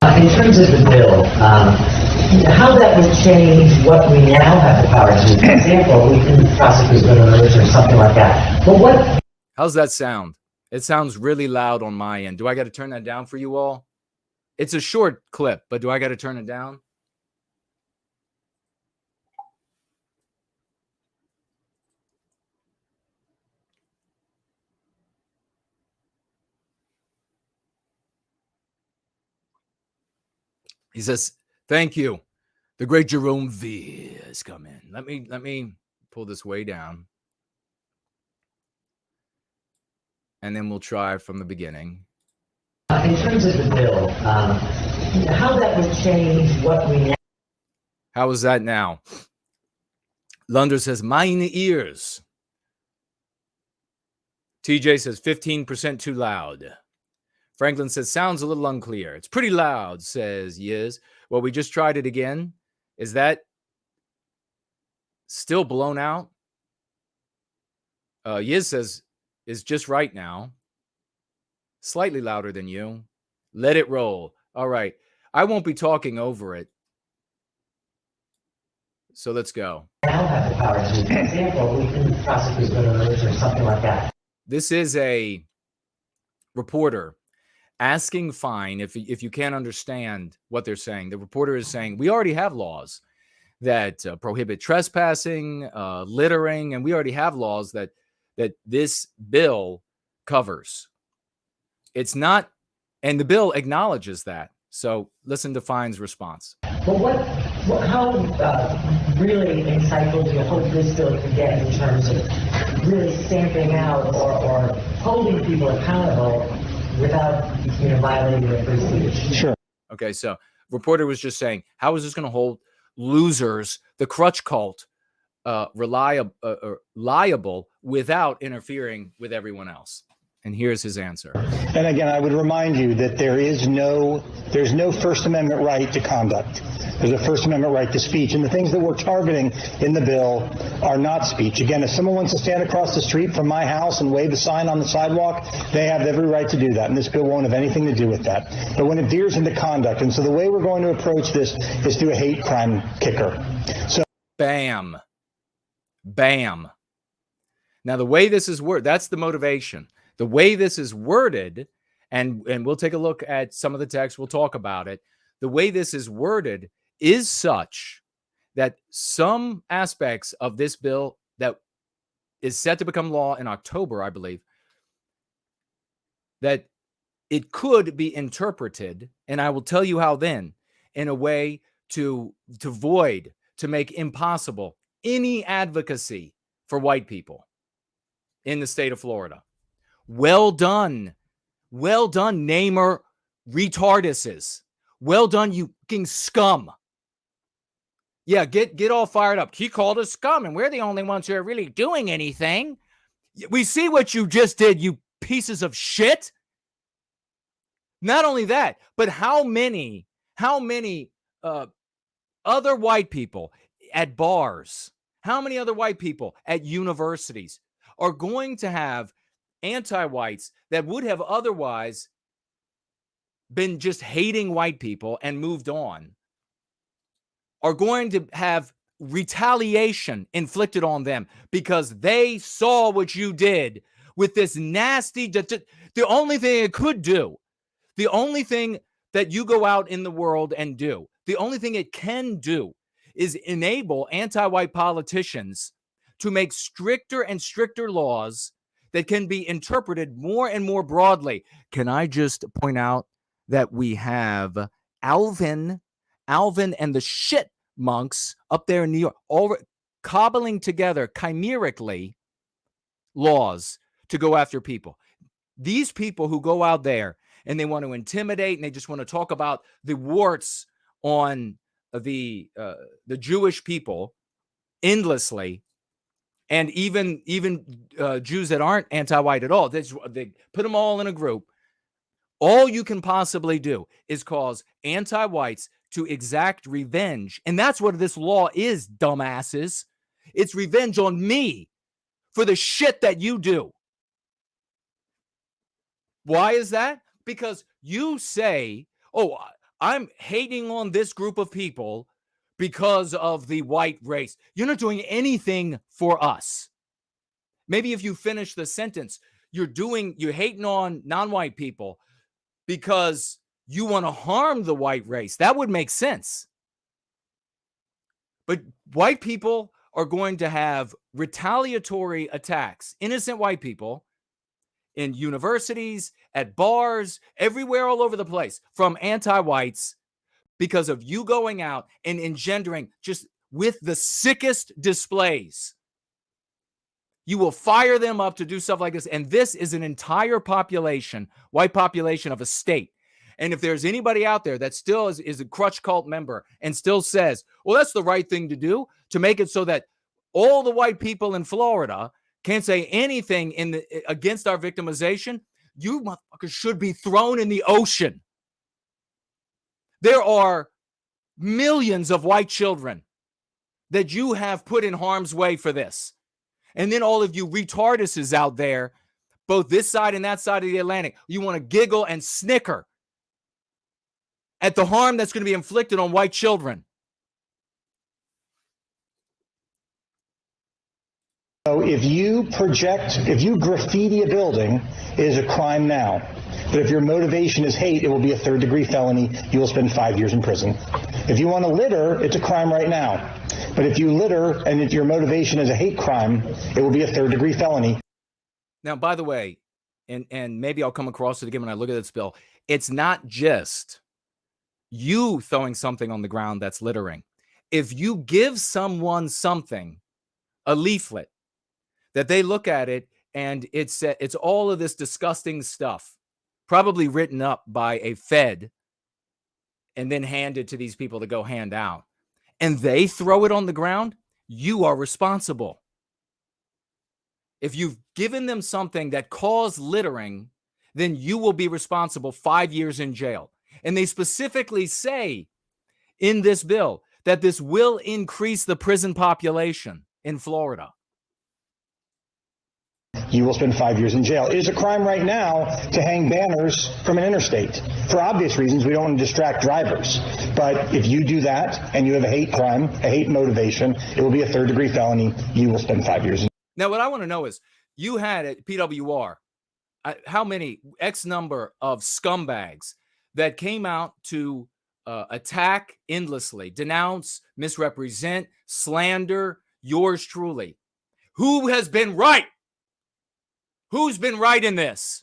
In terms of the bill, how that would change what we now have the power to do. For example, we can prosecute murderers or something like that. But what? How's that sound? It sounds really loud on my end. Do I got to turn that down for you all? It's a short clip, but do I got to turn it down? He says, thank you. The great Jerome V has come in. Let me pull this way down. And then we'll try from the beginning. In terms of the bill, how that would change what we now. How is that now? Lunder says, mine ears. TJ says, 15% too loud. Franklin says, sounds a little unclear. It's pretty loud, says Yiz. Well, we just tried it again. Is that still blown out? Yiz says, is just right now. Slightly louder than you. Let it roll. All right. I won't be talking over it. So let's go. Now have the power to, for example, we can prosecute murderers or something like that. This is a reporter asking Fine if you can't understand what they're saying. The reporter is saying, we already have laws that prohibit trespassing, littering, and we already have laws that this bill covers. It's not, and the bill acknowledges that. So listen to Fine's response. But how really insightful do you hope this bill can get in terms of really stamping out or holding people accountable without violating their free speech? Sure. Okay, so reporter was just saying, how is this going to hold losers, the crutch cult, liable without interfering with everyone else? And here's his answer. And again, I would remind you that there's no First Amendment right to conduct. There's a First Amendment right to speech. And the things that we're targeting in the bill are not speech. Again, if someone wants to stand across the street from my house and wave a sign on the sidewalk, they have every right to do that. And this bill won't have anything to do with that. But when it veers into conduct, and so the way we're going to approach this is through a hate crime kicker. So bam. Bam. Now, the way this is worded, that's the motivation. The way this is worded, and we'll take a look at some of the text, we'll talk about it. The way this is worded is such that some aspects of this bill that is set to become law in October, I believe, that it could be interpreted, and I will tell you how then, in a way to void, to make impossible any advocacy for white people in the state of Florida. Well done. Well done, namer retarduses. Well done, you fucking scum. Yeah, get all fired up. He called us scum, and we're the only ones who are really doing anything. We see what you just did, you pieces of shit. Not only that, but how many other white people at bars, how many other white people at universities are going to have anti-whites that would have otherwise been just hating white people and moved on, are going to have retaliation inflicted on them because they saw what you did with this nasty, the only thing it could do, the only thing that you go out in the world and do, the only thing it can do is enable anti-white politicians to make stricter and stricter laws that can be interpreted more and more broadly. Can I just point out that we have Alvin and the shit monks up there in New York, all cobbling together chimerically laws to go after people. These people who go out there and they want to intimidate and they just want to talk about the warts on the Jewish people endlessly, and even Jews that aren't anti-white at all, they put them all in a group. All you can possibly do is cause anti-whites to exact revenge. And that's what this law is, dumbasses. It's revenge on me for the shit that you do. Why is that? Because you say, oh, I'm hating on this group of people because of the white race. You're not doing anything for us. Maybe if you finish the sentence, you're hating on non-white people because you want to harm the white race. That would make sense. But white people are going to have retaliatory attacks, innocent white people, in universities, at bars, everywhere, all over the place, from anti-whites, because of you going out and engendering just with the sickest displays. You will fire them up to do stuff like this. And this is an entire population, white population of a state. And if there's anybody out there that still is a crutch cult member and still says, well, that's the right thing to do, to make it so that all the white people in Florida can't say anything against our victimization, you motherfuckers should be thrown in the ocean. There are millions of white children that you have put in harm's way for this. And then all of you retardises out there, both this side and that side of the Atlantic, you want to giggle and snicker at the harm that's going to be inflicted on white children. So if you graffiti a building, it is a crime now. But if your motivation is hate, it will be a third-degree felony. You will spend 5 years in prison. If you want to litter, it's a crime right now. But if you litter and if your motivation is a hate crime, it will be a third-degree felony. Now, by the way, and maybe I'll come across it again when I look at this bill, it's not just you throwing something on the ground that's littering. If you give someone something, a leaflet, that they look at it and it's all of this disgusting stuff, probably written up by a Fed and then handed to these people to go hand out, and they throw it on the ground, you are responsible. If you've given them something that caused littering, then you will be responsible, 5 years in jail. And they specifically say in this bill that this will increase the prison population in Florida. You will spend 5 years in jail. It is a crime right now to hang banners from an interstate. For obvious reasons, we don't want to distract drivers. But if you do that and you have a hate crime, a hate motivation, it will be a third-degree felony. You will spend 5 years. Now, what I want to know is, you had at PWR, how many X number of scumbags that came out to attack endlessly, denounce, misrepresent, slander yours truly. Who has been right? Who's been right in this?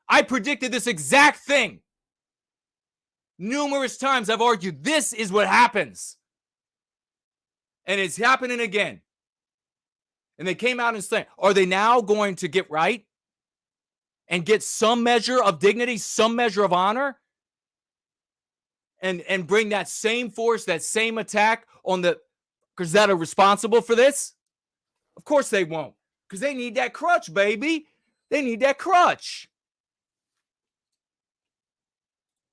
I predicted this exact thing. Numerous times I've argued this is what happens. And it's happening again. And they came out and said, are they now going to get right and get some measure of dignity, some measure of honor, and bring that same force, that same attack on the because that are responsible for this? Of course they won't, because they need that crutch, baby. They need that crutch.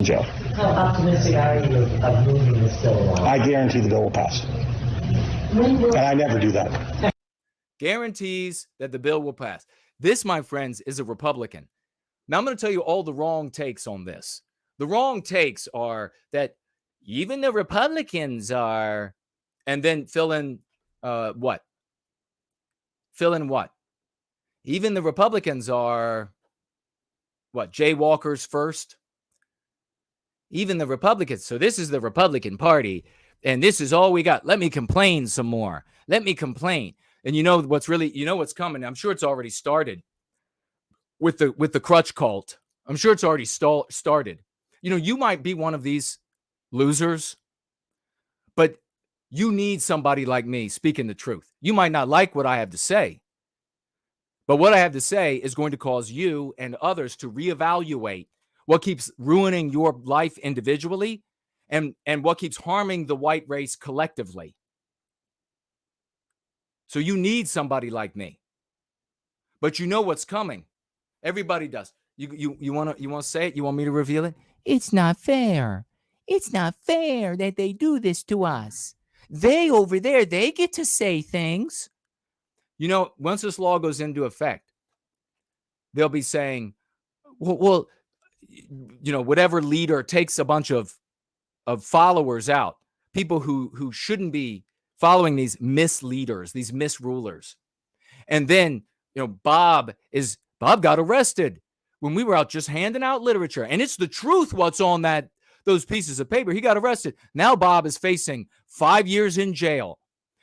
Joe. How optimistic are you of moving this bill along? I guarantee the bill will pass. And I never do that. Guarantees that the bill will pass. This, my friends, is a Republican. Now, I'm going to tell you all the wrong takes on this. The wrong takes are that even the Republicans are, and then fill in what? Fill in what? Even the Republicans are, what, jaywalkers first? Even the Republicans. So this is the Republican Party, and this is all we got. Let me complain some more. Let me complain. And you know what's really, you know what's coming. I'm sure it's already started with the crutch cult. I'm sure it's already started. You know, you might be one of these losers, but you need somebody like me speaking the truth. You might not like what I have to say, But what I have to say is going to cause you and others to reevaluate what keeps ruining your life individually and what keeps harming the white race collectively. So you need somebody like me. But you know what's coming. Everybody does. You want to say it? You want me to reveal it? It's not fair. It's not fair that they do this to us. They over there, they get to say things. You know, once this law goes into effect, they'll be saying, well, you know, whatever leader takes a bunch of followers out, people who shouldn't be following these misleaders, these misrulers. And then, you know, Bob got arrested when we were out just handing out literature. And it's the truth what's on those pieces of paper. He got arrested. Now Bob is facing 5 years in jail.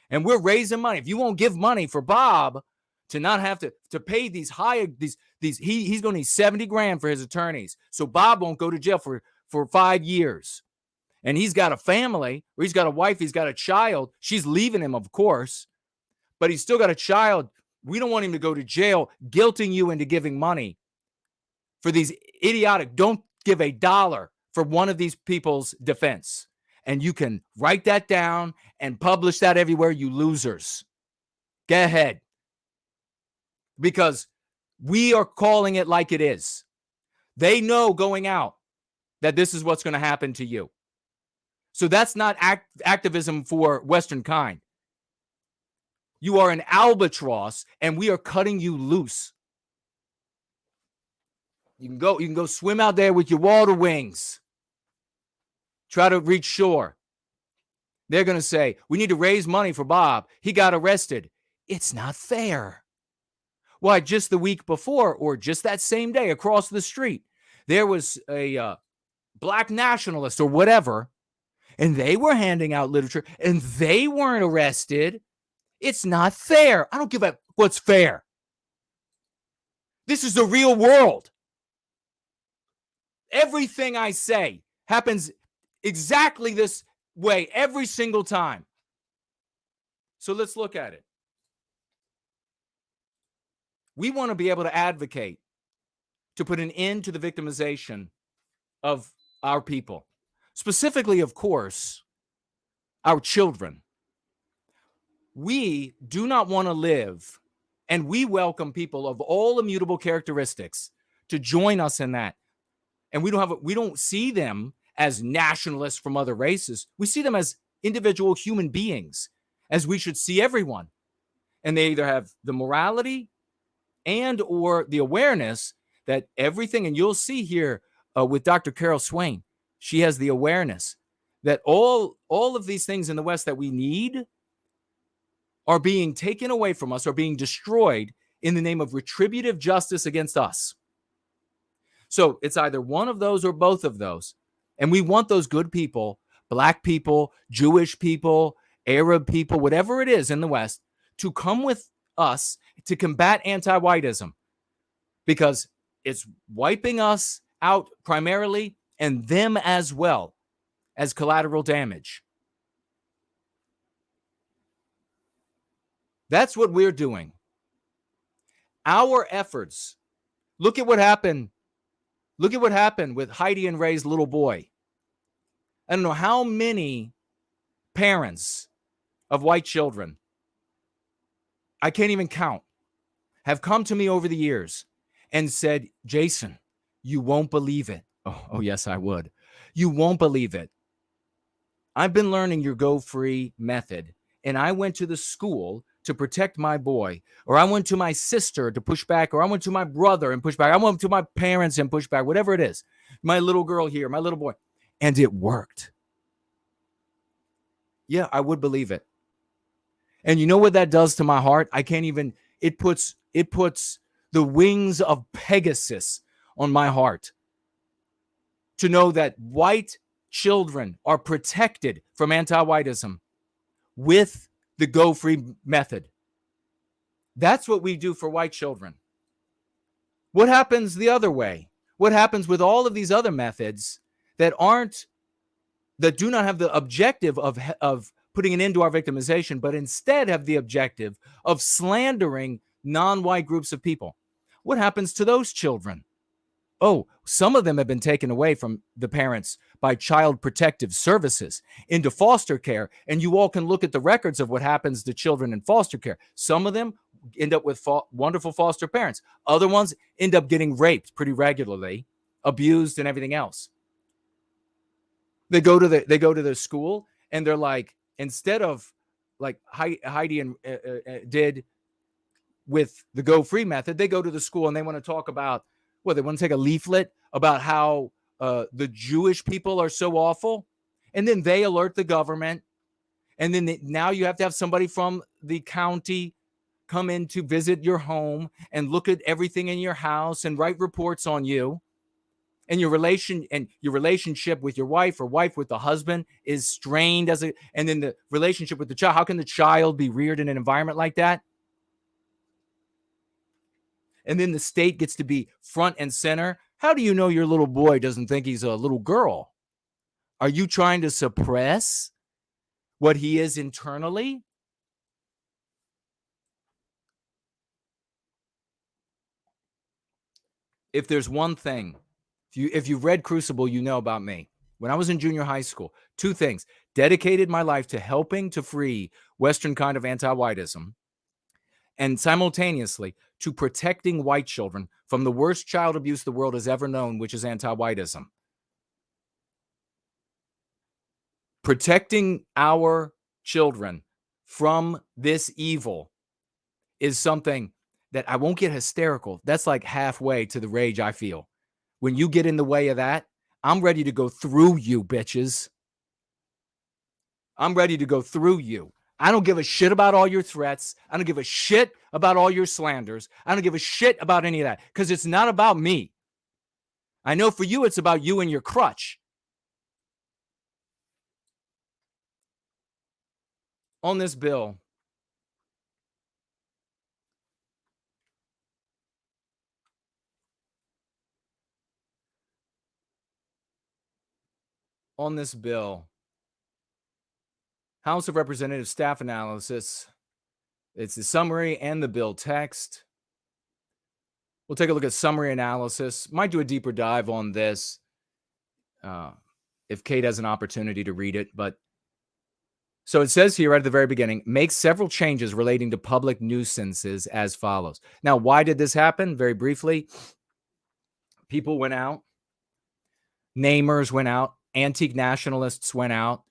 And we're raising money. If you won't give money for Bob to not have to pay he's going to need 70 grand for his attorneys. So Bob won't go to jail for 5 years. And he's got a family, or he's got a wife, he's got a child. She's leaving him, of course, but he's still got a child. We don't want him to go to jail, guilting you into giving money for these idiotic, don't give $1 for one of these people's defense. And you can write that down and publish that everywhere, you losers. Go ahead. Because we are calling it like it is. They know going out that this is what's going to happen to you. So that's not activism for Western kind. You are an albatross, and we are cutting you loose. You can go swim out there with your water wings. Try to reach shore. They're going to say, we need to raise money for Bob. He got arrested. It's not fair. Why, just the week before, or just that same day across the street, there was a black nationalist or whatever, and they were handing out literature, and they weren't arrested. It's not fair. I don't give a what's fair. This is the real world. Everything I say happens exactly this way every single time. So let's look at it. We want to be able to advocate to put an end to the victimization of our people. Specifically, of course, our children. We do not want to live, and we welcome people of all immutable characteristics to join us in that. And we don't see them as nationalists from other races. We see them as individual human beings, as we should see everyone. And they either have the morality and or the awareness that everything, and you'll see here with Dr. Carol Swain, she has the awareness that all of these things in the West that we need are being taken away from us, are being destroyed in the name of retributive justice against us. So it's either one of those or both of those. And we want those good people, black people, Jewish people, Arab people, whatever it is in the West, to come with us to combat anti-whiteism, because it's wiping us out primarily and them as well as collateral damage. That's what we're doing. Our efforts. Look at what happened. Look at what happened with Heidi and Ray's little boy. I don't know how many parents of white children, I can't even count, have come to me over the years and said, Jason, you won't believe it. Oh, yes, I would. You won't believe it. I've been learning your Go Free method, and I went to the school to protect my boy, or I went to my sister to push back, or I went to my brother and push back. I went to my parents and push back, whatever it is. My little girl here, my little boy. And it worked. Yeah, I would believe it. And you know what that does to my heart? I can't even, it puts the wings of Pegasus on my heart to know that white children are protected from anti-whiteism with the Go Free method. That's what we do for white children. What happens the other way? What happens with all of these other methods that do not have the objective of putting an end to our victimization, but instead have the objective of slandering non-white groups of people. What happens to those children? Oh, some of them have been taken away from the parents by Child Protective Services into foster care. And you all can look at the records of what happens to children in foster care. Some of them end up with wonderful foster parents. Other ones end up getting raped pretty regularly, abused, and everything else. They go to the school and they're like, instead of like Heidi and did with the Go Free method, they go to the school and they want to talk about, well, they want to take a leaflet about how the Jewish people are so awful. And then they alert the government. And then now you have to have somebody from the county come in to visit your home and look at everything in your house and write reports on you. And your relationship with your wife or wife with the husband is strained and then the relationship with the child. How can the child be reared in an environment like that? And then the state gets to be front and center. How do you know your little boy doesn't think he's a little girl? Are you trying to suppress what he is internally? If there's one thing, if you've read Crucible, you know about me. When I was in junior high school, two things: dedicated my life to helping to free Western kind of anti-whiteism, and simultaneously to protecting white children from the worst child abuse the world has ever known, which is anti-whiteism. Protecting our children from this evil is something that I won't get hysterical. That's like halfway to the rage I feel. When you get in the way of that, I'm ready to go through you, bitches. I'm ready to go through you. I don't give a shit about all your threats. I don't give a shit about all your slanders. I don't give a shit about any of that because it's not about me. I know for you, it's about you and your crutch. On this bill, House of Representatives staff analysis. It's the summary and the bill text. We'll take a look at summary analysis. Might do a deeper dive on this if Kate has an opportunity to read it. But so it says here right at the very beginning, make several changes relating to public nuisances as follows. Now, why did this happen? Very briefly, people went out. Namers went out. Antique nationalists went out.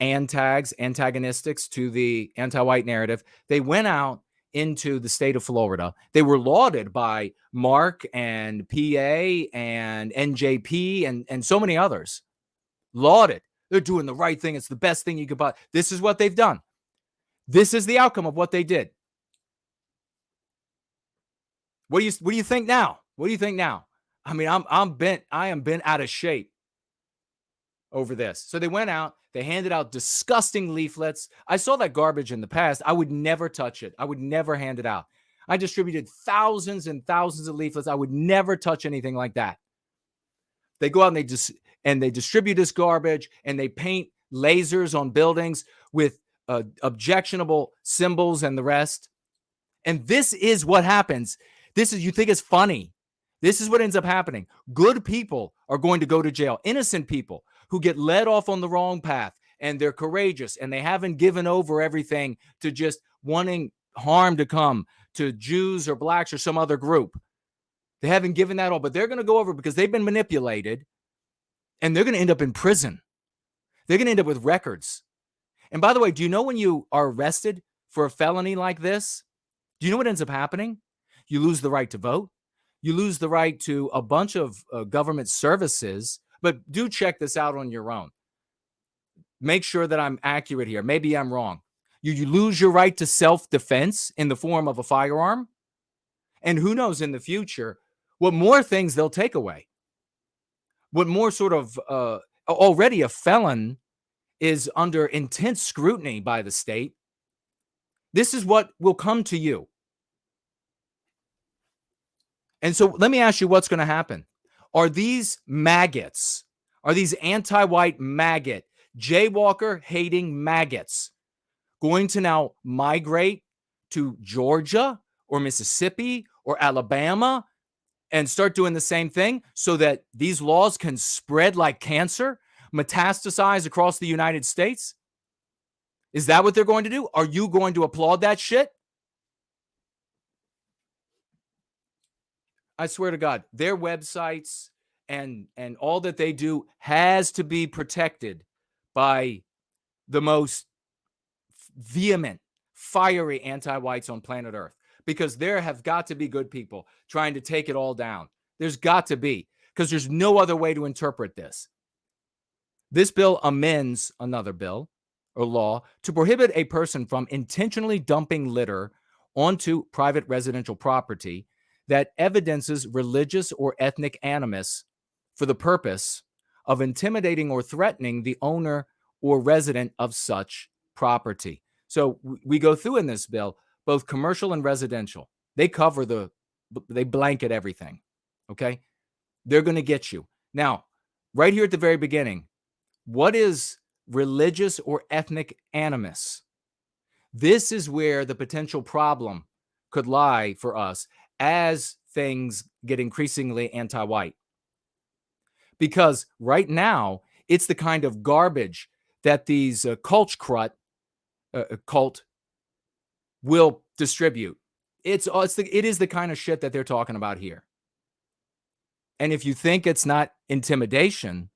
Antagonistics to the anti-white narrative. They went out into the state of Florida. They were lauded by Mark and PA and NJP and so many others. Lauded. They're doing the right thing. It's the best thing you could buy. This is what they've done. This is the outcome of what they did. What do you think now? What do you think now? I mean, I am bent out of shape over this. So they went out. They handed out disgusting leaflets. I saw that garbage in the past. I would never touch it. I would never hand it out. I distributed thousands and thousands of leaflets. I would never touch anything like that. They go out and they distribute this garbage and they paint lasers on buildings with objectionable symbols and the rest. And this is what happens. You think it's funny. This is what ends up happening. Good people are going to go to jail. Innocent people who get led off on the wrong path and they're courageous and they haven't given over everything to just wanting harm to come to Jews or blacks or some other group. They haven't given that all, but they're going to go over because they've been manipulated and they're going to end up in prison. They're going to end up with records. And by the way, do you know when you are arrested for a felony like this, do you know what ends up happening? You lose the right to vote. You lose the right to a bunch of government services, but do check this out on your own. Make sure that I'm accurate here. Maybe I'm wrong. You lose your right to self-defense in the form of a firearm. And who knows in the future what more things they'll take away. What more sort of already a felon is under intense scrutiny by the state. This is what will come to you. And so let me ask you what's going to happen. Are these maggots, are these anti-white maggot, jaywalker hating maggots going to now migrate to Georgia or Mississippi or Alabama and start doing the same thing so that these laws can spread like cancer, metastasize across the United States? Is that what they're going to do? Are you going to applaud that shit? I swear to God, their websites and all that they do has to be protected by the most vehement, fiery anti-whites on planet Earth, because there have got to be good people trying to take it all down. There's got to be, because there's no other way to interpret this. This bill amends another bill or law to prohibit a person from intentionally dumping litter onto private residential property that evidences religious or ethnic animus for the purpose of intimidating or threatening the owner or resident of such property. So we go through in this bill both commercial and residential. They cover they blanket everything. Okay? They're going to get you. Now, right here at the very beginning, what is religious or ethnic animus? This is where the potential problem could lie for us as things get increasingly anti-white. Because right now, it's the kind of garbage that these cult will distribute. It is the kind of shit that they're talking about here. And if you think it's not intimidation,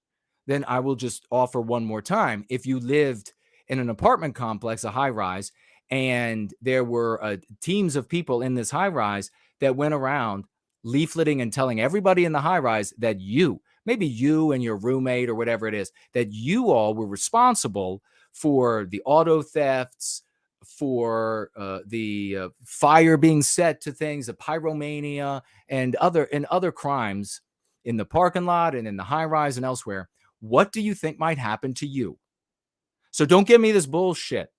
then I will just offer one more time. If you lived in an apartment complex, a high rise, and there were teams of people in this high rise that went around leafleting and telling everybody in the high rise that maybe you and your roommate or whatever it is, that you all were responsible for the auto thefts, for the fire being set to things, the pyromania, and other crimes in the parking lot and in the high rise and elsewhere, what do you think might happen to you? So don't give me this bullshit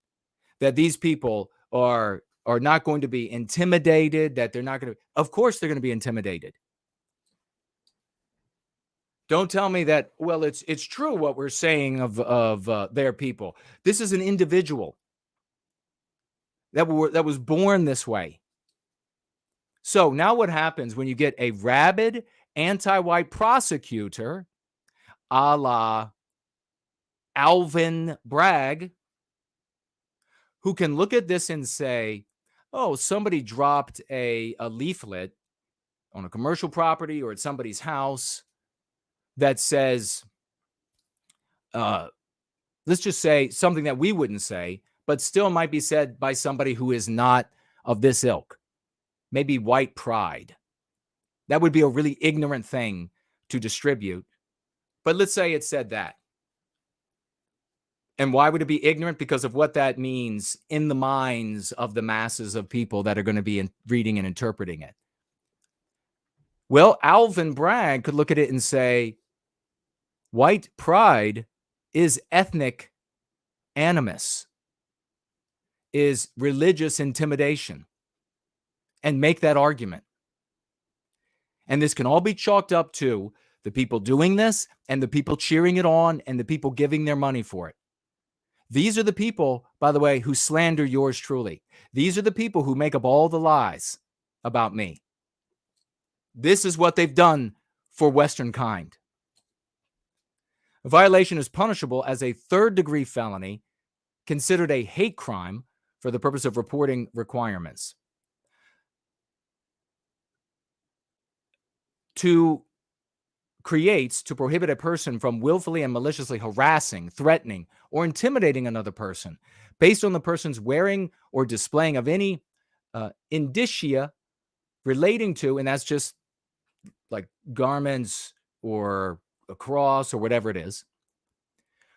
that these people are not going to be intimidated, that they're not going to. Of course they're going to be intimidated. Don't tell me that, well, it's true what we're saying of their people. This is an individual that was born this way. So now what happens when you get a rabid anti-white prosecutor a la Alvin Bragg, who can look at this and say, oh, somebody dropped a leaflet on a commercial property or at somebody's house that says, let's just say something that we wouldn't say, but still might be said by somebody who is not of this ilk. Maybe white pride. That would be a really ignorant thing to distribute. But let's say it said that. And why would it be ignorant? Because of what that means in the minds of the masses of people that are going to be reading and interpreting it. Well, Alvin Bragg could look at it and say, white pride is ethnic animus, is religious intimidation, and make that argument. And this can all be chalked up to the people doing this and the people cheering it on and the people giving their money for it. These are the people, by the way, who slander yours truly. These are the people who make up all the lies about me. This is what they've done for Western kind. A violation is punishable as a third-degree felony, considered a hate crime for the purpose of reporting requirements. To prohibit a person from willfully and maliciously harassing, threatening, or intimidating another person based on the person's wearing or displaying of any indicia relating to, and that's just like garments or a cross or whatever it is,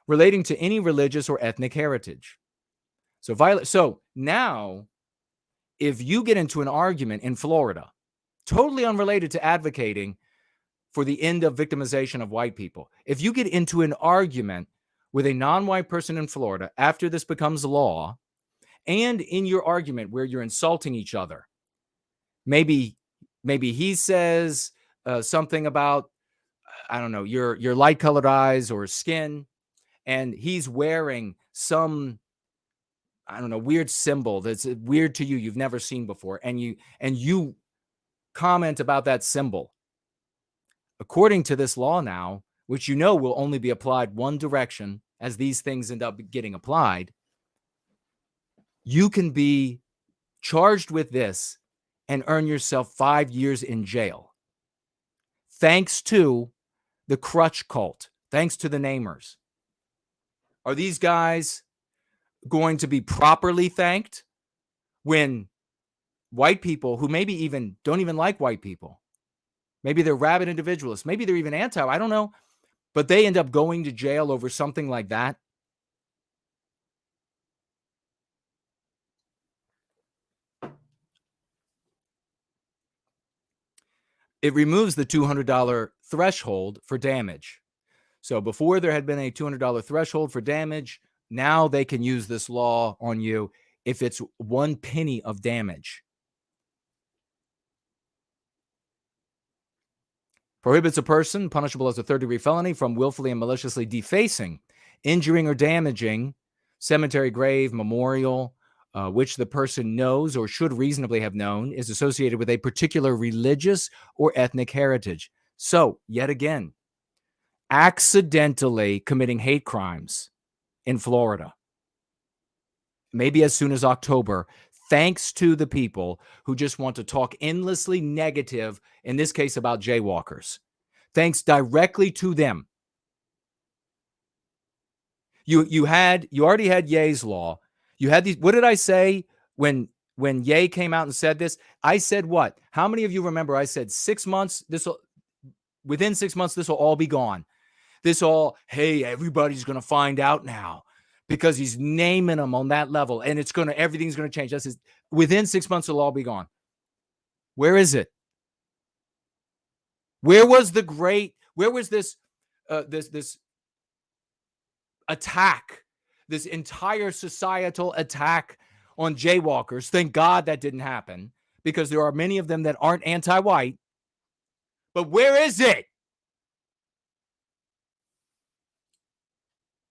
relating to any religious or ethnic heritage. So now, if you get into an argument in Florida, totally unrelated to advocating for the end of victimization of white people, if you get into an argument with a non-white person in Florida after this becomes law, and in your argument where you're insulting each other, maybe he says something about, I don't know, your light-colored eyes or skin, and he's wearing some, I don't know, weird symbol that's weird to you, you've never seen before, and you comment about that symbol. According to this law now, which will only be applied one direction as these things end up getting applied, you can be charged with this and earn yourself 5 years in jail. Thanks to the crutch cult, thanks to the namers. Are these guys going to be properly thanked when white people who maybe even don't even like white people, maybe they're rabid individualists, maybe they're even anti, I don't know, but they end up going to jail over something like that? It removes the $200 threshold for damage. So before there had been a $200 threshold for damage, now they can use this law on you if it's 1 penny of damage. Prohibits a person punishable as a third-degree felony from willfully and maliciously defacing, injuring, or damaging cemetery, grave, memorial, which the person knows or should reasonably have known is associated with a particular religious or ethnic heritage. So, yet again, accidentally committing hate crimes in Florida, maybe as soon as October, thanks to the people who just want to talk endlessly negative, in this case about jaywalkers. Thanks directly to them. You already had Ye's law. You had these. What did I say when Ye came out and said this? I said what? How many of you remember? I said 6 months. Within 6 months, this will all be gone. Hey, everybody's going to find out now because he's naming them on that level, and everything's going to change. Within 6 months, it'll all be gone. Where is it? Where was this attack? This entire societal attack on jaywalkers. Thank God that didn't happen, because there are many of them that aren't anti-white. But where is it?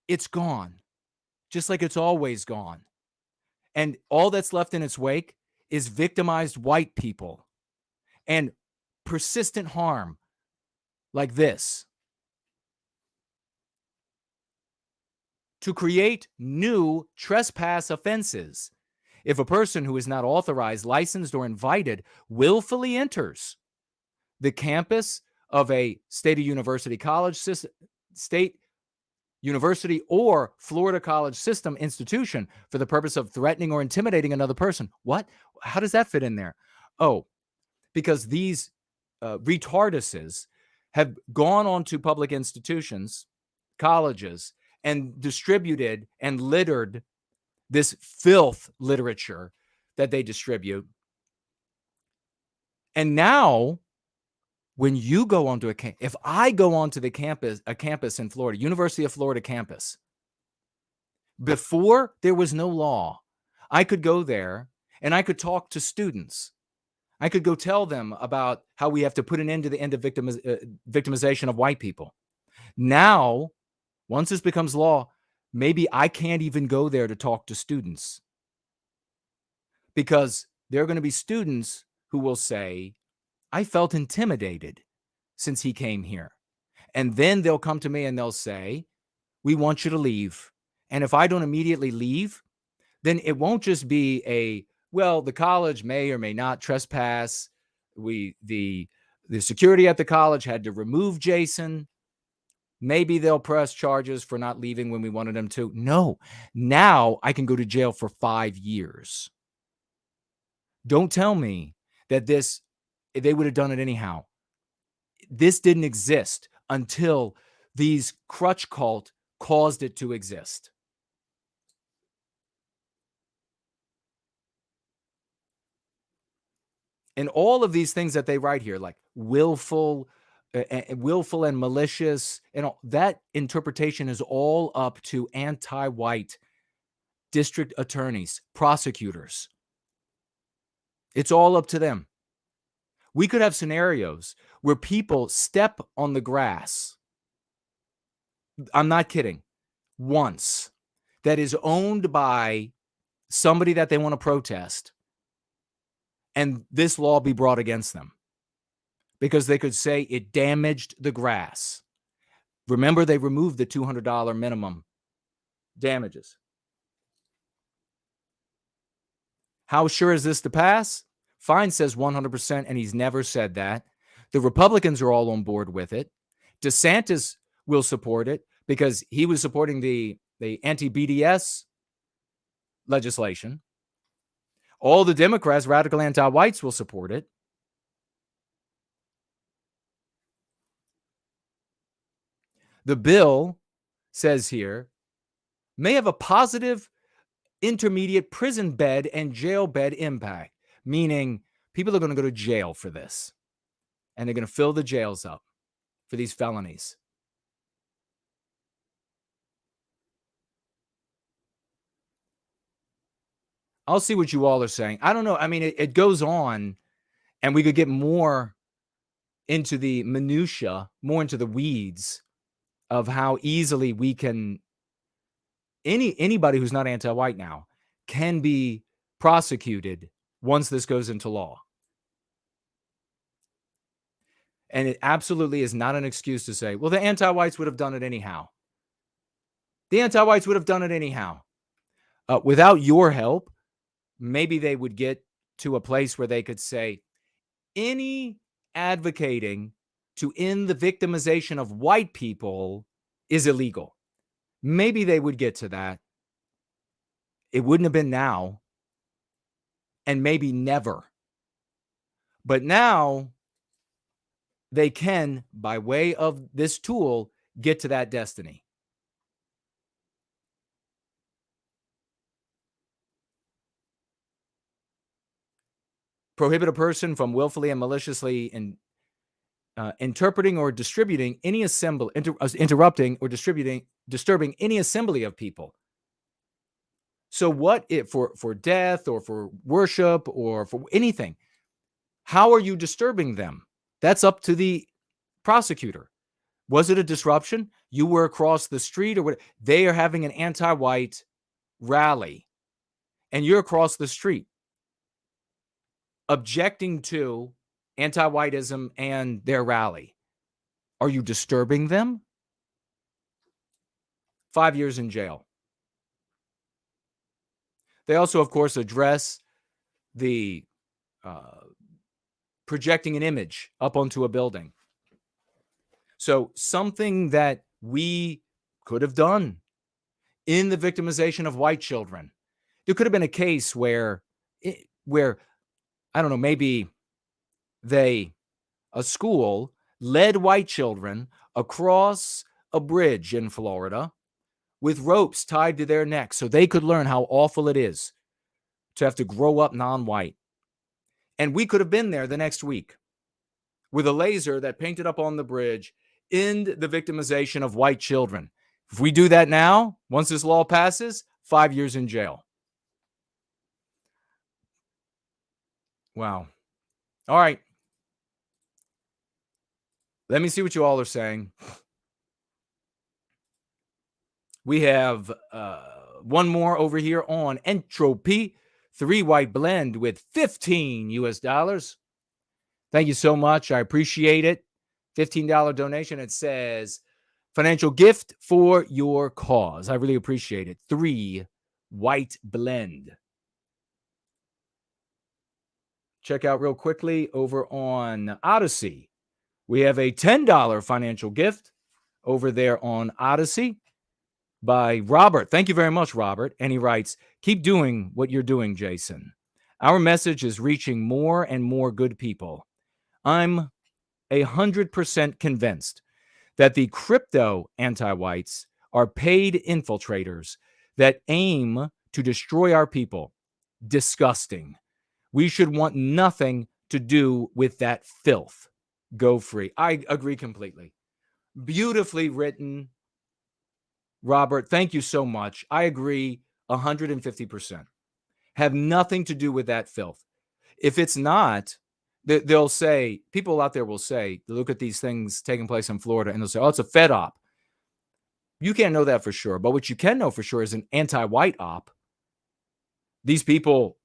It's gone, just like it's always gone. And all that's left in its wake is victimized white people and persistent harm like this. To create new trespass offenses. If a person who is not authorized, licensed, or invited willfully enters the campus of a state or university college system, state university or Florida college system institution for the purpose of threatening or intimidating another person. What? How does that fit in there? Oh, because these retarduses have gone on to public institutions, colleges, and distributed and littered this filth literature that they distribute. And now, when you go onto if I go onto a campus in Florida, University of Florida campus, before there was no law, I could go there and I could talk to students. I could go tell them about how we have to put an end to the victimization of white people. Now, once this becomes law, maybe I can't even go there to talk to students, because there are going to be students who will say, I felt intimidated since he came here. And then they'll come to me and they'll say, we want you to leave. And if I don't immediately leave, then it won't just be the college may or may not trespass. The security at the college had to remove Jason. Maybe they'll press charges for not leaving when we wanted them to. No, now I can go to jail for 5 years. Don't tell me that they would have done it anyhow. This didn't exist until these crutch cult caused it to exist. And all of these things that they write here, like willful and malicious, and all, that interpretation is all up to anti-white district attorneys, prosecutors. It's all up to them. We could have scenarios where people step on the grass, I'm not kidding, once, that is owned by somebody that they want to protest, and this law be brought against them because they could say it damaged the grass. Remember, they removed the $200 minimum damages. How sure is this to pass? Fine says 100%, and he's never said that. The Republicans are all on board with it. DeSantis will support it because he was supporting the anti-BDS legislation. All the Democrats, radical anti-whites, will support it. The bill says here may have a positive intermediate prison bed and jail bed impact, meaning people are going to go to jail for this, and they're going to fill the jails up for these felonies. I'll see what you all are saying. I don't know. I mean, it goes on, and we could get more into the minutia, more into the weeds of how easily we can, anybody who's not anti-white now can be prosecuted once this goes into law. And it absolutely is not an excuse to say, well, the anti-whites would have done it anyhow. The anti-whites would have done it anyhow. Without your help, maybe they would get to a place where they could say, any advocating to end the victimization of white people is illegal. Maybe they would get to that. It wouldn't have been now, and maybe never. But now they can, by way of this tool, get to that destiny. Prohibit a person from willfully and maliciously interpreting or distributing any assembly, interrupting or disturbing any assembly of people. So what if for death or for worship or for anything, how are you disturbing them? That's up to the prosecutor. Was it a disruption? You were across the street or what? They are having an anti-white rally and you're across the street objecting to anti-whiteism and their rally. Are you disturbing them? 5 years in jail. They also, of course, address the projecting an image up onto a building. So something that we could have done in the victimization of white children. There could have been a case where I don't know, maybe a school led white children across a bridge in Florida with ropes tied to their necks so they could learn how awful it is to have to grow up non-white. And we could have been there the next week with a laser that painted up on the bridge, end the victimization of white children. If we do that now, once this law passes, 5 years in jail. Wow. All right. Let me see what you all are saying. We have one more over here on Entropy, 3 white blend with $15. Thank you so much. I appreciate it. $15 donation. It says financial gift for your cause. I really appreciate it. 3 white blend. Check out real quickly over on Odyssey. We have a $10 financial gift over there on Odyssey by Robert. Thank you very much, Robert. And he writes, keep doing what you're doing, Jason. Our message is reaching more and more good people. I'm 100% convinced that the crypto anti-whites are paid infiltrators that aim to destroy our people. Disgusting. We should want nothing to do with that filth. Go free. I agree completely. Beautifully written, Robert. Thank you so much. I agree 150%. Have nothing to do with that filth. If it's not, they'll say, people out there will say, look at these things taking place in Florida, and they'll say, oh, it's a Fed op. You can't know that for sure. But what you can know for sure is an anti-white op. These people,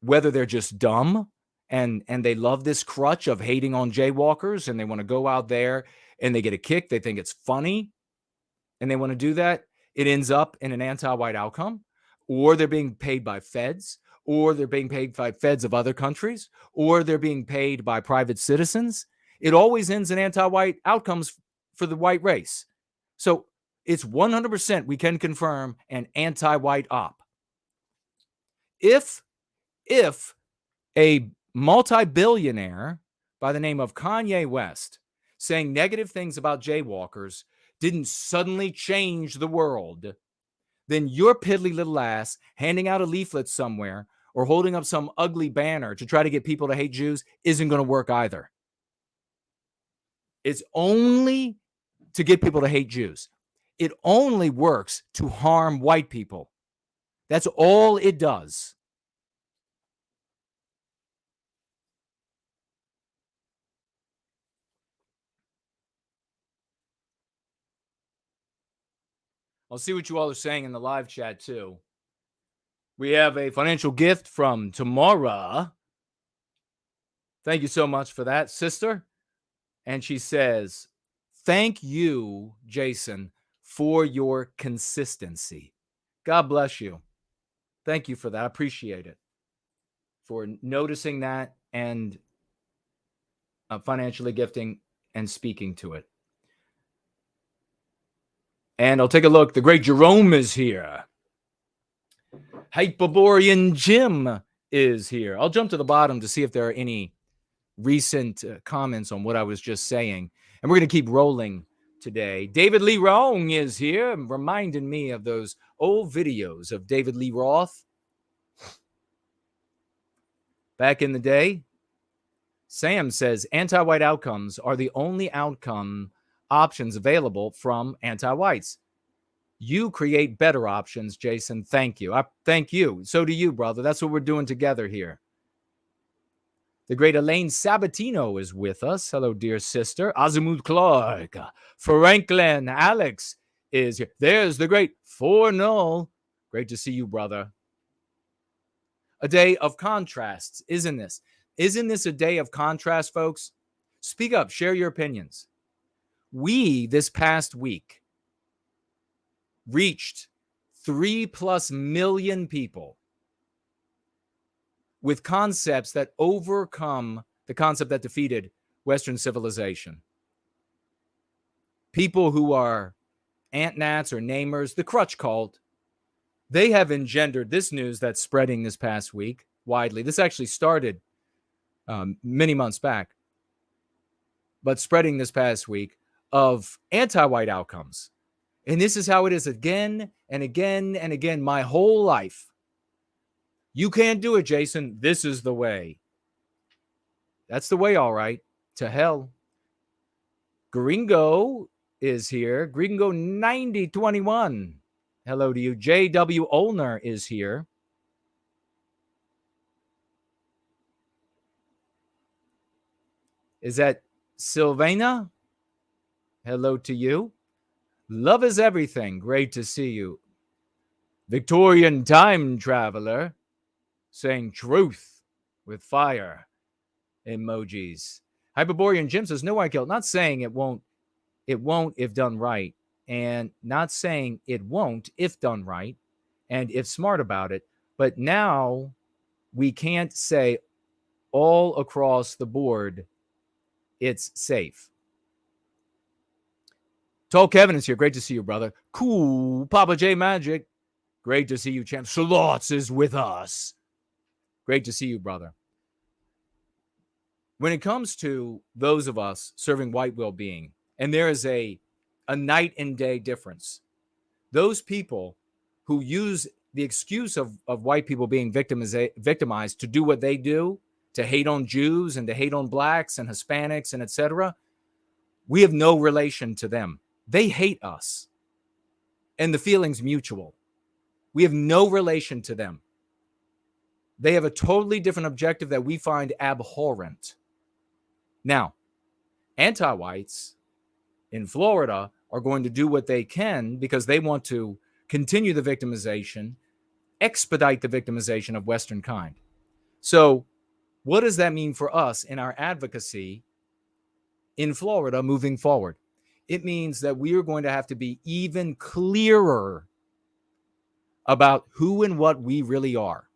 whether they're just dumb and they love this crutch of hating on jaywalkers and they want to go out there and they get a kick, they think it's funny, and they want to do that, it ends up in an anti-white outcome, or they're being paid by feds, or they're being paid by feds of other countries, or they're being paid by private citizens. It always ends in anti-white outcomes for the white race. So it's 100%, we can confirm, an anti-white op. If a multi-billionaire by the name of Kanye West saying negative things about jaywalkers didn't suddenly change the world, then your piddly little ass handing out a leaflet somewhere or holding up some ugly banner to try to get people to hate Jews isn't going to work either. It's only to get people to hate Jews. It only works to harm white people. That's all it does. I'll see what you all are saying in the live chat too. We have a financial gift from Tamara. Thank you so much for that, sister. And she says, thank you, Jason, for your consistency. God bless you. Thank you for that. I appreciate it. For noticing that and financially gifting and speaking to it. And I'll take a look. The great Jerome is here. Hyperborean Jim is here. I'll jump to the bottom to see if there are any recent comments on what I was just saying. And we're going to keep rolling today. David Lee Wrong is here, reminding me of those old videos of David Lee Roth back in the day. Sam says anti-white outcomes are the only outcome options available from anti-whites. You create better options, Jason. Thank you. I thank you. So do you, brother. That's what we're doing together here. The great Elaine Sabatino is with us. Hello, dear sister. Azimuth Clark. Franklin Alex is here. There's the great 4-0. Great to see you, brother. A day of contrasts, isn't this? Isn't this a day of contrast, folks? Speak up. Share your opinions. We, this past week, reached 3+ million people with concepts that overcome the concept that defeated Western civilization. People who are ant-nats or namers, the crutch cult, they have engendered this news that's spreading this past week widely. This actually started many months back, but spreading this past week of anti-white outcomes. And this is how it is again and again and again my whole life. You can't do it, Jason. This is the way. That's the way, all right. To hell. Gringo is here. Gringo 9021. Hello to you. J.W. Olner is here. Is that Sylvana? Hello to you. Love is everything. Great to see you. Victorian time traveler saying truth with fire emojis. Hyperborean Jim says no white guilt. Not saying it won't if done right, and not saying it won't if done right and if smart about it. But now we can't say all across the board it's safe. Tall Kevin is here. Great to see you, brother. Cool. Papa J Magic. Great to see you, champ. Slots is with us. Great to see you, brother. When it comes to those of us serving white well-being, and there is a night and day difference, those people who use the excuse of white people being victimized to do what they do, to hate on Jews and to hate on blacks and Hispanics and etc., we have no relation to them. They hate us. And the feeling's mutual. We have no relation to them. They have a totally different objective that we find abhorrent. Now, anti-whites in Florida are going to do what they can because they want to continue the victimization expedite the victimization of Western kind. So what does that mean for us in our advocacy in Florida moving forward? It means that we are going to have to be even clearer about who and what we really are.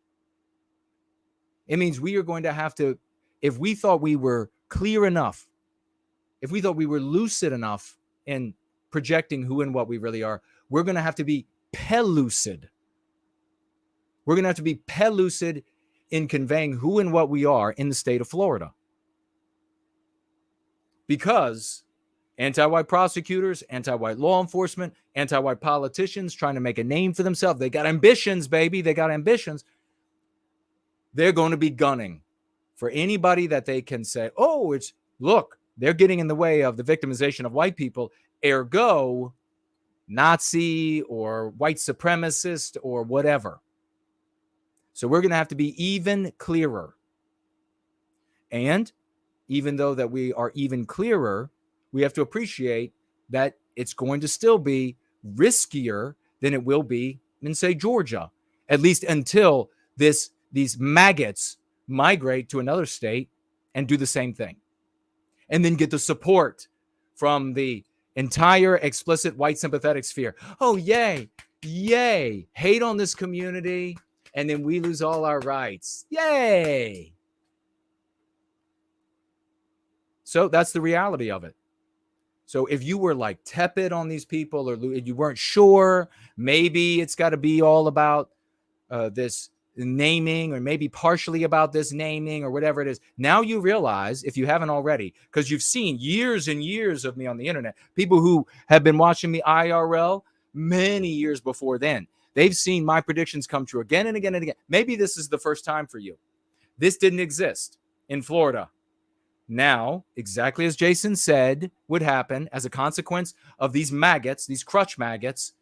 It means we are going to have to, if we thought we were clear enough, if we thought we were lucid enough in projecting who and what we really are, we're going to have to be pellucid. We're going to have to be pellucid in conveying who and what we are in the state of Florida. Because anti-white prosecutors, anti-white law enforcement, anti-white politicians trying to make a name for themselves, they got ambitions, baby. They got ambitions. They're going to be gunning for anybody that they can say, oh, look, they're getting in the way of the victimization of white people, ergo Nazi or white supremacist or whatever. So we're going to have to be even clearer. And even though that we are even clearer, we have to appreciate that it's going to still be riskier than it will be in, say, Georgia, at least until these maggots migrate to another state and do the same thing. And then get the support from the entire explicit white sympathetic sphere. Oh, yay, yay, hate on this community, and then we lose all our rights. Yay. So that's the reality of it. So if you were like tepid on these people, or you weren't sure, maybe it's got to be all about this naming, or maybe partially about this naming, or whatever it is. Now you realize, if you haven't already, because you've seen years and years of me on the internet, people who have been watching me IRL many years before then, they've seen my predictions come true again and again and again. Maybe this is the first time for you. This didn't exist in Florida. Now, exactly as Jason said would happen as a consequence of these maggots, these crutch maggots,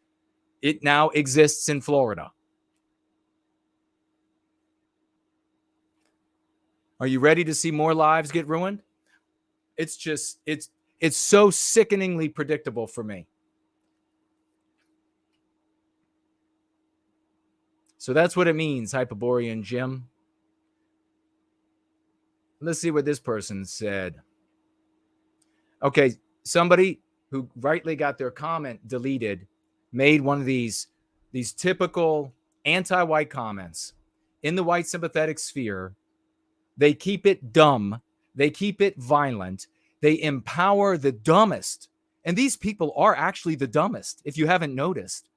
it now exists in Florida. Are you ready to see more lives get ruined? It's just, it's so sickeningly predictable for me. So that's what it means, Hyperborean Jim. Let's see what this person said. Okay, somebody who rightly got their comment deleted made one of these typical anti-white comments in the white sympathetic sphere. They keep it dumb. They keep it violent. They empower the dumbest. And these people are actually the dumbest, if you haven't noticed.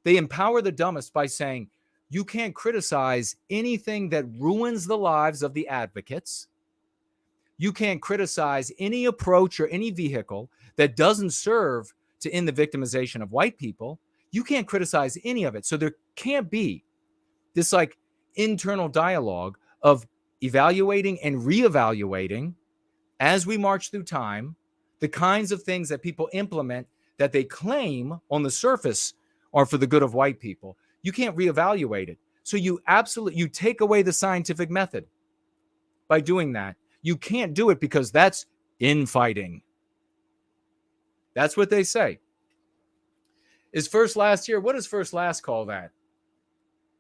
They empower the dumbest by saying, you can't criticize anything that ruins the lives of the advocates. You can't criticize any approach or any vehicle that doesn't serve to end the victimization of white people. You can't criticize any of it. So there can't be this like internal dialogue of evaluating and reevaluating as we march through time the kinds of things that people implement that they claim on the surface are for the good of white people. You can't reevaluate it. So you take away the scientific method by doing that. You can't do it because that's infighting. That's what they say. Is first last year? What does first last call that?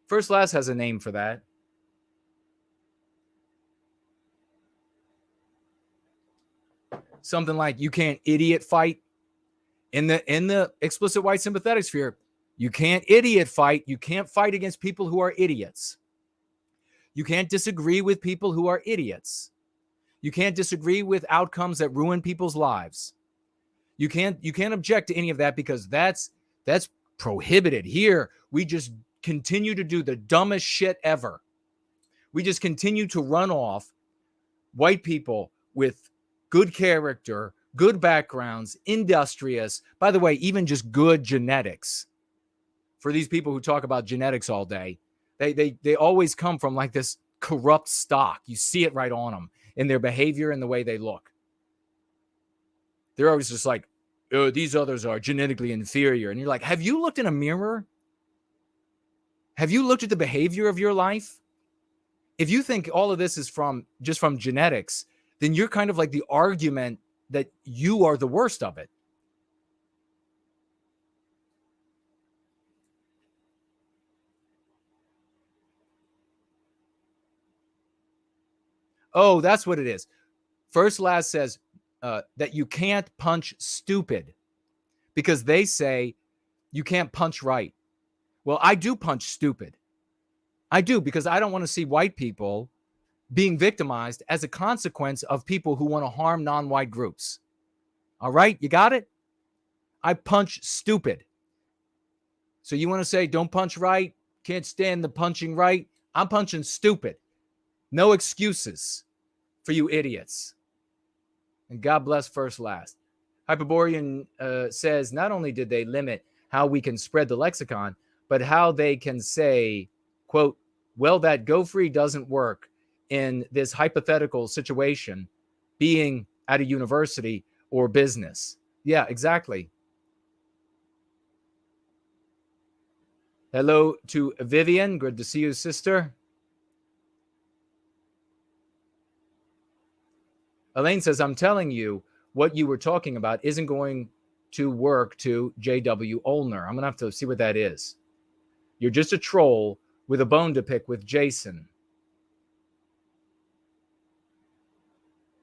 First last has a name for that. Something like you can't idiot fight in the explicit white sympathetic sphere. You can't idiot fight. You can't fight against people who are idiots. You can't disagree with people who are idiots. You can't disagree with outcomes that ruin people's lives. You can't object to any of that because that's prohibited. Here, we just continue to do the dumbest shit ever. We just continue to run off white people with good character, good backgrounds, industrious, by the way, even just good genetics. For these people who talk about genetics all day, they always come from like this corrupt stock. You see it right on them in their behavior and the way they look. They're always just like, oh, these others are genetically inferior. And you're like, have you looked in a mirror? Have you looked at the behavior of your life? If you think all of this is from genetics, then you're kind of like the argument that you are the worst of it. Oh, that's what it is. First Last says that you can't punch stupid because they say you can't punch right. Well, I do punch stupid. I do, because I don't want to see white people being victimized as a consequence of people who want to harm non-white groups. All right, you got it? I punch stupid. So you want to say don't punch right, can't stand the punching right? I'm punching stupid. No excuses for you idiots. And God bless First Last. Hyperborean says not only did they limit how we can spread the lexicon, but how they can say, quote, well, that go free doesn't work in this hypothetical situation, being at a university or business. Yeah, exactly. Hello to Vivian. Good to see you, sister. Elaine says, I'm telling you, what you were talking about isn't going to work to J.W. Olner. I'm going to have to see what that is. You're just a troll with a bone to pick with Jason.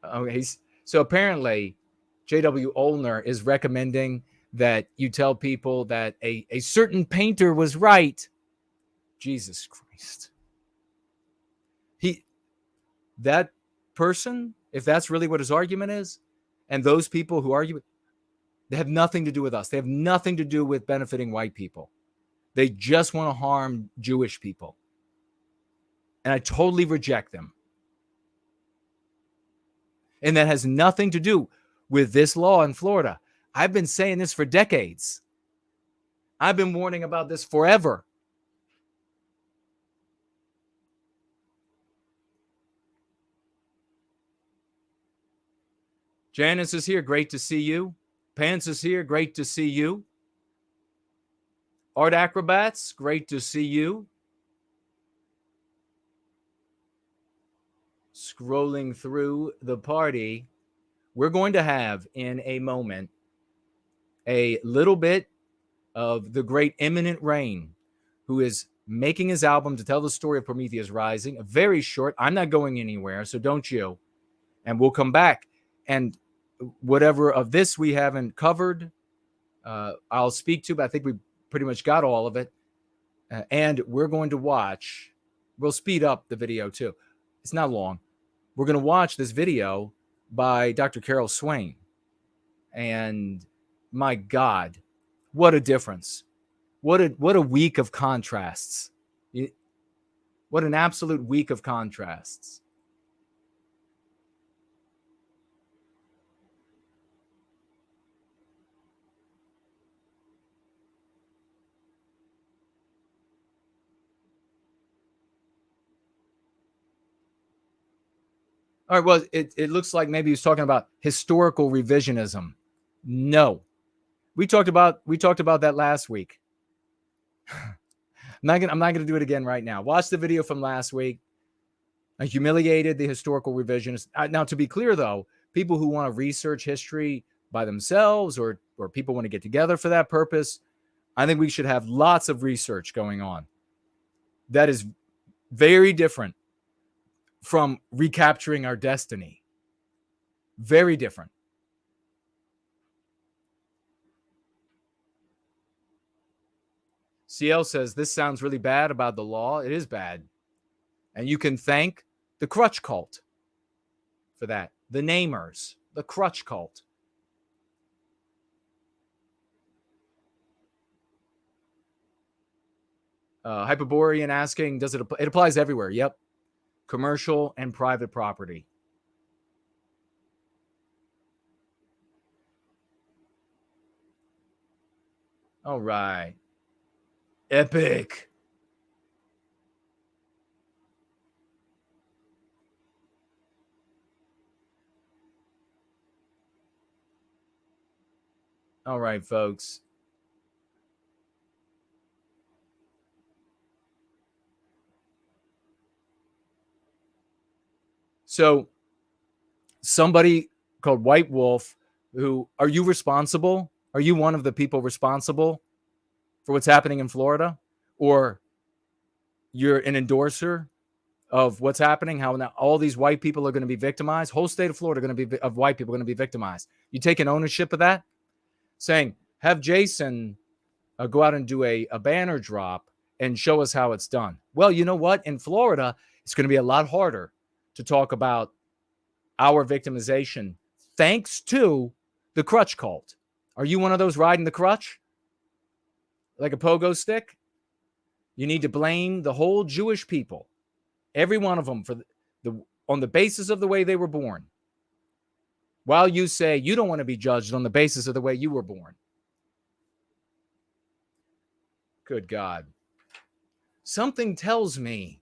Okay, so apparently J.W. Olner is recommending that you tell people that a certain painter was right. Jesus Christ. That person, if that's really what his argument is, and those people who argue, they have nothing to do with us. They have nothing to do with benefiting white people. They just want to harm Jewish people. And I totally reject them. And that has nothing to do with this law in Florida. I've been saying this for decades. I've been warning about this forever. Janice is here. Great to see you. Pants is here. Great to see you. Art Acrobats. Great to see you. Scrolling through the party, we're going to have in a moment a little bit of the great Imminent Rain, who is making his album to tell the story of Prometheus Rising. A very short. I'm not going anywhere, so don't you. And we'll come back. And whatever of this we haven't covered, I'll speak to, but I think we pretty much got all of it. And we're going to watch. We'll speed up the video too. It's not long. We're going to watch this video by Dr. Carol Swain. And my God, what a difference. What a week of contrasts. What an absolute week of contrasts. All right, well, it looks like maybe he's talking about historical revisionism. No. We talked about that last week. I'm not gonna do it again right now. Watch the video from last week. I humiliated the historical revisionists. Now, to be clear, though, people who want to research history by themselves or people want to get together for that purpose, I think we should have lots of research going on. That is very different from recapturing our destiny. Very different. CL says, this sounds really bad about the law. It is bad. And you can thank the crutch cult for that. The namers, the crutch cult. Hyperborean asking, does it apply? It applies everywhere. Yep. Commercial and private property. All right. Epic. All right, folks. So somebody called White Wolf, are you responsible? Are you one of the people responsible for what's happening in Florida? Or you're an endorser of what's happening, how now all these white people are going to be victimized. Whole state of Florida going to be of white people going to be victimized. You taking ownership of that? Saying, have Jason go out and do a banner drop and show us how it's done. Well, you know what? In Florida, it's going to be a lot harder to talk about our victimization thanks to the crutch cult. Are you one of those riding the crutch? Like a pogo stick? You need to blame the whole Jewish people, every one of them, for on the basis of the way they were born. While you say you don't want to be judged on the basis of the way you were born. Good God. Something tells me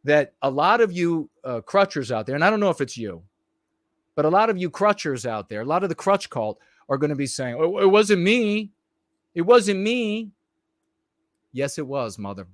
that a lot of you crutchers out there, and I don't know if it's you, but a lot of you crutchers out there, a lot of the crutch cult are going to be saying, oh, it wasn't me. It wasn't me. Yes, it was, mother.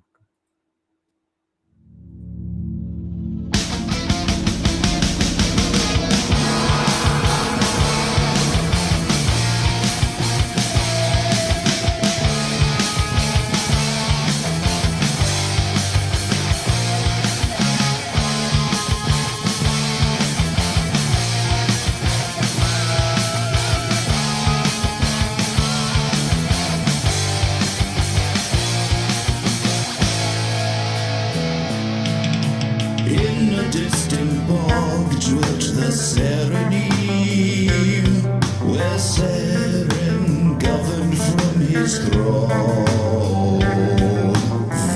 Where Seren governed from his throne.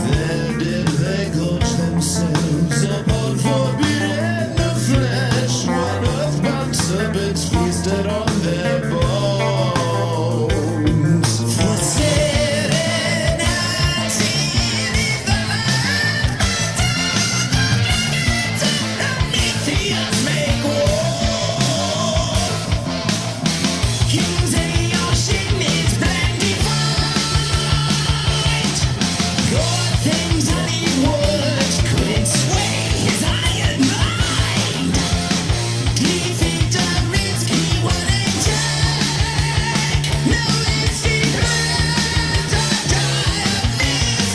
There did they gorge themselves upon forbidden the flesh, while earthbound serpents feasted on their bones. For Seren had seen in the land Prometheus make war. Kings of the ocean is plan defined. God things honey words couldn't sway his iron mind. Defeat Darinsky wouldn't check. No secrets are diamonds.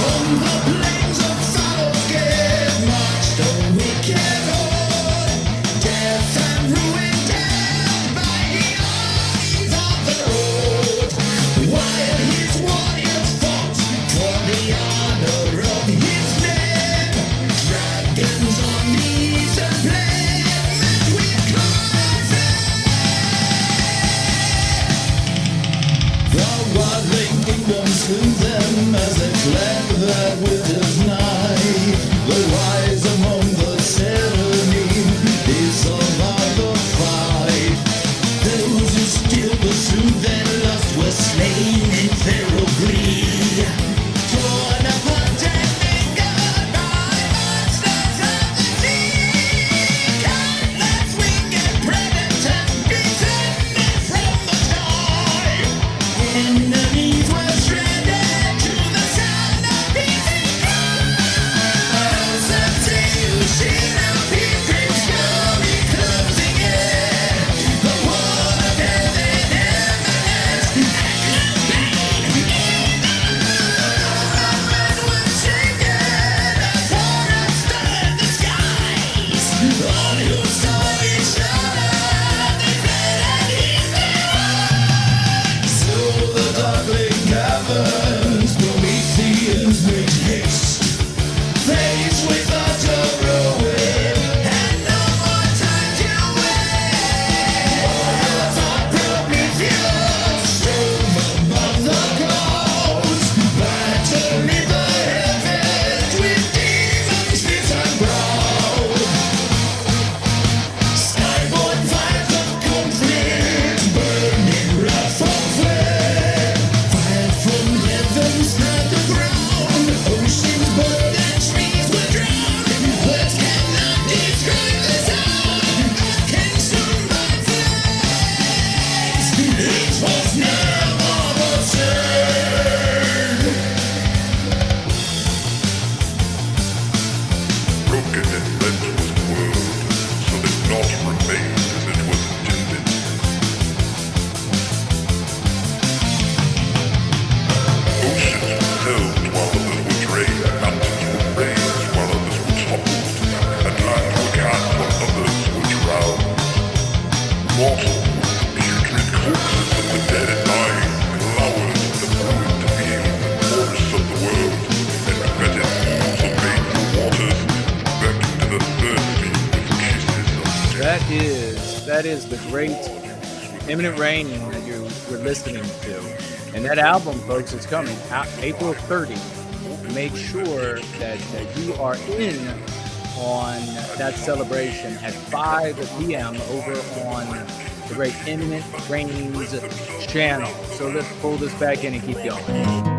On the plains of Socio-political marched a wicked horde. Death and ruin dealt by the armies of the road, while his warriors fought for the honor of his name. Dragons on knees and plain met with conflict. The wildling kingdom slew them as they fled that winter's night. The wise among the Serenine did survive the fight. Those who still pursued their lust were slain in feral glee. Torn apart and fingered by monsters of the sea. Countless winged predators descended from the sky. Enemies were shredded to the sound of beating drums. that is the great Imminent Rain that you were listening to. And that album, folks, is coming out April 30. Make sure that you are in on that celebration at 5 p.m. over on the great Imminent Rain's channel. So let's pull this back in and keep going.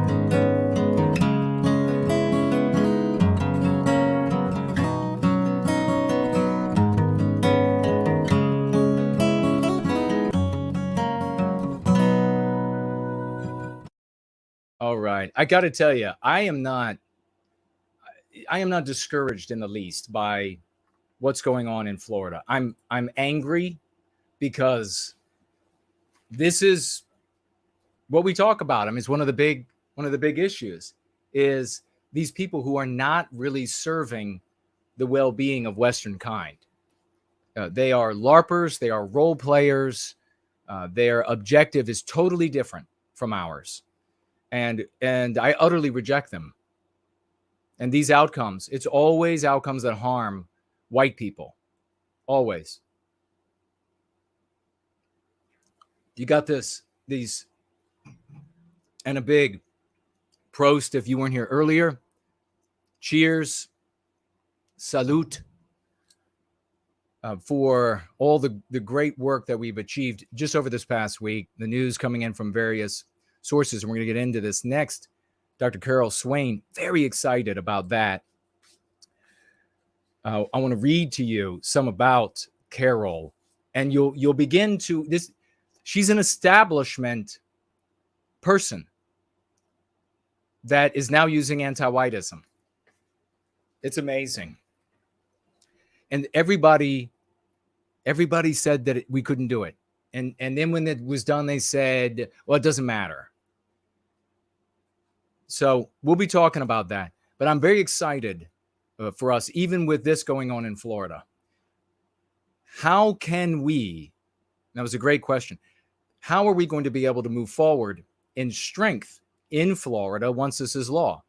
All right. I got to tell you, I am not discouraged in the least by what's going on in Florida. I'm angry because this is what we talk about. I mean, it's one of the big issues is these people who are not really serving the well-being of Western kind. They are LARPers, they are role players. Their objective is totally different from ours. And I utterly reject them. And these outcomes, it's always outcomes that harm white people. Always. You got these, and a big Prost if you weren't here earlier. Cheers. Salute. For all the great work that we've achieved just over this past week. The news coming in from various sources, and we're going to get into this next. Dr. Carol Swain, very excited about that. I want to read to you some about Carol, and you'll begin to this. She's an establishment person that is now using anti-whiteism. It's amazing, and everybody said that we couldn't do it, and then when it was done, they said, "Well, it doesn't matter." So we'll be talking about that. But I'm very excited for us, even with this going on in Florida. How can we, that was a great question, how are we going to be able to move forward in strength in Florida once this is law?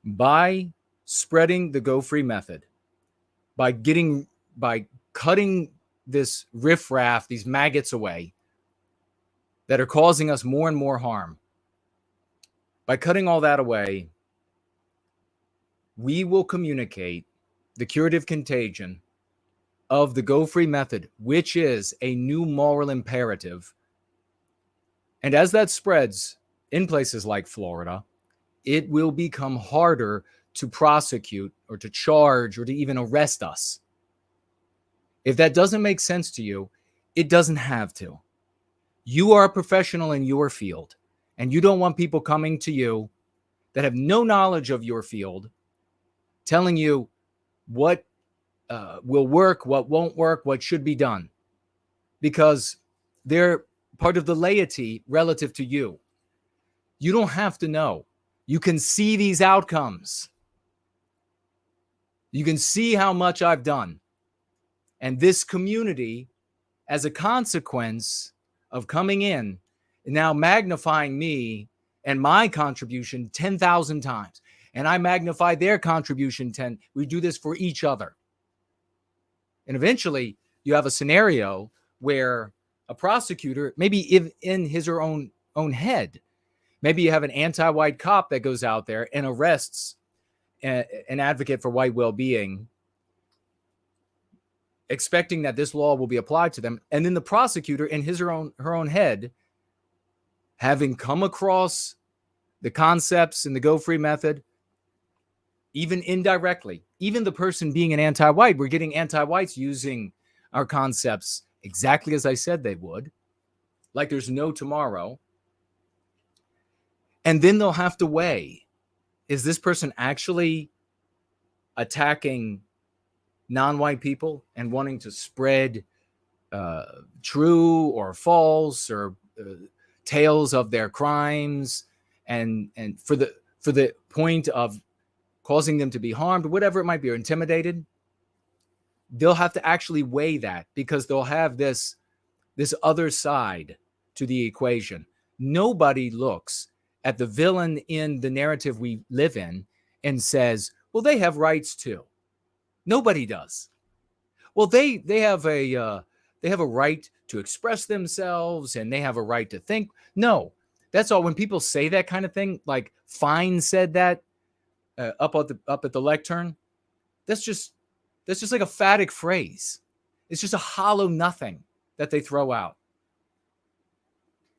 By spreading the Go Free method, by cutting this riffraff, these maggots away that are causing us more and more harm. By cutting all that away, we will communicate the curative contagion of the Go Free method, which is a new moral imperative. And as that spreads in places like Florida, it will become harder to prosecute or to charge or to even arrest us. If that doesn't make sense to you, it doesn't have to. You are a professional in your field. And you don't want people coming to you that have no knowledge of your field, telling you what will work, what won't work, what should be done, because they're part of the laity relative to you. You don't have to know. You can see these outcomes. You can see how much I've done. And this community, as a consequence of coming in, now magnifying me and my contribution 10,000 times. And I magnify their contribution 10. We do this for each other. And eventually you have a scenario where a prosecutor, maybe in his or own head, maybe you have an anti-white cop that goes out there and arrests an advocate for white well-being, expecting that this law will be applied to them. And then the prosecutor in his or her own head, having come across the concepts in the Go Free method, even indirectly, even the person being an anti-white, we're getting anti-whites using our concepts exactly as I said they would, like there's no tomorrow. And then they'll have to weigh, is this person actually attacking non-white people and wanting to spread true or false or tales of their crimes and for the point of causing them to be harmed, whatever it might be, or intimidated? They'll have to actually weigh that, because they'll have this other side to the equation. Nobody looks at the villain in the narrative we live in and says, well, they have rights too. Nobody does. Well, they have a They have a right to express themselves and they have a right to think. No, that's all. When people say that kind of thing, like Fine said that up at the lectern, that's just like a phatic phrase. It's just a hollow nothing that they throw out.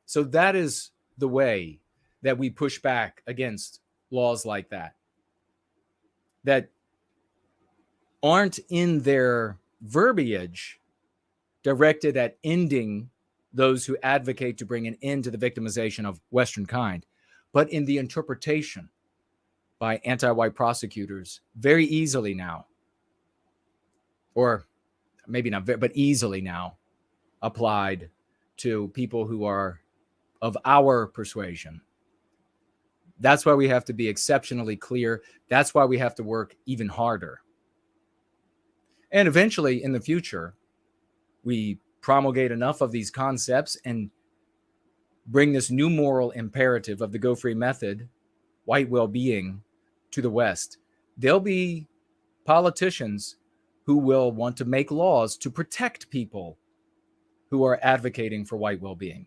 So that is the way that we push back against laws like that aren't in their verbiage directed at ending those who advocate to bring an end to the victimization of Western kind, but in the interpretation by anti-white prosecutors very easily now, or maybe not, but easily now applied to people who are of our persuasion. That's why we have to be exceptionally clear. That's why we have to work even harder. And eventually, in the future, we promulgate enough of these concepts and bring this new moral imperative of the Go Free method, white well-being, to the West. There'll be politicians who will want to make laws to protect people who are advocating for white well-being.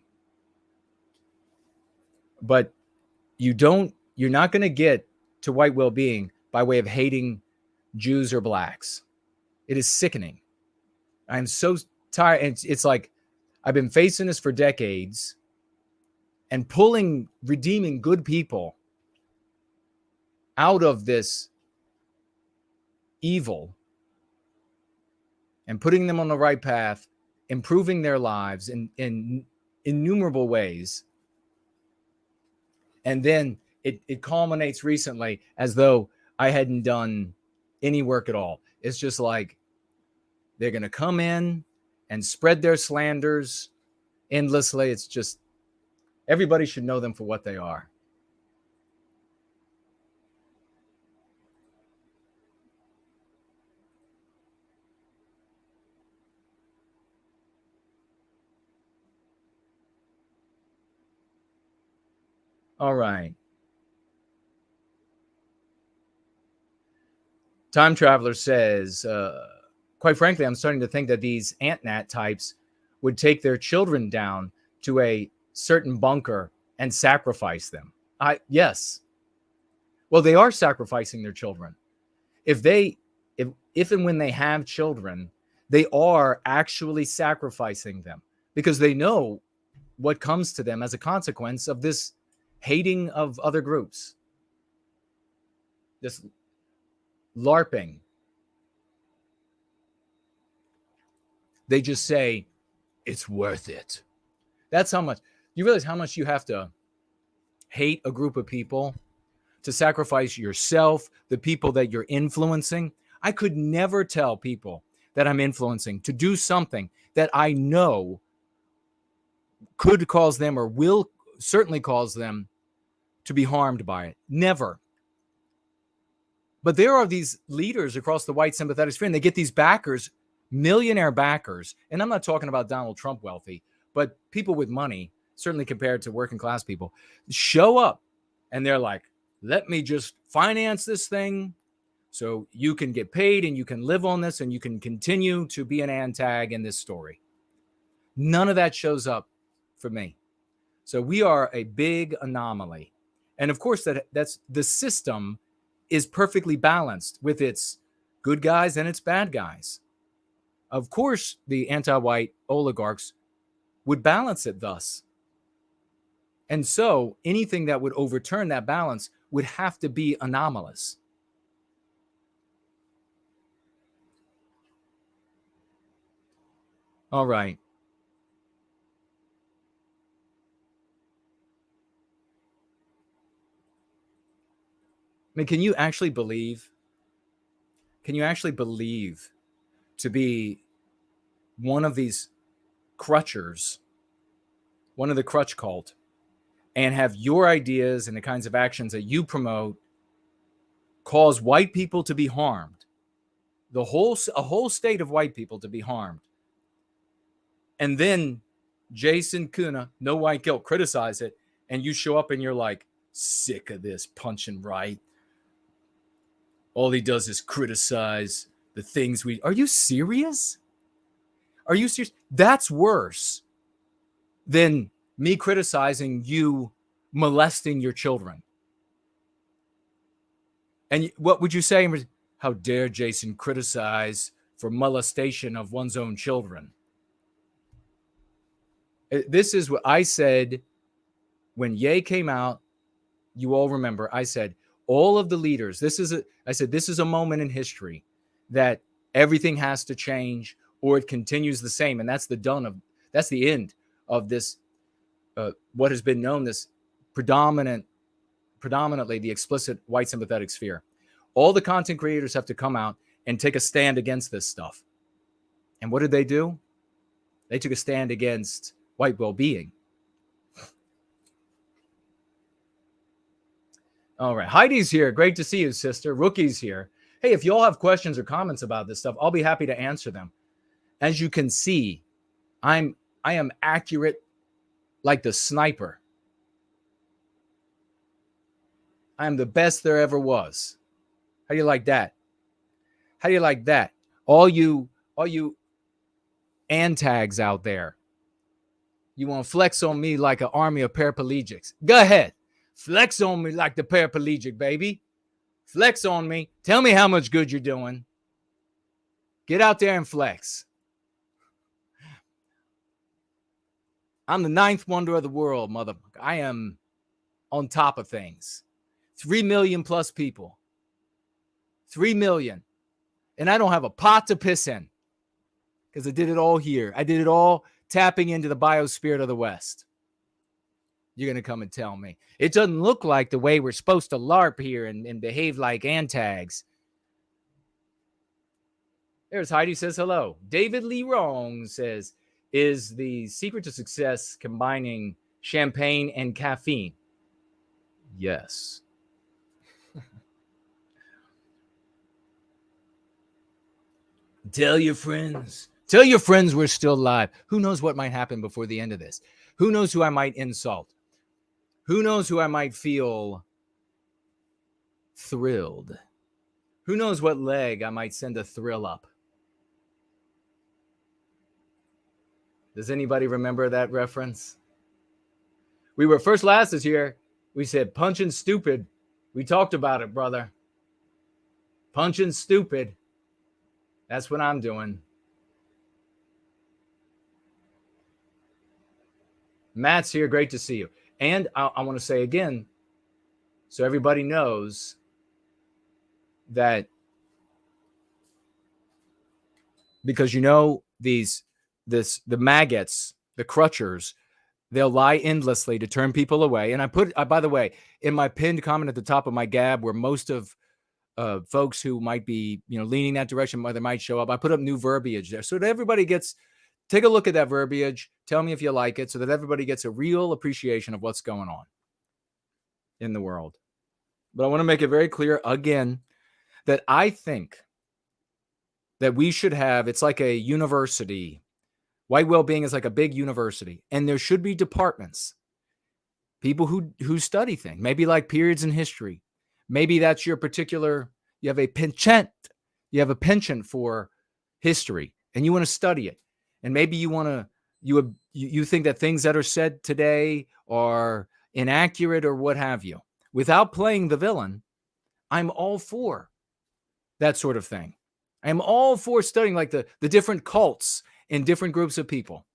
But you're not going to get to white well-being by way of hating Jews or blacks. It is sickening. I'm so tired. It's like I've been facing this for decades and redeeming good people out of this evil and putting them on the right path, improving their lives in innumerable ways. And then it culminates recently as though I hadn't done any work at all. It's just like they're going to come in and spread their slanders endlessly. It's just, everybody should know them for what they are. All right. Time Traveler says, quite frankly, I'm starting to think that these Ant-Nat types would take their children down to a certain bunker and sacrifice them. Yes. Well, they are sacrificing their children. If and when they have children, they are actually sacrificing them because they know what comes to them as a consequence of this hating of other groups, this LARPing. They just say, it's worth it. That's how much, you realize how much you have to hate a group of people to sacrifice yourself, the people that you're influencing. I could never tell people that I'm influencing to do something that I know could cause them or will certainly cause them to be harmed by it. Never. But there are these leaders across the white sympathetic sphere, and they get these backers, millionaire backers. And I'm not talking about Donald Trump wealthy, but people with money, certainly compared to working class people, show up and they're like, let me just finance this thing so you can get paid and you can live on this and you can continue to be an antag in this story. None of that shows up for me. So we are a big anomaly. And of course, that's the system is perfectly balanced with its good guys and its bad guys. Of course, the anti-white oligarchs would balance it thus. And so anything that would overturn that balance would have to be anomalous. All right. I mean, can you actually believe to be one of these crutchers, one of the crutch cult, and have your ideas and the kinds of actions that you promote cause white people to be harmed, a whole state of white people to be harmed, and then Jason Kuna, no white guilt, criticize it, and you show up and you're like, sick of this punching right. All he does is criticize the things are you serious? Are you serious? That's worse than me criticizing you molesting your children. And what would you say? How dare Jason criticize for molestation of one's own children? This is what I said when Ye came out. You all remember, I said, all of the leaders, I said, this is a moment in history that everything has to change or it continues the same. And that's the end of this, what has been known this predominantly the explicit white sympathetic sphere. All the content creators have to come out and take a stand against this stuff. And what did they do? They took a stand against white well-being. All right. Heidi's here. Great to see you, sister. Rookie's here. Hey, if you all have questions or comments about this stuff, I'll be happy to answer them. As you can see, I am accurate like the sniper. I am the best there ever was. How do you like that? How do you like that? All you antags out there, you want to flex on me like an army of paraplegics. Go ahead. Flex on me like the paraplegic, baby. Flex on me. Tell me how much good you're doing. Get out there and flex. I'm the 9th wonder of the world, mother. I am on top of things. 3 million plus people. 3 million. And I don't have a pot to piss in because I did it all here. I did it all tapping into the biosphere of the West. You're going to come and tell me. It doesn't look like the way we're supposed to LARP here and behave like antags. There's Heidi says hello. David Lee Wrong says, is the secret to success combining champagne and caffeine? Yes. Tell your friends. Tell your friends we're still live. Who knows what might happen before the end of this? Who knows who I might insult? Who knows who I might feel thrilled? Who knows what leg I might send a thrill up? Does anybody remember that reference? We were first last this year. We said punching stupid. We talked about it, brother. Punching stupid. That's what I'm doing. Matt's here. Great to see you. And I want to say again, so everybody knows that, because you know the maggots, the crutchers, they'll lie endlessly to turn people away. And I put, by the way, in my pinned comment at the top of my gab, where most of folks who might be, leaning that direction, they might show up, I put up new verbiage there so that everybody gets. Take a look at that verbiage. Tell me if you like it so that everybody gets a real appreciation of what's going on in the world. But I want to make it very clear again that I think that we should have, it's like a university. White well-being is like a big university, and there should be departments, people who study things, maybe like periods in history. Maybe that's your particular, you have a penchant for history and you want to study it. And maybe you think that things that are said today are inaccurate or what have you. Without playing the villain, I'm all for that sort of thing. I'm all for studying like the different cults in different groups of people.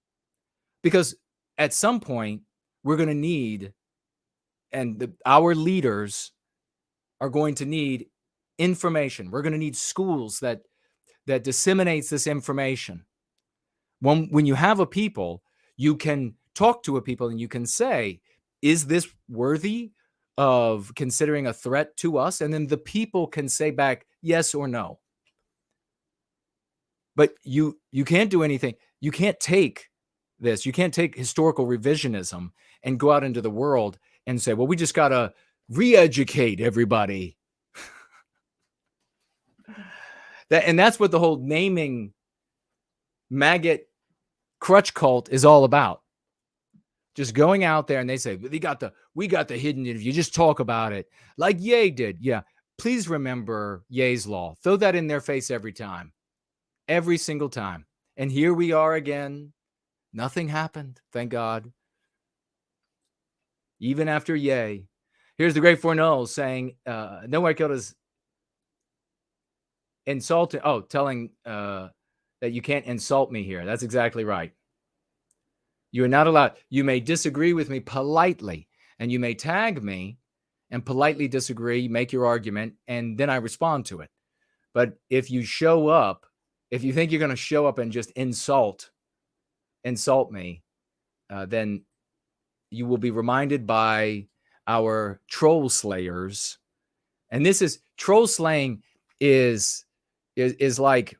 Because at some point, we're going to need, and our leaders are going to need information. We're going to need schools that disseminates this information. When you have a people, you can talk to a people and you can say, is this worthy of considering a threat to us? And then the people can say back, yes or no. But you can't do anything. You can't take this. You can't take historical revisionism and go out into the world and say, well, we just got to re-educate everybody. That's what the whole naming maggot crutch cult is all about. Just going out there and they say, we got the hidden interview. Just talk about it like Ye did. Yeah. Please remember Ye's law. Throw that in their face every time, every single time. And here we are again. Nothing happened, thank God. Even after yay. Here's the great Fournol saying, no white guilt is insulting. Oh, telling that you can't insult me here. That's exactly right. You are not allowed. You may disagree with me politely, and you may tag me and politely disagree, make your argument, and then I respond to it. But if you show up, if you think you're going to show up and just insult me, then you will be reminded by our troll slayers. And this is troll slaying is like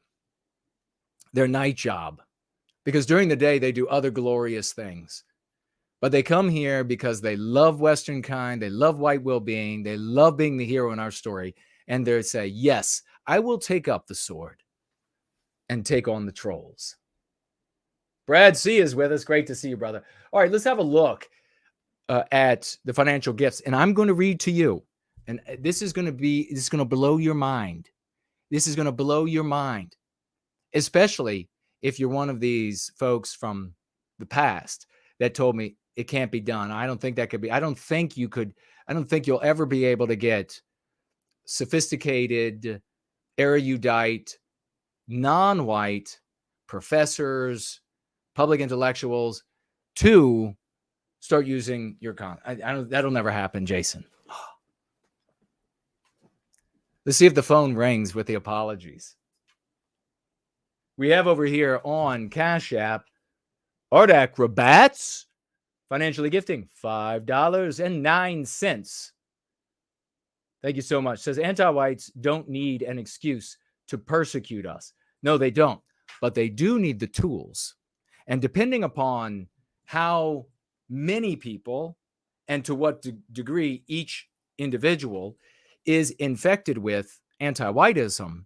their night job, because during the day they do other glorious things. But they come here because they love Western kind, they love white well-being, they love being the hero in our story, and they say, yes, I will take up the sword and take on the trolls. Brad C is with us. Great to see you, brother. All right, let's have a look at the financial gifts, and I'm going to read to you. And this is going to blow your mind. This is going to blow your mind, especially if you're one of these folks from the past that told me it can't be done. I don't think that could be. I don't think you could. I don't think you'll ever be able to get sophisticated, erudite, non-white professors, public intellectuals to start using your that'll never happen, Jason. Let's see if the phone rings with the apologies. We have over here on Cash App, Art Acrobats, financially gifting $5.09. Thank you so much. Says anti-whites don't need an excuse to persecute us. No, they don't. But they do need the tools. And depending upon how many people and to what degree each individual is infected with anti-whiteism,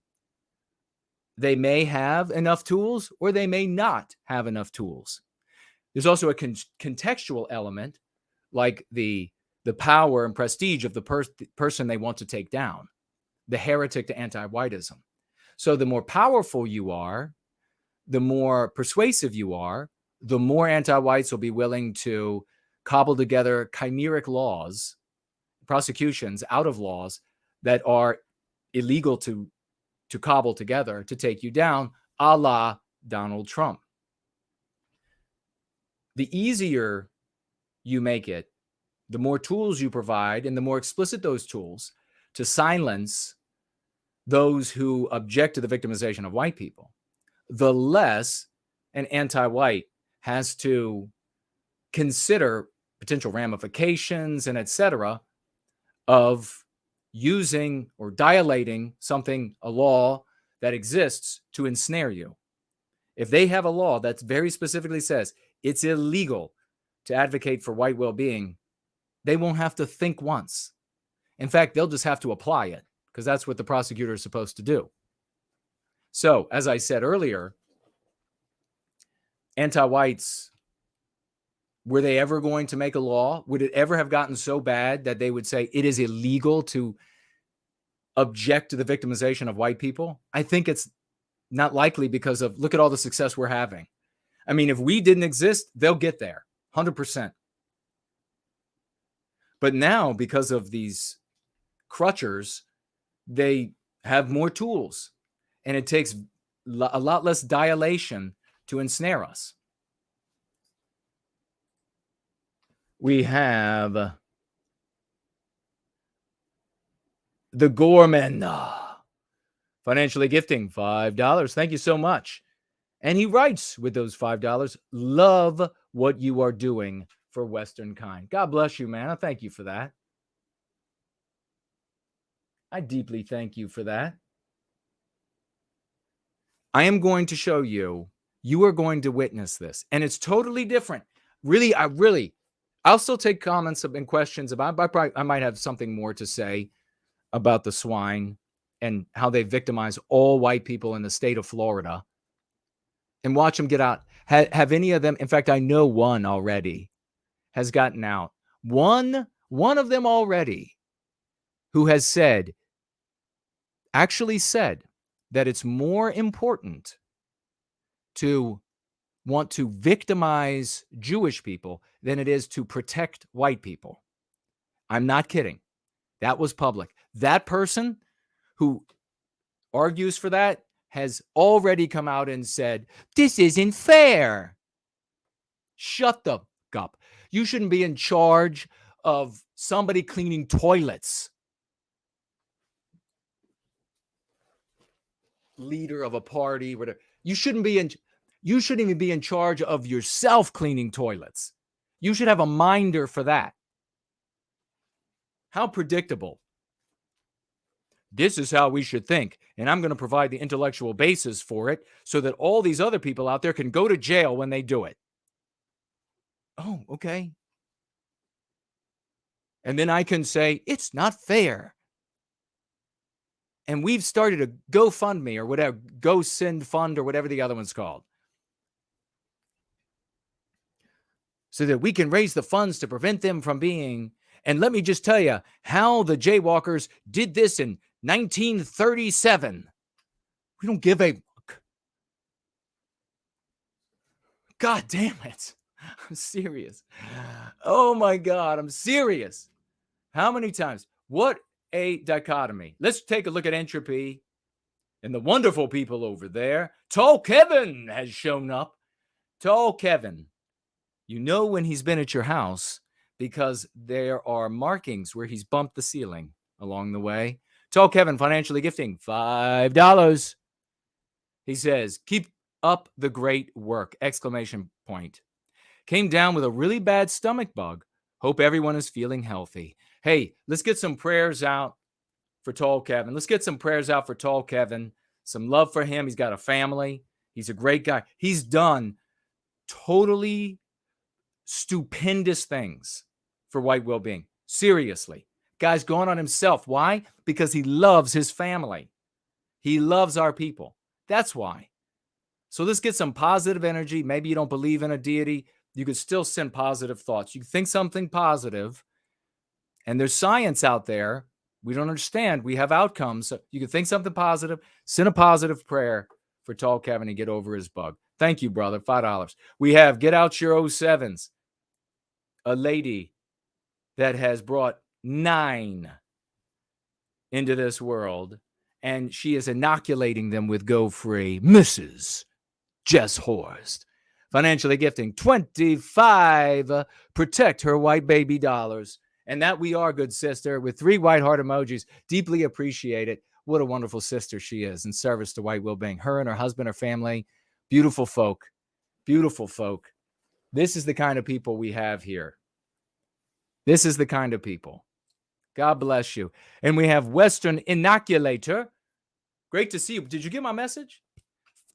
they may have enough tools or they may not have enough tools. There's also a contextual element, like the power and prestige of the person they want to take down, the heretic to anti-whiteism. So the more powerful you are, the more persuasive you are, the more anti-whites will be willing to cobble together chimeric laws, prosecutions out of laws that are illegal to cobble together to take you down, a la Donald Trump. The easier you make it, the more tools you provide, and the more explicit those tools to silence those who object to the victimization of white people, the less an anti-white has to consider potential ramifications and etc. of using or dilating something, a law that exists to ensnare you. If they have a law that very specifically says it's illegal to advocate for white well-being, they won't have to think once. In fact, they'll just have to apply it, because that's what the prosecutor is supposed to do. So, as I said earlier, anti-whites, were they ever going to make a law? Would it ever have gotten so bad that they would say it is illegal to object to the victimization of white people? I think it's not likely, because of, look at all the success we're having. I mean, if we didn't exist, they'll get there, 100%. But now, because of these crutchers, they have more tools, and it takes a lot less dilation to ensnare us. We have the Gorman, financially gifting $5. Thank you so much. And he writes with those $5, love what you are doing for Western kind. God bless you, man. I thank you for that. I deeply thank you for that. I am going to show you, you are going to witness this, and it's totally different. Really, I'll still take comments and questions about, I might have something more to say about the swine and how they victimize all white people in the state of Florida, and watch them get out. Have any of them, in fact, I know one already has gotten out. One of them already who has actually said that it's more important to want to victimize Jewish people than it is to protect white people. I'm not kidding. That was public. That person who argues for that has already come out and said, this isn't fair. Shut the fuck up. You shouldn't be in charge of somebody cleaning toilets. Leader of a party, whatever. You shouldn't even be in charge of yourself cleaning toilets. You should have a minder for that. How predictable. This is how we should think. And I'm going to provide the intellectual basis for it so that all these other people out there can go to jail when they do it. Oh, okay. And then I can say, it's not fair. And we've started a GoFundMe or whatever, Go Send Fund or whatever the other one's called, so that we can raise the funds to prevent them from being. And let me just tell you how the jaywalkers did this in 1937. We don't give a fuck. God damn it. I'm serious. Oh my God, I'm serious. How many times? What a dichotomy. Let's take a look at entropy and the wonderful people over there. Tall Kevin has shown up. Tall Kevin. You know when he's been at your house because there are markings where he's bumped the ceiling along the way. Tall Kevin, financially gifting $5. He says, keep up the great work! Exclamation point. Came down with a really bad stomach bug. Hope everyone is feeling healthy. Hey, let's get some prayers out for Tall Kevin. Let's get some prayers out for Tall Kevin. Some love for him. He's got a family. He's a great guy. He's done totally stupendous things for white well-being. Seriously. Guy's gone on himself. Why? Because he loves his family. He loves our people. That's why. So let's get some positive energy. Maybe you don't believe in a deity. You could still send positive thoughts. You think something positive, and there's science out there. We don't understand. We have outcomes. So you can think something positive, send a positive prayer for Tall Kevin and get over his bug. Thank you, brother. $5. We have Get Out Your 07s. A lady that has brought 9 into this world, and she is inoculating them with Go Free. Mrs. Jess Horst. Financially gifting $25. Protect her white baby dollars. And that we are, good sister, with 3 white heart emojis. Deeply appreciate it. What a wonderful sister she is in service to white well-being. Her and her husband, her family, beautiful folk. Beautiful folk. This is the kind of people we have here. This is the kind of people. God bless you. And we have Western Inoculator. Great to see you. Did you get my message?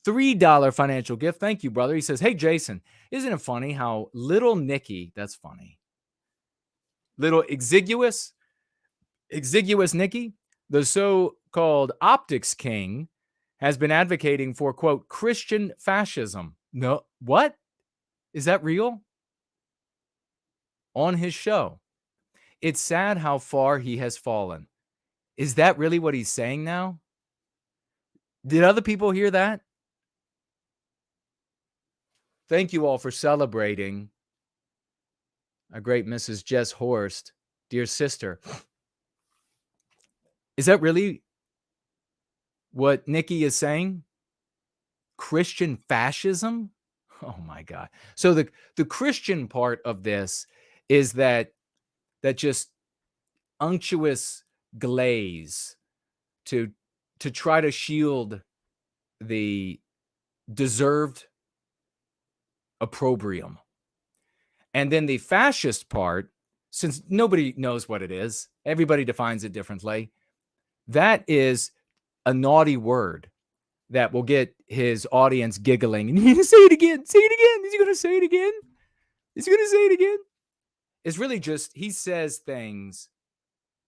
$3 financial gift. Thank you, brother. He says, hey, Jason, isn't it funny how little Nikki, that's funny, little exiguous Nikki, the so-called optics king, has been advocating for, quote, Christian fascism. No, what? Is that real? On his show. It's sad how far he has fallen. Is that really what he's saying now? Did other people hear that? Thank you all for celebrating a great Mrs. Jess Horst, dear sister. Is that really what Nikki is saying? Christian fascism? Oh my God. So the Christian part of this is that just unctuous glaze to try to shield the deserved opprobrium. And then the fascist part, since nobody knows what it is, everybody defines it differently. That is a naughty word that will get his audience giggling. And he's going to say it again. Say it again. Is he going to say it again? Is he going to say it again? It's really just, he says things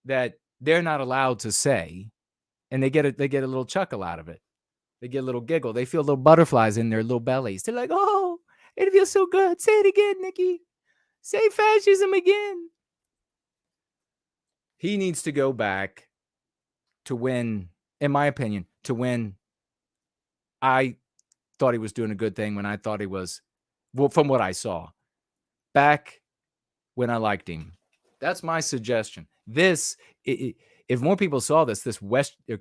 that they're not allowed to say. And they get a little chuckle out of it. They get a little giggle. They feel little butterflies in their little bellies. They're like, oh, it feels so good. Say it again, Nikki. Say fascism again. He needs to go back to when, in my opinion, to when I thought he was doing a good thing when I thought he was, well, from what I saw, back when I liked him. That's my suggestion. This, if more people saw this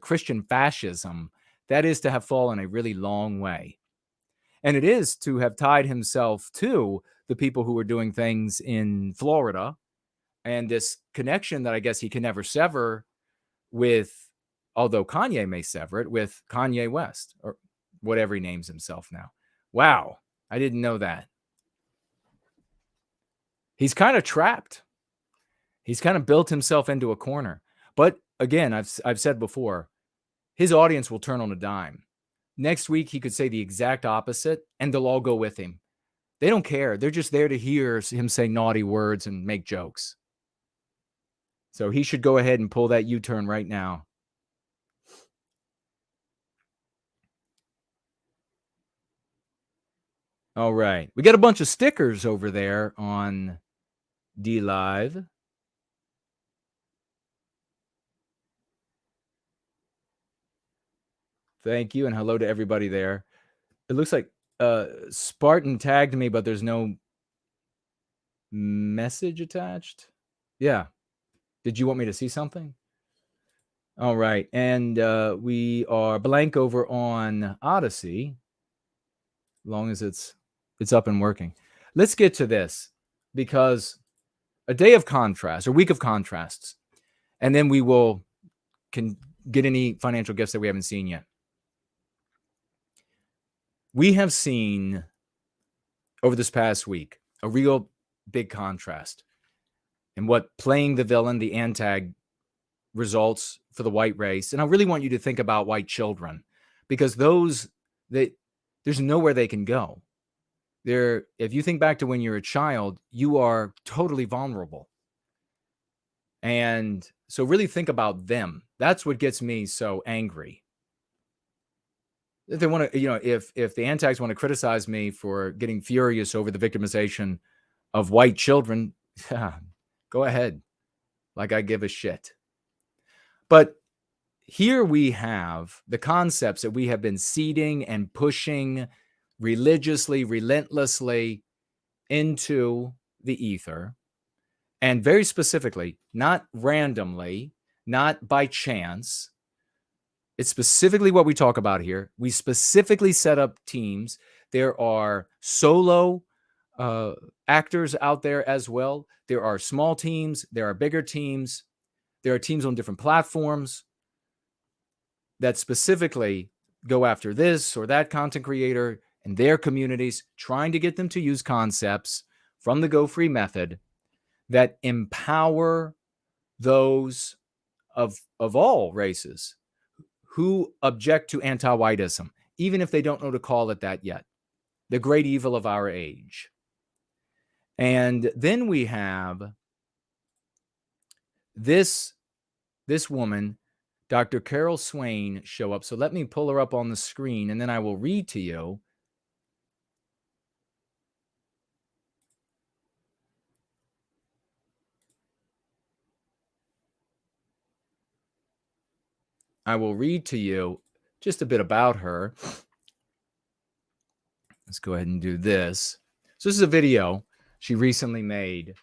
Christian fascism, that is to have fallen a really long way. And it is to have tied himself to the people who were doing things in Florida, and this connection that I guess he can never sever with, although Kanye may sever it, with Kanye West, or whatever he names himself now. Wow, I didn't know that. He's kind of trapped. He's kind of built himself into a corner. But again, I've said before, his audience will turn on a dime. Next week, he could say the exact opposite, and they'll all go with him. They don't care. They're just there to hear him say naughty words and make jokes. So he should go ahead and pull that U-turn right now. All right. We got a bunch of stickers over there on DLive. Thank you, and hello to everybody there. It looks like Spartan tagged me, but there's no message attached. Yeah. Did you want me to see something? All right. And we are blank over on Odyssey, as long as it's up and working. Let's get to this, because a day of contrast, or week of contrasts, and then we can get any financial gifts that we haven't seen yet. We have seen over this past week a real big contrast in what playing the villain, the antag, results for the white race. And I really want you to think about white children, because there's nowhere they can go. If you think back to when you're a child, you are totally vulnerable. And so really think about them. That's what gets me so angry. If they want to, if the antags want to criticize me for getting furious over the victimization of white children, go ahead. Like I give a shit. But here we have the concepts that we have been seeding and pushing religiously, relentlessly into the ether. And very specifically, not randomly, not by chance. It's specifically what we talk about here. We specifically set up teams. There are solo actors out there as well. There are small teams. There are bigger teams. There are teams on different platforms that specifically go after this or that content creator and their communities, trying to get them to use concepts from the Go Free method that empower those of all races who object to anti-whiteism, even if they don't know to call it that yet. The great evil of our age. And then we have this woman, Dr. Carol Swain, show up. So let me pull her up on the screen, and then I will read to you. I will read to you just a bit about her. Let's go ahead and do this. So this is a video she recently made.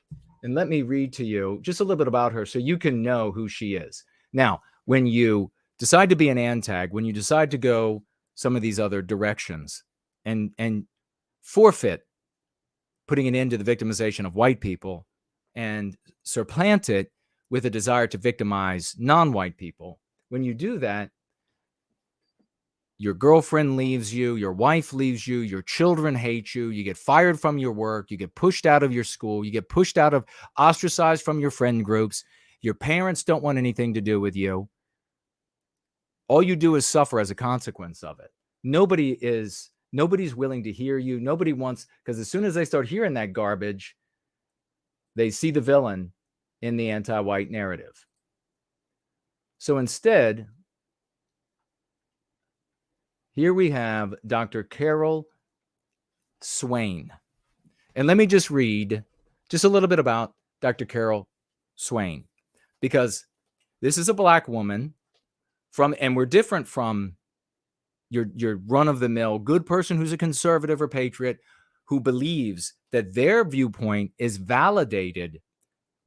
And let me read to you just a little bit about her so you can know who she is. Now, when you decide to be an antag, when you decide to go some of these other directions and forfeit putting an end to the victimization of white people and supplant it with a desire to victimize non-white people, when you do that, your girlfriend leaves you, your wife leaves you, your children hate you, you get fired from your work, you get pushed out of your school, you get ostracized from your friend groups, your parents don't want anything to do with you. All you do is suffer as a consequence of it. Nobody's willing to hear you. Nobody wants, because as soon as they start hearing that garbage, they see the villain in the anti-white narrative. So instead, here we have Dr. Carol Swain. And let me just read just a little bit about Dr. Carol Swain, because this is a black woman and we're different from your run-of-the-mill good person who's a conservative or patriot who believes that their viewpoint is validated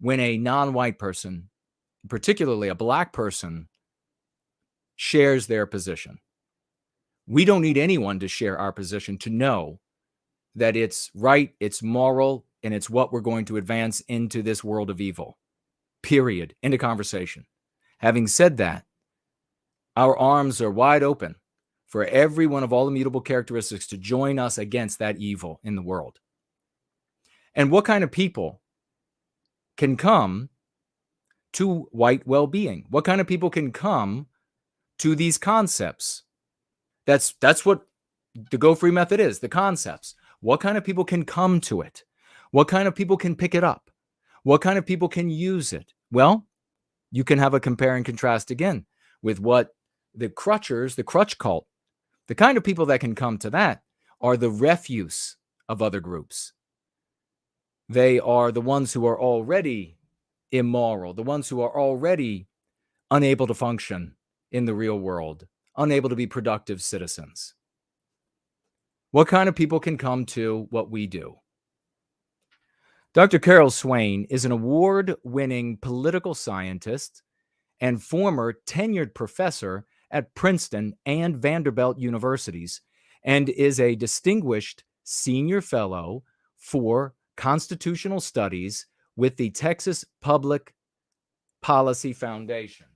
when a non-white person, particularly a black person, shares their position. We don't need anyone to share our position to know that it's right, it's moral, and it's what we're going to advance into this world of evil. Period. End of conversation. Having said that, our arms are wide open for everyone of all immutable characteristics to join us against that evil in the world. And what kind of people can come to white well-being? What kind of people can come to these concepts? That's what the Go Free method is, the concepts. What kind of people can come to it? What kind of people can pick it up? What kind of people can use it? Well, you can have a compare and contrast again with what the crutchers, the crutch cult, the kind of people that can come to that are the refuse of other groups. They are the ones who are already immoral, the ones who are already unable to function in the real world, unable to be productive citizens. What kind of people can come to what we do? Dr. Carol Swain is an award-winning political scientist and former tenured professor at Princeton and Vanderbilt universities, and is a distinguished senior fellow for constitutional studies with the Texas Public Policy Foundation.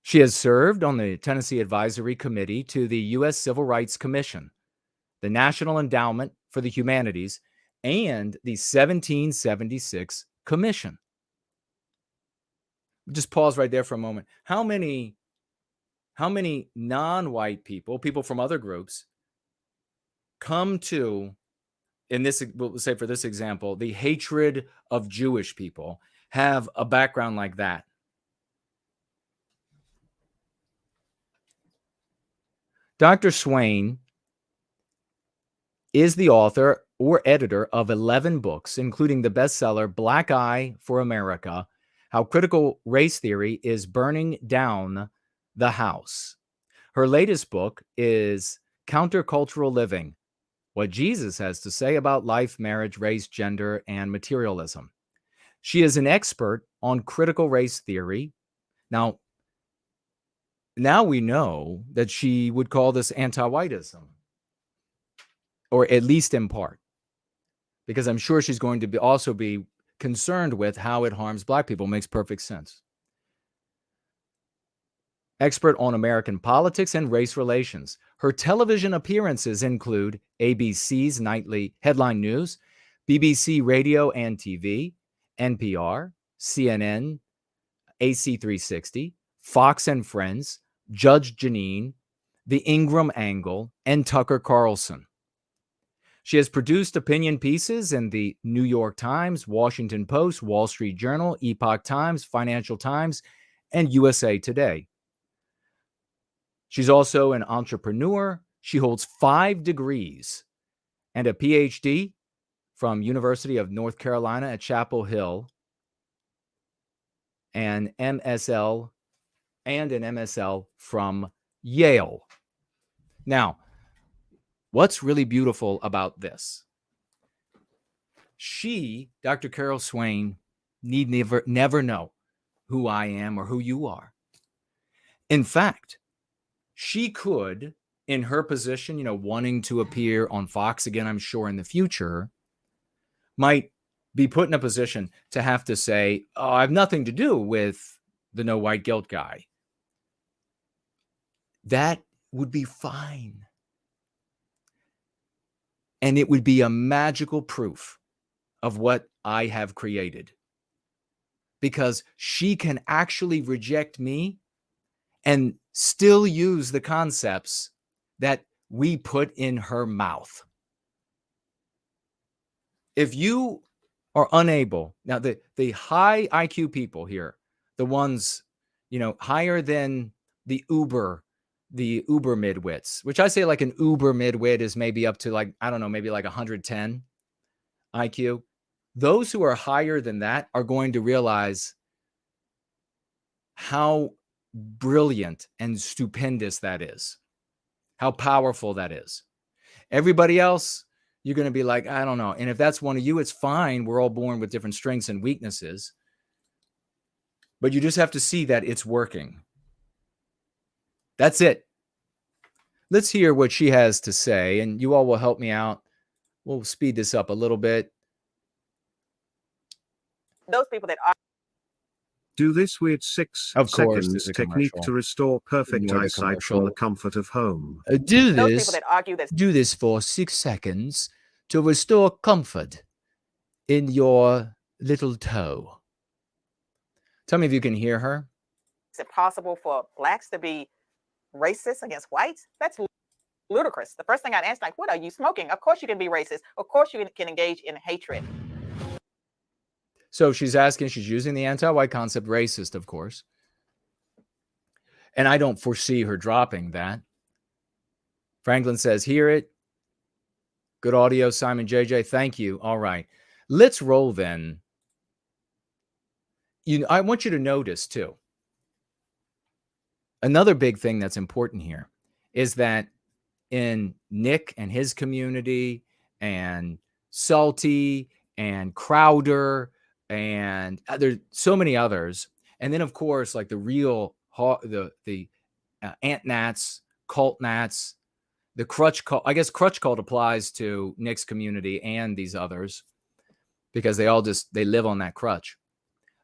She has served on the Tennessee Advisory Committee to the U.S. Civil Rights Commission, the National Endowment for the Humanities, and the 1776 Commission. Just pause right there for a moment. How many non-white people, people from other groups, come to, in this, we'll say for this example, the hatred of Jewish people, have a background like that? Dr. Swain is the author or editor of 11 books, including the bestseller Black Eye for America, How Critical Race Theory is Burning Down the House. Her latest book is Countercultural Living, What Jesus Has to Say About Life, Marriage, Race, Gender, and Materialism. She is an expert on critical race theory. Now we know that she would call this anti-whiteism, or at least in part, because I'm sure she's going to also be concerned with how it harms black people. Makes perfect sense. Expert on American politics and race relations. Her television appearances include ABC's Nightly Headline News, BBC Radio and TV, NPR, CNN, AC360, Fox and Friends, Judge Jeanine, The Ingram Angle, and Tucker Carlson. She has produced opinion pieces in the New York Times, Washington Post, Wall Street Journal, Epoch Times, Financial Times, and USA Today. She's also an entrepreneur. She holds 5 degrees and a PhD from University of North Carolina at Chapel Hill, and an MSL from Yale. Now, what's really beautiful about this? She, Dr. Carol Swain, need never know who I am or who you are. In fact, she could, in her position, wanting to appear on Fox again, I'm sure in the future, might be put in a position to have to say, oh, I have nothing to do with the no white guilt guy. That would be fine. And it would be a magical proof of what I have created. Because she can actually reject me and still use the concepts that we put in her mouth. If you are unable, now the high IQ people here, the ones, higher than the uber midwits, which I say like an uber midwit is maybe up to maybe like 110 IQ. Those who are higher than that are going to realize how brilliant and stupendous that is, how powerful that is. Everybody else, you're going to be like, I don't know. And if that's one of you, it's fine. We're all born with different strengths and weaknesses. But you just have to see that it's working. That's it. Let's hear what she has to say, and you all will help me out. We'll speed this up a little bit. Those people that are do this weird 6 seconds technique to restore perfect eyesight from the comfort of home. Do those people that argue that do this for 6 seconds to restore comfort in your little toe. Tell me if you can hear her. Is it possible for blacks to be racist against whites? That's ludicrous. The first thing I'd ask, like, what are you smoking? Of course you can be racist. Of course you can engage in hatred. So she's asking, she's using the anti-white concept, racist, of course. And I don't foresee her dropping that. Franklin says, hear it. Good audio, Simon JJ. Thank you. All right. Let's roll then. I want you to notice, too. Another big thing that's important here is that in Nick and his community and Salty and Crowder and there's so many others. And then, of course, like the real, the Ant Nats, Cult Nats, the Crutch Cult. I guess Crutch Cult applies to Nick's community and these others because they live on that crutch.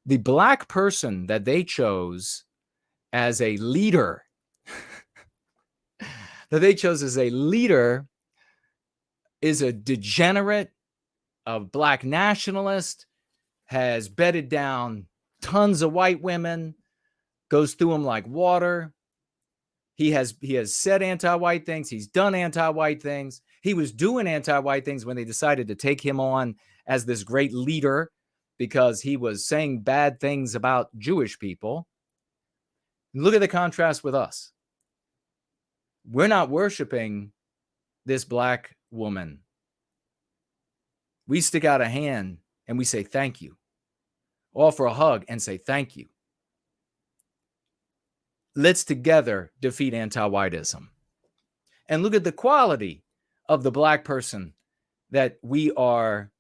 The black person that they chose as a leader, is a degenerate, a black nationalist, has bedded down tons of white women, goes through them like water. He has said anti-white things. He's done anti-white things. He was doing anti-white things when they decided to take him on as this great leader because he was saying bad things about Jewish people. Look at the contrast with us. We're not worshiping this black woman. We stick out a hand and we say thank you. Offer a hug and say thank you. Let's together defeat anti-whiteism. And look at the quality of the black person that we are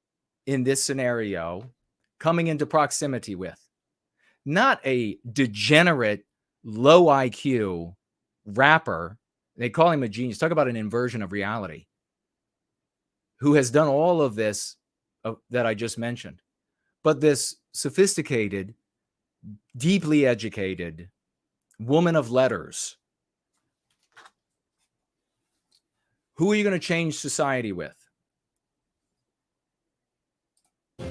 in this scenario coming into proximity with. Not a degenerate, low IQ rapper. They call him a genius. Talk about an inversion of reality. Who has done all of this that I just mentioned. But this sophisticated, deeply educated woman of letters. Who are you going to change society with? When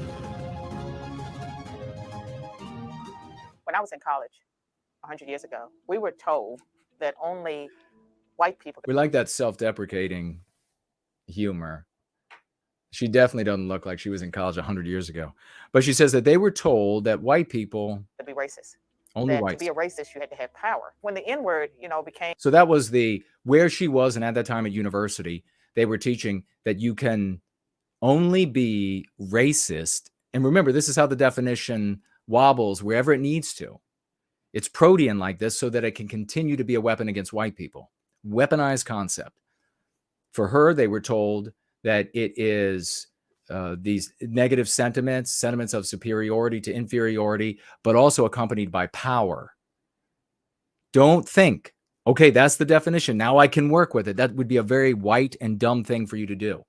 I was in college 100 years ago, we were told that only white people. We like that self-deprecating humor. She definitely doesn't look like she was in college 100 years ago. But she says that they were told that white people to be racist. Only that whites. To be a racist, you had to have power. When the N-word, became. So that was where she was, and at that time at university, they were teaching that you can only be racist. And remember, this is how the definition wobbles wherever it needs to. It's protean like this so that it can continue to be a weapon against white people. Weaponized concept. For her, they were told that it is these negative sentiments of superiority to inferiority, but also accompanied by power. Don't think, okay, that's the definition. Now I can work with it. That would be a very white and dumb thing for you to do.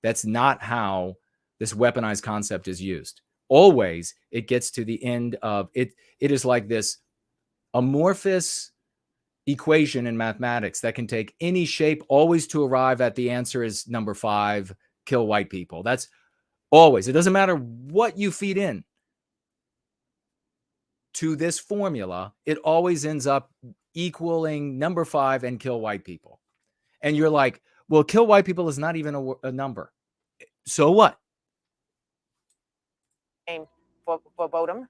That's not how this weaponized concept is used. Always, it gets to the end of it. It is like this amorphous equation in mathematics that can take any shape, always to arrive at the answer is number 5, kill white people. That's always. It doesn't matter what you feed in to this formula. It always ends up equaling number 5 and kill white people. And you're like, well, kill white people is not even a number. So what? Verboten.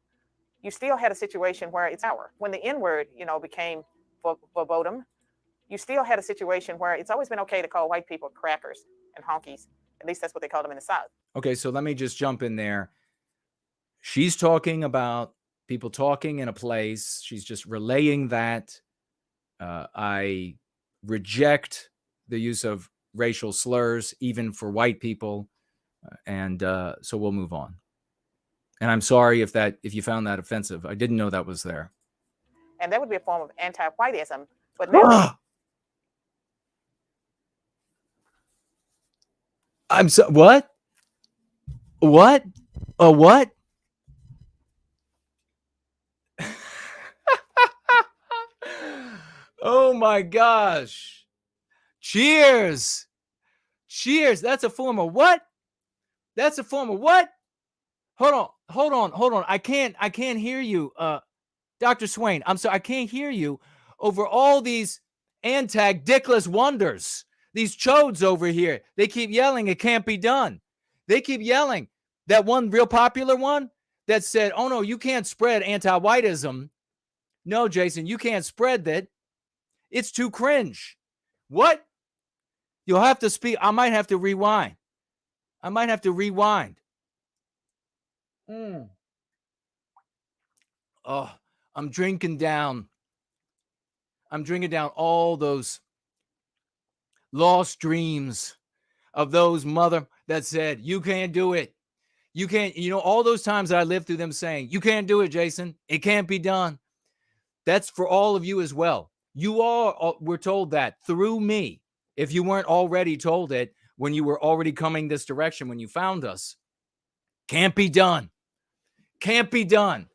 You still had a situation where it's our. When the N-word, became verboten, you still had a situation where it's always been okay to call white people crackers and honkies. At least that's what they called them in the South. Okay, so let me just jump in there. She's talking about people talking in a place. She's just relaying that. I reject the use of racial slurs, even for white people. And so we'll move on. And I'm sorry if you found that offensive. I didn't know that was there. And that would be a form of anti-whiteism. But now I'm so what? What? A what? Oh my gosh. Cheers. Cheers. That's a form of what? That's a form of what? Hold on. I can't hear you. Dr. Swain, I'm sorry, I can't hear you over all these dickless wonders. These chodes over here, they keep yelling, it can't be done. They keep yelling. That one real popular one that said, oh no, you can't spread anti-whiteism. No, Jason, you can't spread that. It's too cringe. What? You'll have to speak. I might have to rewind. Oh, I'm drinking down all those lost dreams of those mother that said, you can't do it. You can't, all those times that I lived through them saying, you can't do it, Jason. It can't be done. That's for all of you as well. You all were told that through me. If you weren't already told it when you were already coming this direction, when you found us, can't be done. Can't be done.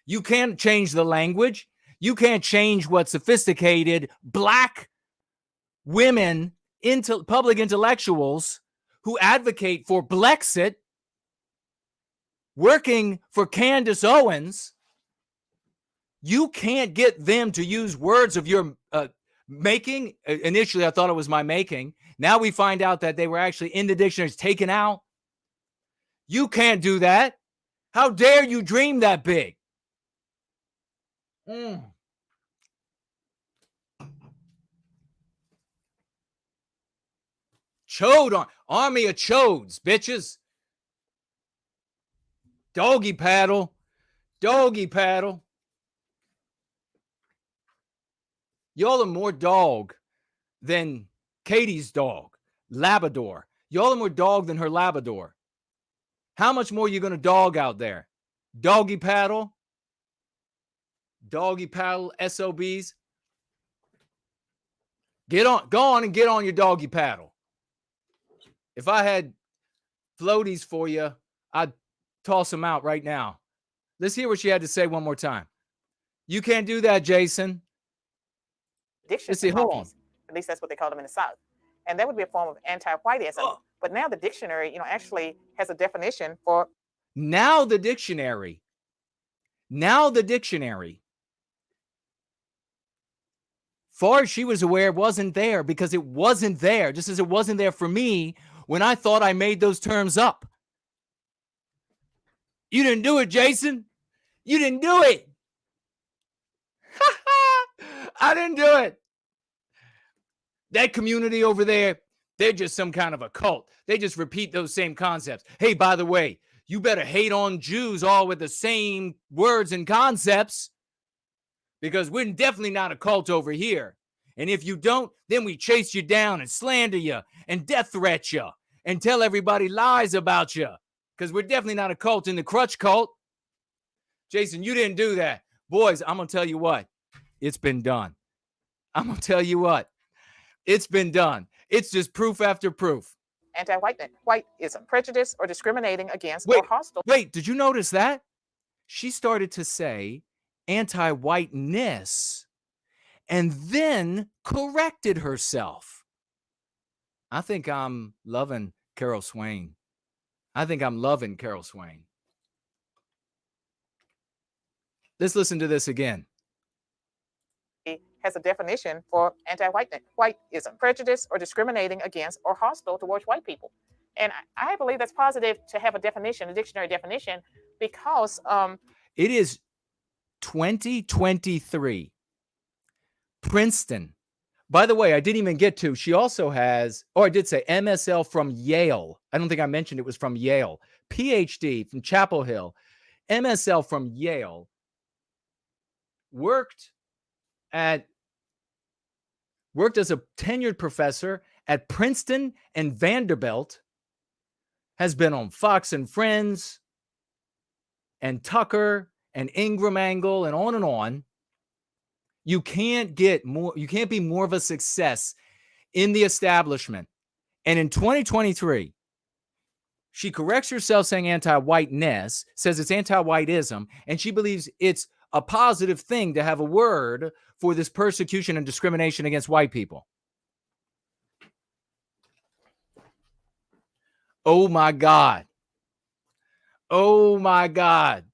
You can't change the language. You can't change what sophisticated black women, public intellectuals who advocate for Blexit, working for Candace Owens. You can't get them to use words of your making. Initially, I thought it was my making. Now we find out that they were actually in the dictionaries taken out. You can't do that. How dare you dream that big? Chode on army of chodes, bitches. Doggy paddle. Y'all are more dog than Katie's dog, Labrador. Y'all are more dog than her Labrador. How much more are you going to dog out there? Doggy paddle, SOBs. Go on and get on your doggy paddle. If I had floaties for you, I'd toss them out right now. Let's hear what she had to say one more time. You can't do that, Jason. Let's see, hold on. At least that's what they call them in the South. And that would be a form of anti-whiteism. Oh. But now the dictionary, actually has a definition for. Now the dictionary. Far as she was aware, wasn't there because it wasn't there, just as it wasn't there for me when I thought I made those terms up. You didn't do it, Jason. You didn't do it. I didn't do it. That community over there, they're just some kind of a cult. They just repeat those same concepts. Hey, by the way, you better hate on Jews all with the same words and concepts because we're definitely not a cult over here. And if you don't, then we chase you down and slander you and death threat you and tell everybody lies about you because we're definitely not a cult in the crutch cult. Jason, you didn't do that. Boys, I'm going to tell you what. It's been done. I'm going to tell you what. It's been done. It's just proof after proof. Whiteism, prejudice or discriminating against or hostile. Wait, did you notice that? She started to say anti-whiteness and then corrected herself. I think I'm loving Carol Swain. Let's listen to this again. Has a definition for anti-whiteism, prejudice or discriminating against or hostile towards white people. And I believe that's positive to have a definition, a dictionary definition, because it is 2023. Princeton. By the way, I didn't even get to, she also has, I did say MSL from Yale. I don't think I mentioned it was from Yale. PhD from Chapel Hill MSL from Yale, worked as a tenured professor at Princeton and Vanderbilt, has been on Fox and Friends and Tucker and Ingram Angle and on. You can't be more of a success in the establishment. And in 2023, she corrects herself saying anti-whiteness, says it's anti-whiteism, and she believes it's a positive thing to have a word for this persecution and discrimination against white people. Oh my God. Oh my God.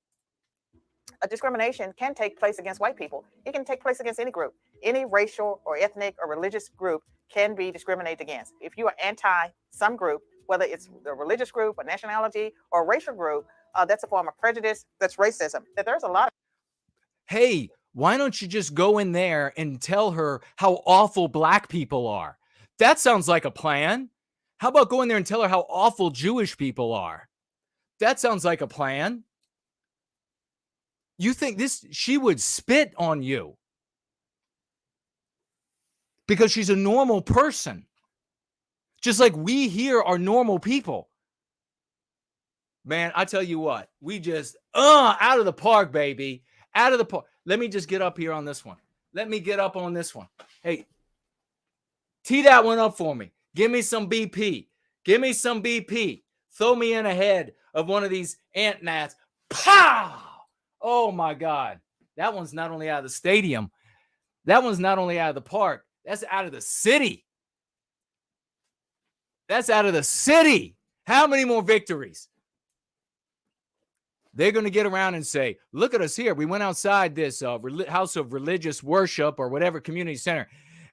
A discrimination can take place against white people. It can take place against any group. Any racial or ethnic or religious group can be discriminated against. If you are anti some group, whether it's a religious group, a nationality, or a racial group, that's a form of prejudice, that's racism. That there's a lot of... Hey, why don't you just go in there and tell her how awful black people are? That sounds like a plan. How about go in there and tell her how awful Jewish people are? That sounds like a plan. You think she would spit on you because she's a normal person, just like we here are normal people. Man, I tell you what, we just out of the park, baby, out of the park. Let me just get up here on this one. Let me get up on this one. Hey, tee that one up for me. Give me some BP. Give me some BP. Throw me in ahead of one of these ant gnats. Pow! Oh my God. That one's not only out of the stadium. That one's not only out of the park. That's out of the city. That's out of the city. How many more victories? They're going to get around and say, look at us here. We went outside this house of religious worship or whatever community center.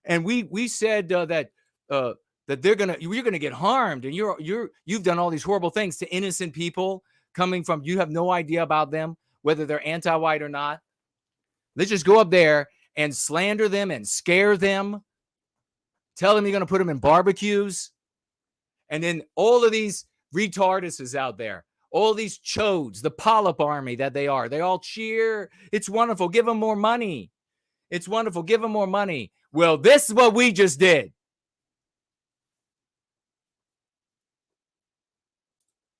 And we said that you're going to get harmed. And you've done all these horrible things to innocent people coming from, you have no idea about them, whether they're anti-white or not. Let's just go up there and slander them and scare them. Tell them you're going to put them in barbecues. And then all of these retardists out there, all these chodes, the polyp army that they are, they all cheer. It's wonderful. Give them more money. It's wonderful. Give them more money. Well, this is what we just did.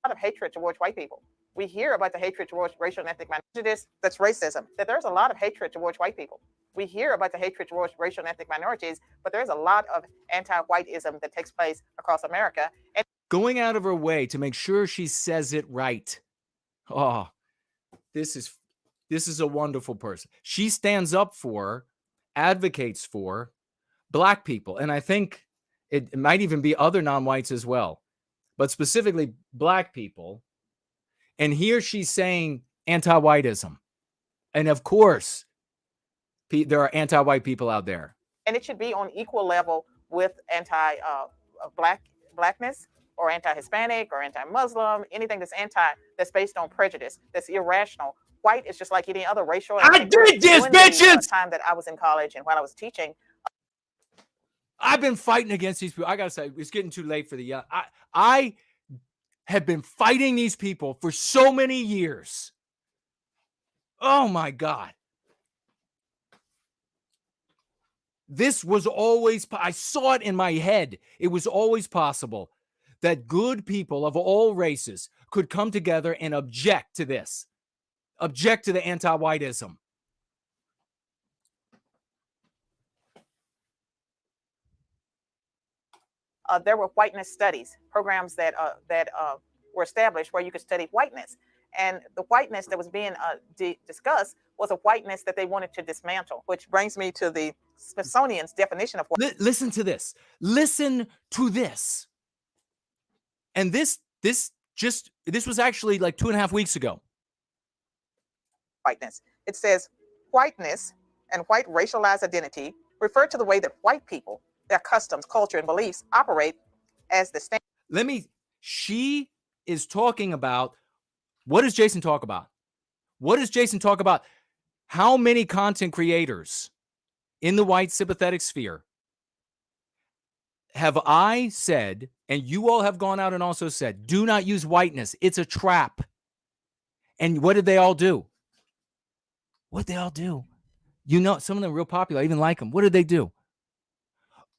A lot of hatred towards white people. We hear about the hatred towards racial and ethnic minorities. That's racism. That there's a lot of hatred towards white people. We hear about the hatred towards racial and ethnic minorities, but there's a lot of anti-whiteism that takes place across America. And going out of her way to make sure she says it right. Oh, this is a wonderful person. She stands up for, advocates for black people. And I think it might even be other non-whites as well, but specifically black people. And here she's saying anti-whiteism. And of course, there are anti-white people out there. And it should be on equal level with blackness or anti-Hispanic or anti-Muslim, anything that's based on prejudice, that's irrational. White is just like any other racial. I did this, bitches! The time that I was in college and while I was teaching. I've been fighting against these people. I got to say, it's getting too late for the young. I have been fighting these people for so many years. Oh my God. This was always, I saw it in my head. It was always possible that good people of all races could come together and object to this, object to the anti-whiteism. There were whiteness studies, programs that were established where you could study whiteness. And the whiteness that was being discussed was a whiteness that they wanted to dismantle, which brings me to the Smithsonian's definition of whiteness. Listen to this. Listen to this. And this was actually like 2.5 weeks ago. Whiteness. It says whiteness and white racialized identity refer to the way that white people, their customs, culture, and beliefs operate as the standard. She is talking about, what does Jason talk about? What does Jason talk about? How many content creators in the white sympathetic sphere have I said, and you all have gone out and also said, do not use whiteness. It's a trap. And what did they all do? What they all do? You know, some of them are real popular. I even like them. What did they do?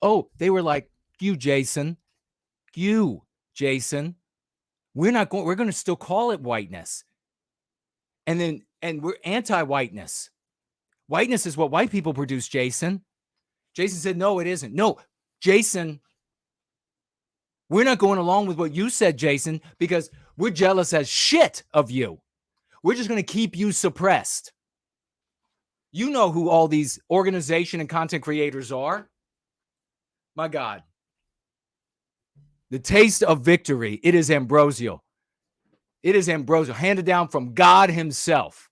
Oh, they were like, you, Jason. You, Jason. We're going to still call it whiteness. And we're anti-whiteness. Whiteness is what white people produce, Jason. Jason said, no, it isn't. No, Jason, we're not going along with what you said, Jason, because we're jealous as shit of you. We're just going to keep you suppressed. You know who all these organization and content creators are. My God. The taste of victory. It is ambrosial. It is ambrosial, handed down from God himself.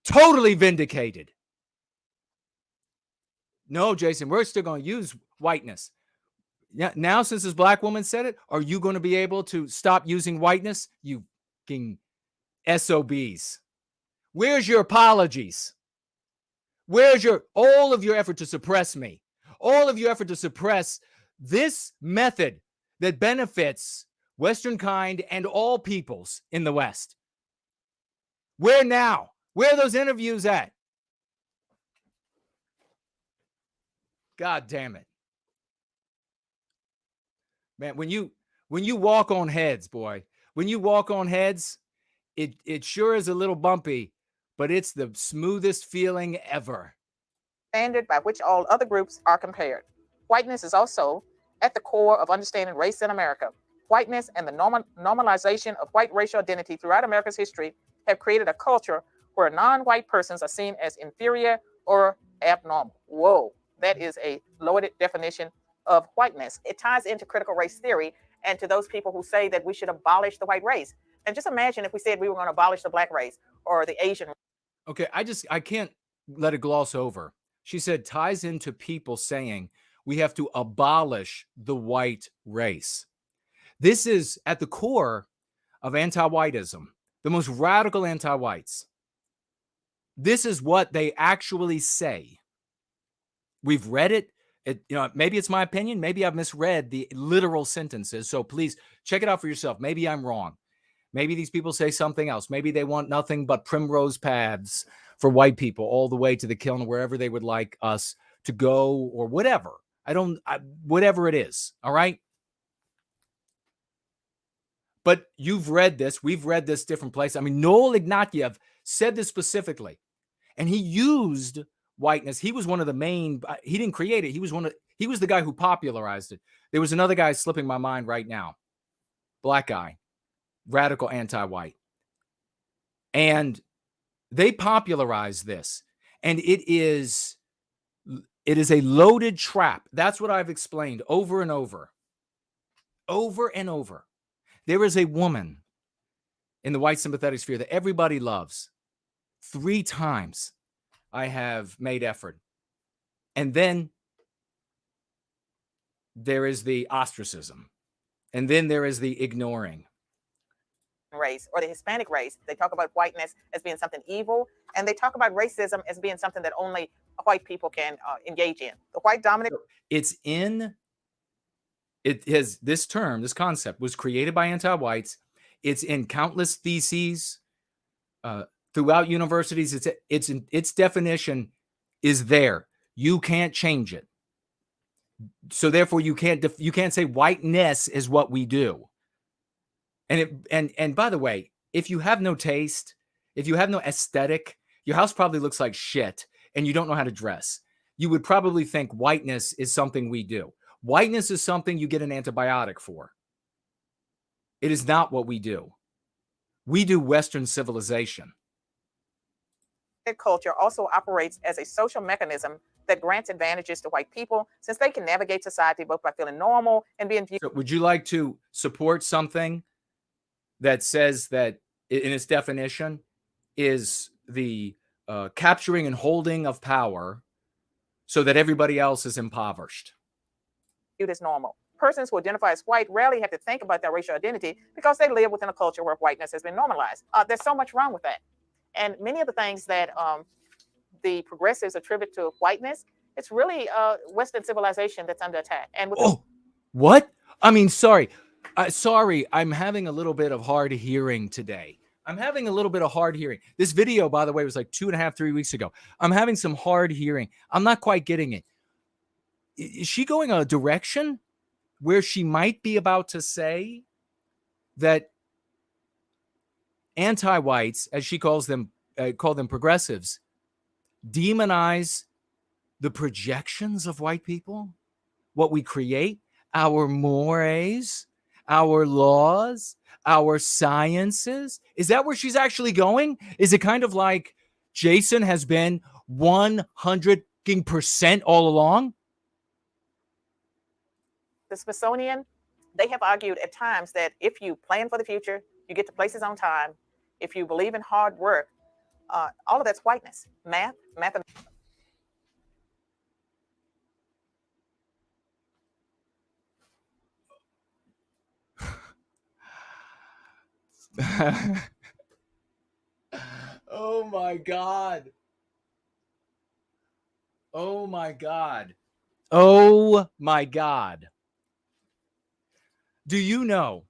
Totally vindicated. No, Jason, we're still going to use whiteness. Now, since this black woman said it, are you going to be able to stop using whiteness? You fucking SOBs. Where's your apologies? Where's all of your effort to suppress me? All of your effort to suppress this method that benefits Western kind and all peoples in the West. Where now? Where are those interviews at? God damn it. Man, when you walk on heads, boy, when you walk on heads, it sure is a little bumpy, but it's the smoothest feeling ever. Standard by which all other groups are compared. Whiteness is also at the core of understanding race in America. Whiteness and the normalization of white racial identity throughout America's history have created a culture where non-white persons are seen as inferior or abnormal. Whoa, that is a loaded definition of whiteness. It ties into critical race theory and to those people who say that we should abolish the white race. And just imagine if we said we were going to abolish the black race or the Asian. Okay, I can't let it gloss over. She said ties into people saying we have to abolish the white race. This is at the core of anti-whiteism, the most radical anti-whites. This is what they actually say. We've read it. Maybe it's my opinion. Maybe I've misread the literal sentences. So please check it out for yourself. Maybe I'm wrong. Maybe these people say something else. Maybe they want nothing but primrose paths for white people all the way to the kiln, wherever they would like us to go or whatever. Whatever it is. All right. But you've read this. We've read this different places. I mean, Noel Ignatieff said this specifically, and he used whiteness. He was one of the main, he didn't create it. He was the guy who popularized it. There was another guy slipping my mind right now. Black guy, radical anti-white. And they popularized this. And it is a loaded trap. That's what I've explained over and over. Over and over. There is a woman in the white sympathetic sphere that everybody loves. 3 times I have made effort. And then there is the ostracism. And then there is the ignoring. Race or the Hispanic race. They talk about whiteness as being something evil. And they talk about racism as being something that only white people can engage in. The white dominant. This term, this concept was created by anti-whites. It's in countless theses throughout universities. Its definition is there. You can't change it. So therefore, you can't say whiteness is what we do. And by the way, if you have no taste, if you have no aesthetic, your house probably looks like shit, and you don't know how to dress. You would probably think whiteness is something we do. Whiteness is something you get an antibiotic for. It is not what we do. We do Western civilization. Culture also operates as a social mechanism that grants advantages to white people since they can navigate society both by feeling normal and being viewed. So would you like to support something that says that in its definition is the capturing and holding of power so that everybody else is impoverished? Viewed as normal. Persons who identify as white rarely have to think about their racial identity because they live within a culture where whiteness has been normalized. There's so much wrong with that. And many of the things that the progressives attribute to whiteness, it's really Western civilization that's under attack. And with what? I mean, sorry. Sorry, I'm having a little bit of hard hearing today. I'm having a little bit of hard hearing. This video, by the way, was like 2.5, 3 weeks ago. I'm having some hard hearing. I'm not quite getting it. Is she going a direction where she might be about to say that anti-whites, as she calls them, call them progressives, demonize the projections of white people, what we create, our mores, our laws, our sciences? Is that where she's actually going? Is it kind of like Jason has been 100% all along? The Smithsonian, they have argued at times that if you plan for the future, you get to places on time. If you believe in hard work, all of that's whiteness. Math. Oh my God. Oh my God. Oh my God. Do you know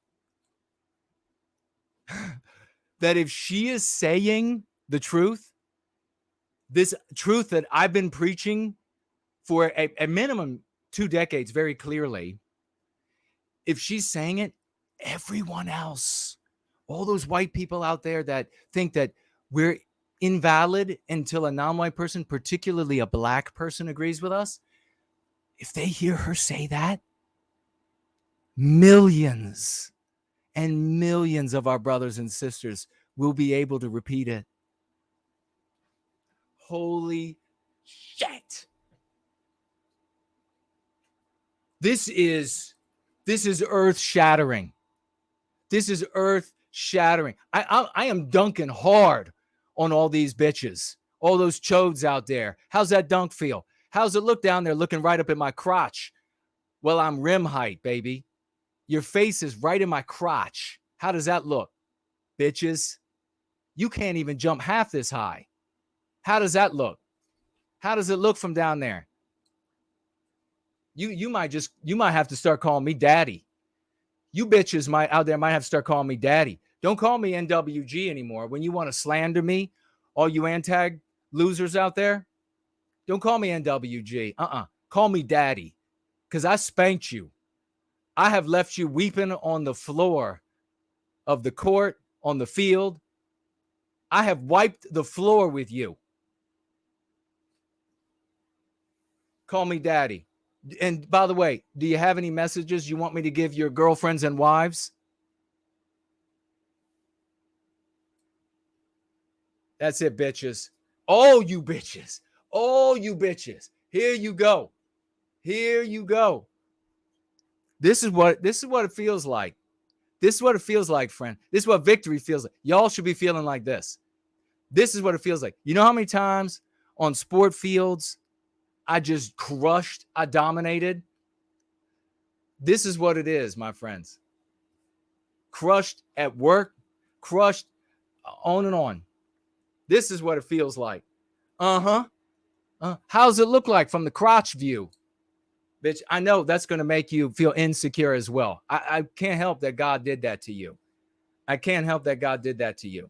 that if she is saying the truth, this truth that I've been preaching for a minimum 2 decades very clearly, if she's saying it, everyone else, all those white people out there that think that we're invalid until a non-white person, particularly a black person, agrees with us, if they hear her say that, millions and millions of our brothers and sisters will be able to repeat it. Holy shit. This is earth-shattering. This is earth-shattering. I am dunking hard on all these bitches, all those chodes out there. How's that dunk feel? How's it look down there looking right up at my crotch? Well, I'm rim height, baby. Your face is right in my crotch. How does that look, bitches? You can't even jump half this high. How does that look? How does it look from down there? You might have to start calling me daddy. You bitches might have to start calling me daddy. Don't call me NWG anymore. When you want to slander me, all you antag losers out there, don't call me NWG. Call me daddy, because I spanked you. I have left you weeping on the floor of the court, on the field. I have wiped the floor with you. Call me daddy. And by the way, do you have any messages you want me to give your girlfriends and wives? That's it, bitches. Oh, you bitches. Oh, you bitches. Here you go. Here you go. This is what it feels like. This is what it feels like, friend. This is what victory feels like. Y'all should be feeling like this. This is what it feels like. You know how many times on sport fields I just crushed, I dominated? This is what it is, my friends. Crushed at work, crushed on and on. This is what it feels like. How's it look like from the crotch view? Bitch, I know that's going to make you feel insecure as well. I can't help that God did that to you. I can't help that God did that to you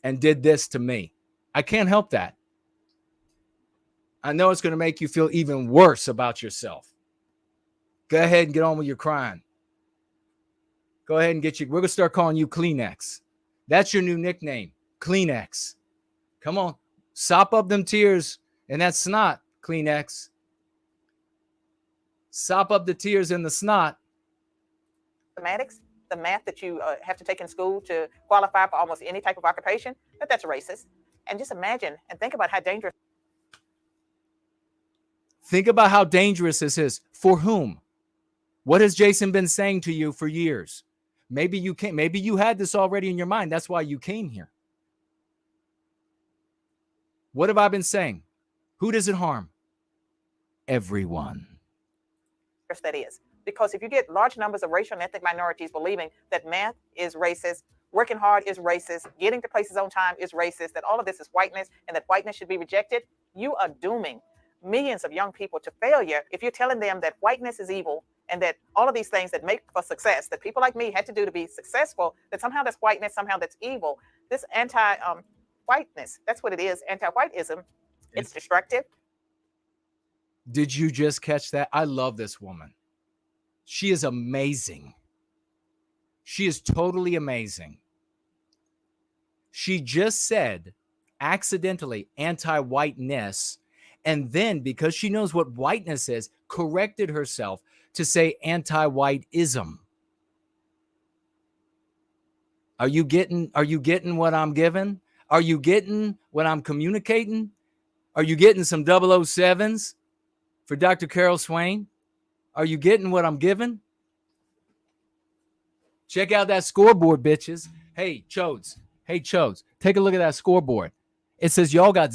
and did this to me. I can't help that. I know it's going to make you feel even worse about yourself. Go ahead and get on with your crying. Go ahead and we're going to start calling you Kleenex. That's your new nickname, Kleenex. Come on, sop up them tears and that snot, Kleenex. Sop up the tears and the snot. Mathematics, the math that you have to take in school to qualify for almost any type of occupation, that's racist. And just imagine and think about how dangerous. Think about how dangerous this is. For whom? What has Jason been saying to you for years? Maybe you can't. Maybe you had this already in your mind. That's why you came here. What have I been saying? Who does it harm? Everyone. That is. Because if you get large numbers of racial and ethnic minorities believing that math is racist, working hard is racist, getting to places on time is racist, that all of this is whiteness and that whiteness should be rejected, you are dooming millions of young people to failure if you're telling them that whiteness is evil and that all of these things that make for success, that people like me had to do to be successful, that somehow that's whiteness, somehow that's evil. This anti-whiteness, that's what it is, anti-whiteism. It's destructive. Did you just catch that? I love this woman. She is amazing. She is totally amazing. She just said, accidentally, anti-whiteness, and then, because she knows what whiteness is, corrected herself to say anti-whiteism. Are you getting what I'm giving? Are you getting what I'm communicating? Are you getting some 007s for Dr. Carol Swain? Are you getting what I'm giving? Check out that scoreboard, bitches. Hey, Chodes. Hey, Chodes. Take a look at that scoreboard. It says y'all got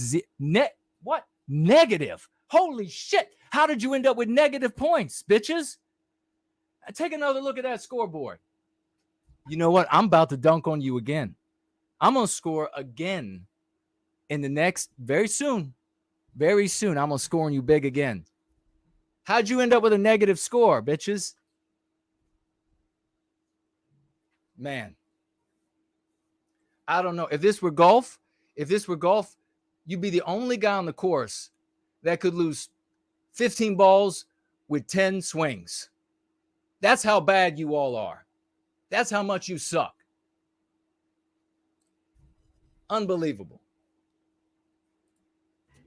negative. Holy shit. How did you end up with negative points, bitches? Take another look at that scoreboard. You know what? I'm about to dunk on you again. I'm going to score again in the next, very soon. Very soon, I'm going to score on you big again. How'd you end up with a negative score, bitches? Man. I don't know. If this were golf, you'd be the only guy on the course that could lose 15 balls with 10 swings. That's how bad you all are. That's how much you suck. Unbelievable.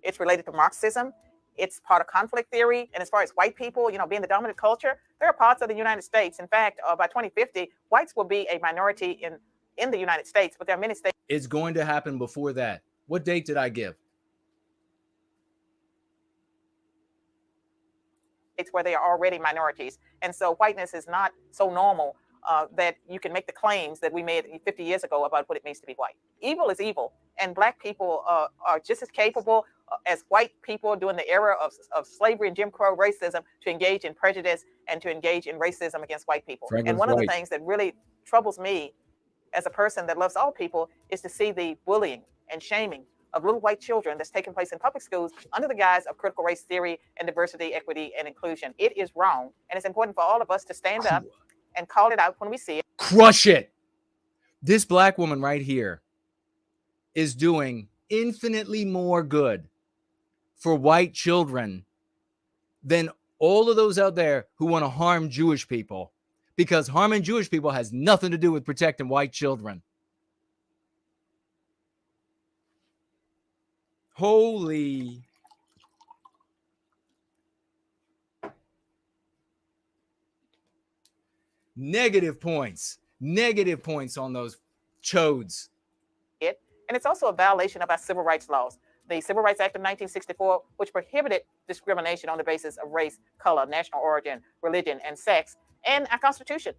It's related to Marxism. It's part of conflict theory. And as far as white people, being the dominant culture, there are parts of the United States. In fact, by 2050, whites will be a minority in the United States, but there are many states. It's going to happen before that. What date did I give? States where they are already minorities. And so whiteness is not so normal that you can make the claims that we made 50 years ago about what it means to be white. Evil is evil. And black people are just as capable as white people during the era of slavery and Jim Crow racism to engage in prejudice and to engage in racism against white people. And one of the things that really troubles me as a person that loves all people is to see the bullying and shaming of little white children that's taking place in public schools under the guise of critical race theory and diversity, equity, and inclusion. It is wrong. And it's important for all of us to stand up and call it out when we see it. Crush it. This black woman right here is doing infinitely more good for white children than all of those out there who want to harm Jewish people, because harming Jewish people has nothing to do with protecting white children. Holy. Negative points on those chodes. And it's also a violation of our civil rights laws. The Civil Rights Act of 1964, which prohibited discrimination on the basis of race, color, national origin, religion, and sex, and our Constitution.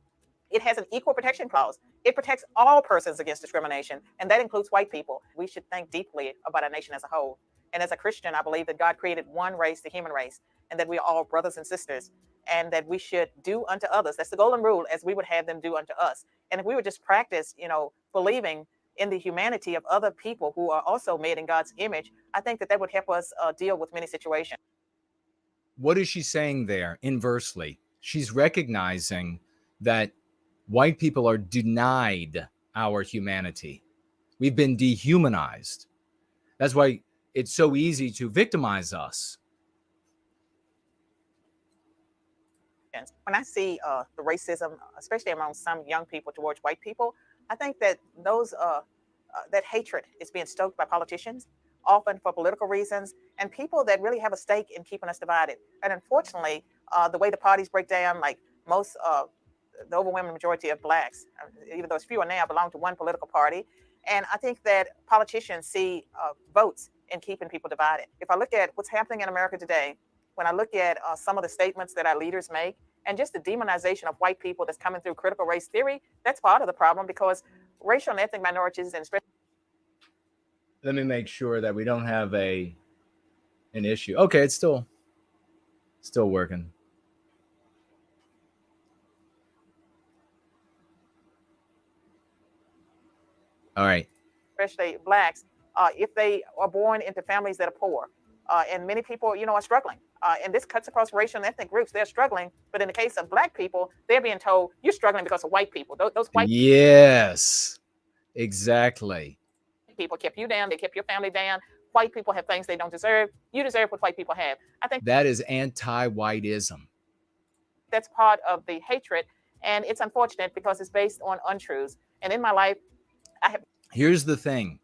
It has an equal protection clause. It protects all persons against discrimination, and that includes white people. We should think deeply about our nation as a whole. And as a Christian, I believe that God created one race, the human race, and that we are all brothers and sisters, and that we should do unto others. That's the golden rule, as we would have them do unto us. And if we would just practice, believing in the humanity of other people who are also made in God's image, I think that would help us deal with many situations. What is she saying there inversely? She's recognizing that white people are denied our humanity. We've been dehumanized. That's why it's so easy to victimize us. When I see the racism, especially among some young people towards white people, I think that that hatred is being stoked by politicians, often for political reasons, and people that really have a stake in keeping us divided. And unfortunately, the way the parties break down, like most, the overwhelming majority of blacks, even though it's fewer now, belong to one political party. And I think that politicians see votes in keeping people divided. If I look at what's happening in America today, when I look at some of the statements that our leaders make, and just the demonization of white people that's coming through critical race theory, that's part of the problem, because racial and ethnic minorities, and especially... Let me make sure that we don't have an issue. Okay, it's still working. All right. Especially blacks, if they are born into families that are poor, and many people, are struggling. And this cuts across racial and ethnic groups. They're struggling. But in the case of Black people, they're being told you're struggling because of white people. Those white Yes, exactly. people kept you down. They kept your family down. White people have things they don't deserve. You deserve what white people have. I think that is anti-whiteism. That's part of the hatred. And it's unfortunate because it's based on untruths. And in my life, I have. Here's the thing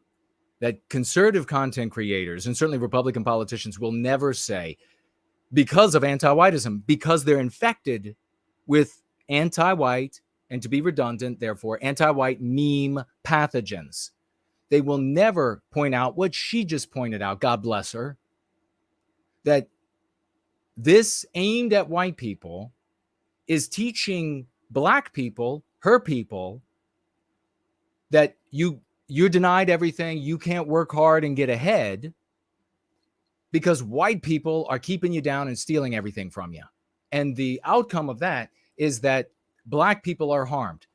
that conservative content creators and certainly Republican politicians will never say because of anti-whiteism, because they're infected with anti-white and, to be redundant, therefore, anti-white meme pathogens. They will never point out what she just pointed out, God bless her, that this aimed at white people is teaching Black people, her people, that you're denied everything, you can't work hard and get ahead because white people are keeping you down and stealing everything from you. And the outcome of that is that Black people are harmed.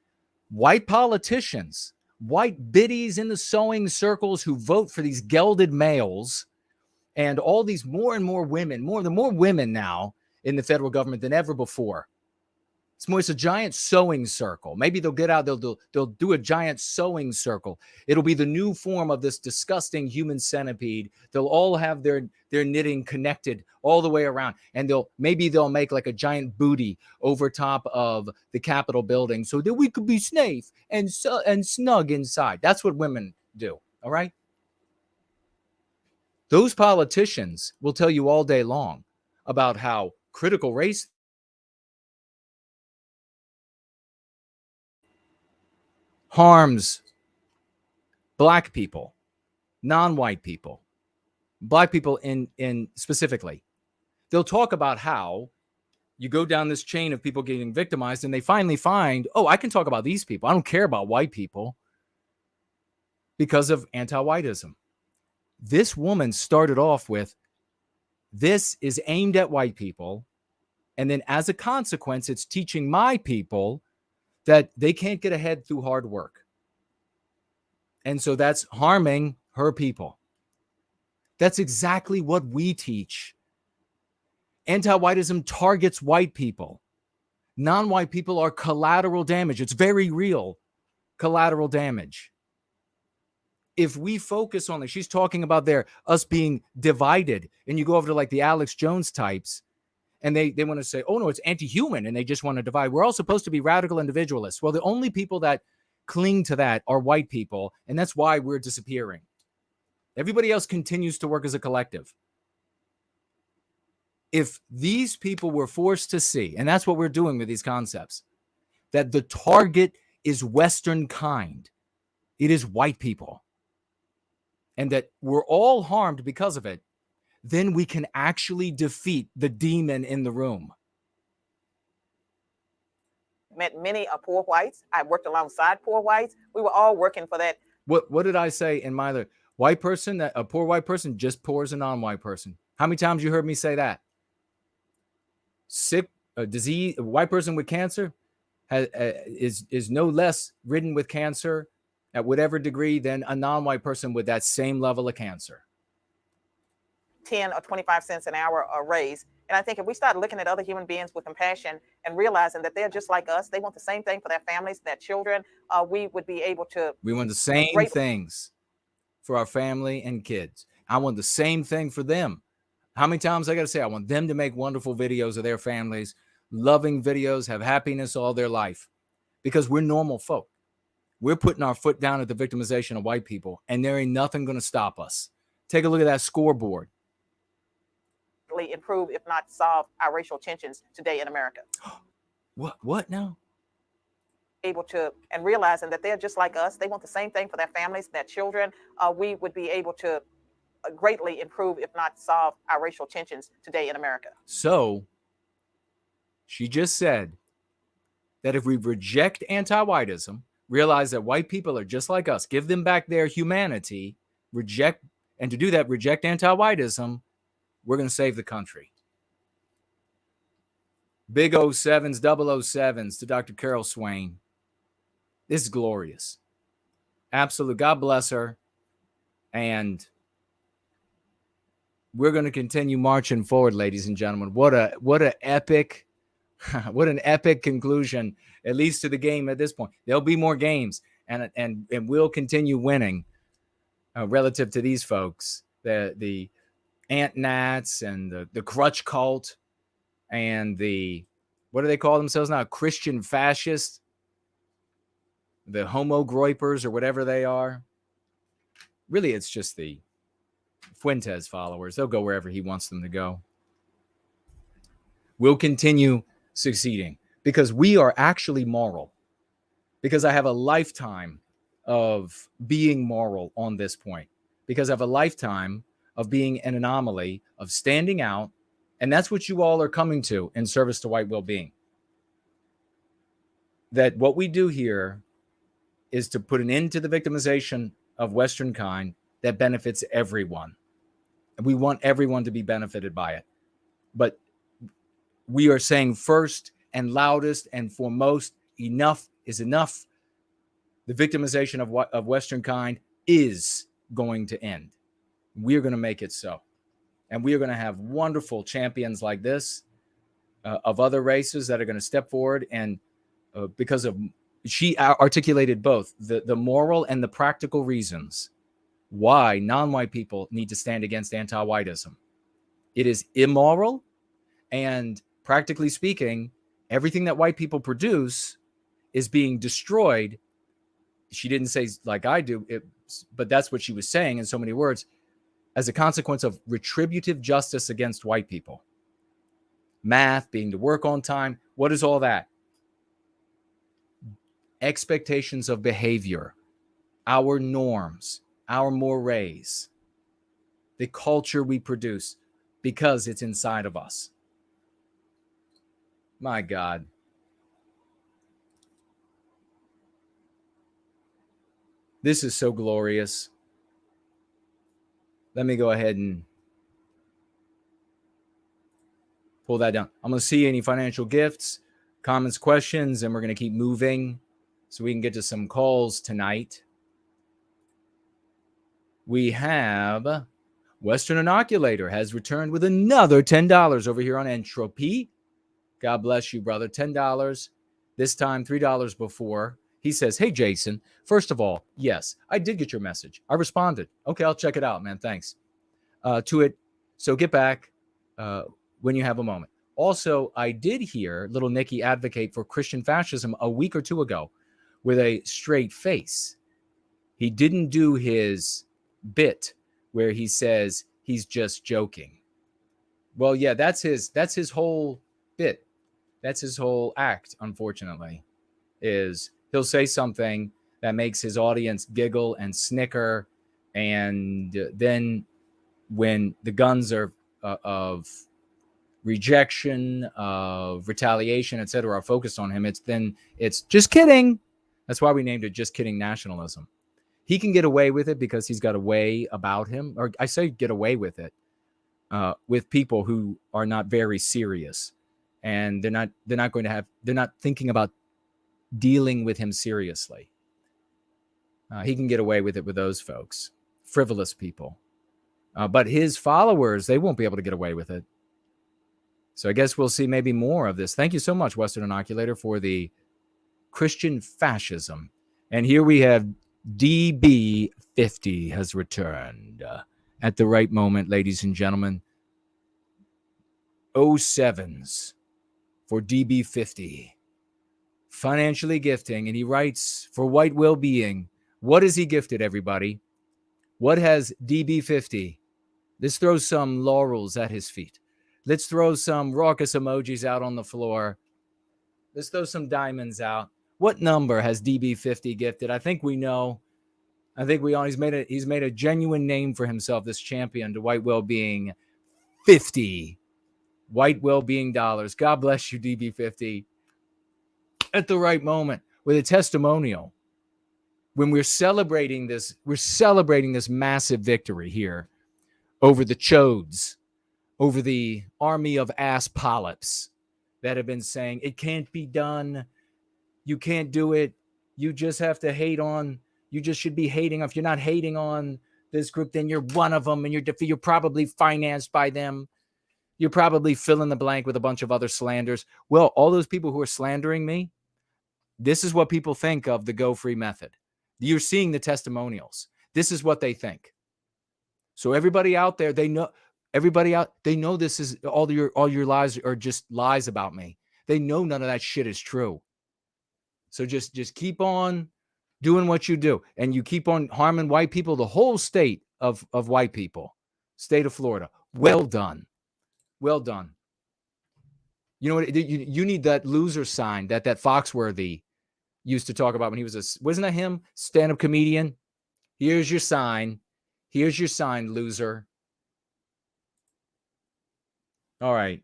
White politicians, white biddies in the sewing circles who vote for these gelded males, and all these more and more women, more women now in the federal government than ever before. It's a giant sewing circle. Maybe they'll get out, they'll do a giant sewing circle. It'll be the new form of this disgusting human centipede. They'll all have their knitting connected all the way around. And maybe they'll make like a giant booty over top of the Capitol building so that we could be safe and snug inside. That's what women do. All right. Those politicians will tell you all day long about how critical race harms Black people, non-white people, Black people in specifically. They'll talk about how you go down this chain of people getting victimized and they finally find, oh, I can talk about these people. I don't care about white people because of anti-whiteism. This woman started off with, this is aimed at white people. And then as a consequence, it's teaching my people that they can't get ahead through hard work. And so that's harming her people. That's exactly what we teach. Anti-whiteism targets white people. Non-white people are collateral damage. It's very real collateral damage. If we focus on this, she's talking about us being divided, and you go over to like the Alex Jones types, and they want to say, oh, no, it's anti-human, and they just want to divide. We're all supposed to be radical individualists. Well, the only people that cling to that are white people, and that's why we're disappearing. Everybody else continues to work as a collective. If these people were forced to see, and that's what we're doing with these concepts, that the target is Western kind, it is white people, and that we're all harmed because of it, then we can actually defeat the demon in the room. Met many poor whites. I worked alongside poor whites. We were all working for that. What did I say in my other white person? That a poor white person just poor as a non-white person. How many times you heard me say that? Sick, a disease, a white person with cancer is no less ridden with cancer at whatever degree than a non-white person with that same level of cancer. 10 or 25 cents an hour a raise. And I think if we start looking at other human beings with compassion and realizing that they're just like us, they want the same thing for their families, their children, we would be able to. We want the same things for our family and kids. I want the same thing for them. How many times I got to say, I want them to make wonderful videos of their families, loving videos, have happiness all their life, because we're normal folk. We're putting our foot down at the victimization of white people, and there ain't nothing going to stop us. Take a look at that scoreboard. Improve, if not solve, our racial tensions today in America. What now? Able to, and realizing that they're just like us, they want the same thing for their families, their children, we would be able to greatly improve, if not solve, our racial tensions today in America. So she just said that if we reject anti-whiteism, realize that white people are just like us, give them back their humanity, reject anti-whiteism, we're going to save the country. Big 07s, 007s to Dr. Carol Swain. This is glorious. Absolute. God bless her. And we're going to continue marching forward, ladies and gentlemen. What an epic conclusion, at least to the game at this point. There'll be more games, and we'll continue winning relative to these folks, the Ant Nats and the Crutch Cult and the, what do they call themselves now? Christian fascists, the Homo Groypers or whatever they are. Really, it's just the Fuentes followers. They'll go wherever he wants them to go. We'll continue succeeding because we are actually moral. Because I have a lifetime of being moral on this point. Because I have a lifetime of being an anomaly, of standing out. And that's what you all are coming to in service to white well-being. That what we do here is to put an end to the victimization of Western kind that benefits everyone. And we want everyone to be benefited by it. But we are saying first and loudest and foremost, enough is enough. The victimization of Western kind is going to end. We're going to make it so. And we are going to have wonderful champions like this of other races that are going to step forward. And because of, she articulated both the moral and the practical reasons why non-white people need to stand against anti-whiteism. It is immoral, and practically speaking, everything that white people produce is being destroyed. She didn't say like I do, but that's what she was saying in so many words, as a consequence of retributive justice against white people. Math, being to work on time, what is all that? Expectations of behavior, our norms, our mores, the culture we produce, because it's inside of us. My God. This is so glorious. Let me go ahead and pull that down. I'm going to see any financial gifts, comments, questions, and we're going to keep moving so we can get to some calls tonight. We have Western Inoculator has returned with another $10 over here on Entropy. God bless you, brother. $10. This time, $3 before. He says, hey, Jason, first of all, yes, I did get your message. I responded. Okay, I'll check it out, man. Thanks. To it. So get back when you have a moment. Also, I did hear little Nikki advocate for Christian fascism a week or two ago with a straight face. He didn't do his bit where he says he's just joking. Well, yeah, that's his whole bit. That's his whole act, unfortunately, is he'll say something that makes his audience giggle and snicker. And then when the guns are of rejection, of retaliation, etc., are focused on him, it's just kidding. That's why we named it Just Kidding Nationalism. He can get away with it because he's got a way about him, or I say get away with it, with people who are not very serious, and they're not thinking about dealing with him seriously. He can get away with it with those folks, frivolous people. But his followers, they won't be able to get away with it. So I guess we'll see maybe more of this. Thank you so much, Western Inoculator, for the Christian fascism. And here we have DB50 has returned at the right moment, ladies and gentlemen. 07s for DB50. Financially gifting, and he writes for white well-being. What has he gifted, everybody? What has DB50? Let's throw some laurels at his feet. Let's throw some raucous emojis out on the floor. Let's throw some diamonds out. What number has DB50 gifted? I think we know. I think we all. He's made a genuine name for himself, this champion to white well-being. 50 white well-being dollars. God bless you, DB50. At the right moment with a testimonial. When we're celebrating this massive victory here over the chodes, over the army of ass polyps that have been saying it can't be done. You can't do it. You just have to hate on. You just should be hating. If you're not hating on this group, then you're one of them, and you're probably financed by them. You're probably fill in the blank with a bunch of other slanders. Well, all those people who are slandering me, this is what people think of the Go Free method. You're seeing the testimonials. This is what they think. So everybody out there, they know this is all your lies are just lies about me. They know none of that shit is true. So just keep on doing what you do, and you keep on harming white people, the whole state of white people, state of Florida. Well done. Well done. You know what? You need that loser sign that Foxworthy used to talk about when he was wasn't that him? Stand-up comedian. Here's your sign. Here's your sign, loser. All right.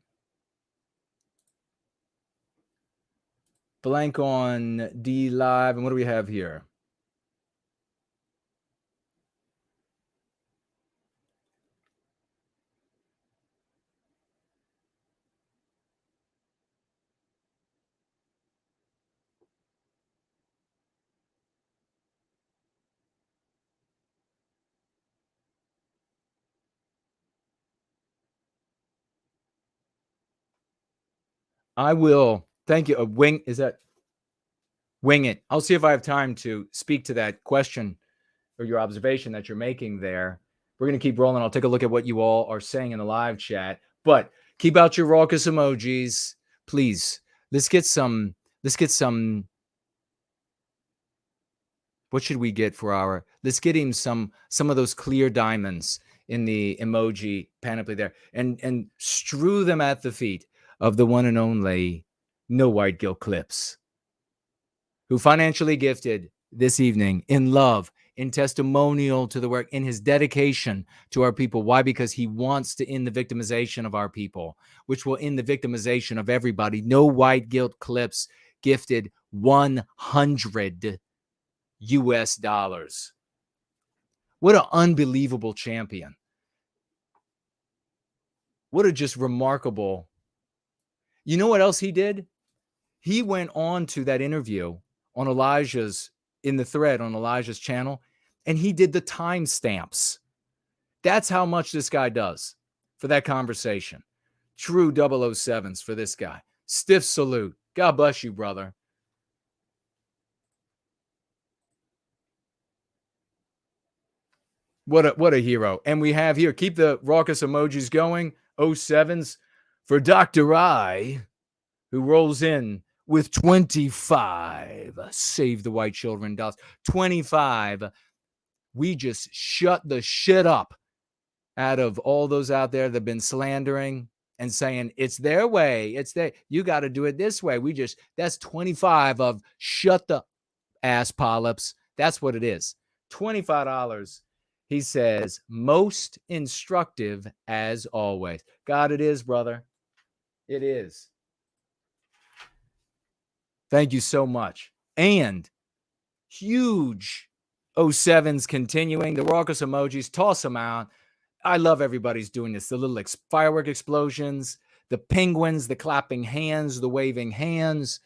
Blank on D Live. And what do we have here? I will. Thank you. Wing it. I'll see if I have time to speak to that question or your observation that you're making there. We're going to keep rolling. I'll take a look at what you all are saying in the live chat, but keep out your raucous emojis, please. Let's get some, what should we get for let's get him some of those clear diamonds in the emoji panoply there, and strew them at the feet of the one and only No White Guilt Clips, who financially gifted this evening in love, in testimonial to the work, in his dedication to our people. Why? Because he wants to end the victimization of our people, which will end the victimization of everybody. No White Guilt Clips gifted $100 US. What an unbelievable champion. What a just remarkable. You know what else he did? He went on to that interview on Elijah's, in the thread on Elijah's channel, and he did the timestamps. That's how much this guy does for that conversation. True 007s for this guy. Stiff salute. God bless you, brother. What a hero. And we have here, keep the raucous emojis going. 07s for Dr. I, who rolls in with 25. Save the white children dollars. 25. We just shut the shit up out of all those out there that have been slandering and saying it's their way. You got to do it this way. That's 25 of shut the ass polyps. That's what it is. $25. He says, most instructive as always. God, it is, brother. It is. Thank you so much. And huge 07s continuing. The raucous emojis, toss them out. I love everybody's doing this. The little firework explosions, the penguins, the clapping hands, the waving hands,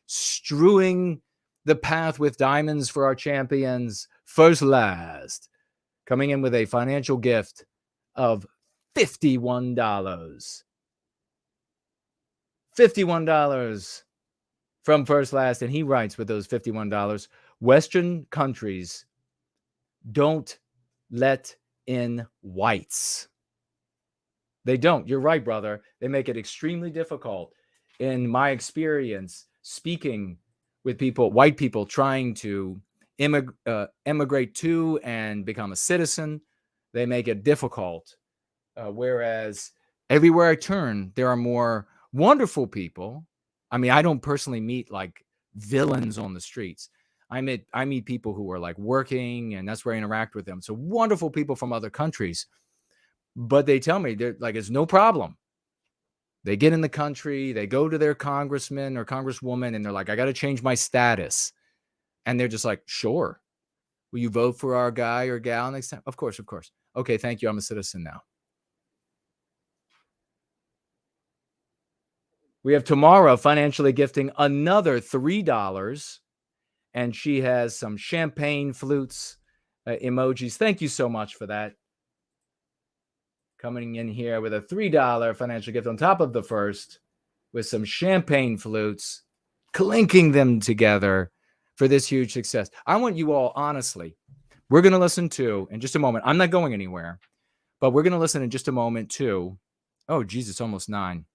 strewing the path with diamonds for our champions. First Last, coming in with a financial gift of $51. $51 from First Last. And he writes with those $51, Western countries don't let in whites. They don't. You're right, brother. They make it extremely difficult. In my experience, speaking with people, white people trying to immigrate to and become a citizen, they make it difficult. Whereas everywhere I turn, there are more wonderful people. I mean, I don't personally meet like villains on the streets. I meet people who are like working, and that's where I interact with them. So wonderful people from other countries, but they tell me they're like, it's no problem. They get in the country, they go to their congressman or congresswoman, and they're like, I got to change my status. And they're just like, sure. Will you vote for our guy or gal next time? Of course, of course. Okay, thank you. I'm a citizen now. We have Tamara financially gifting another $3. And she has some champagne flutes emojis. Thank you so much for that. Coming in here with a $3 financial gift on top of the first with some champagne flutes, clinking them together for this huge success. I want you all, honestly, we're going to listen to, in just a moment, I'm not going anywhere, but we're going to listen in just a moment to, oh, Jesus, almost 9,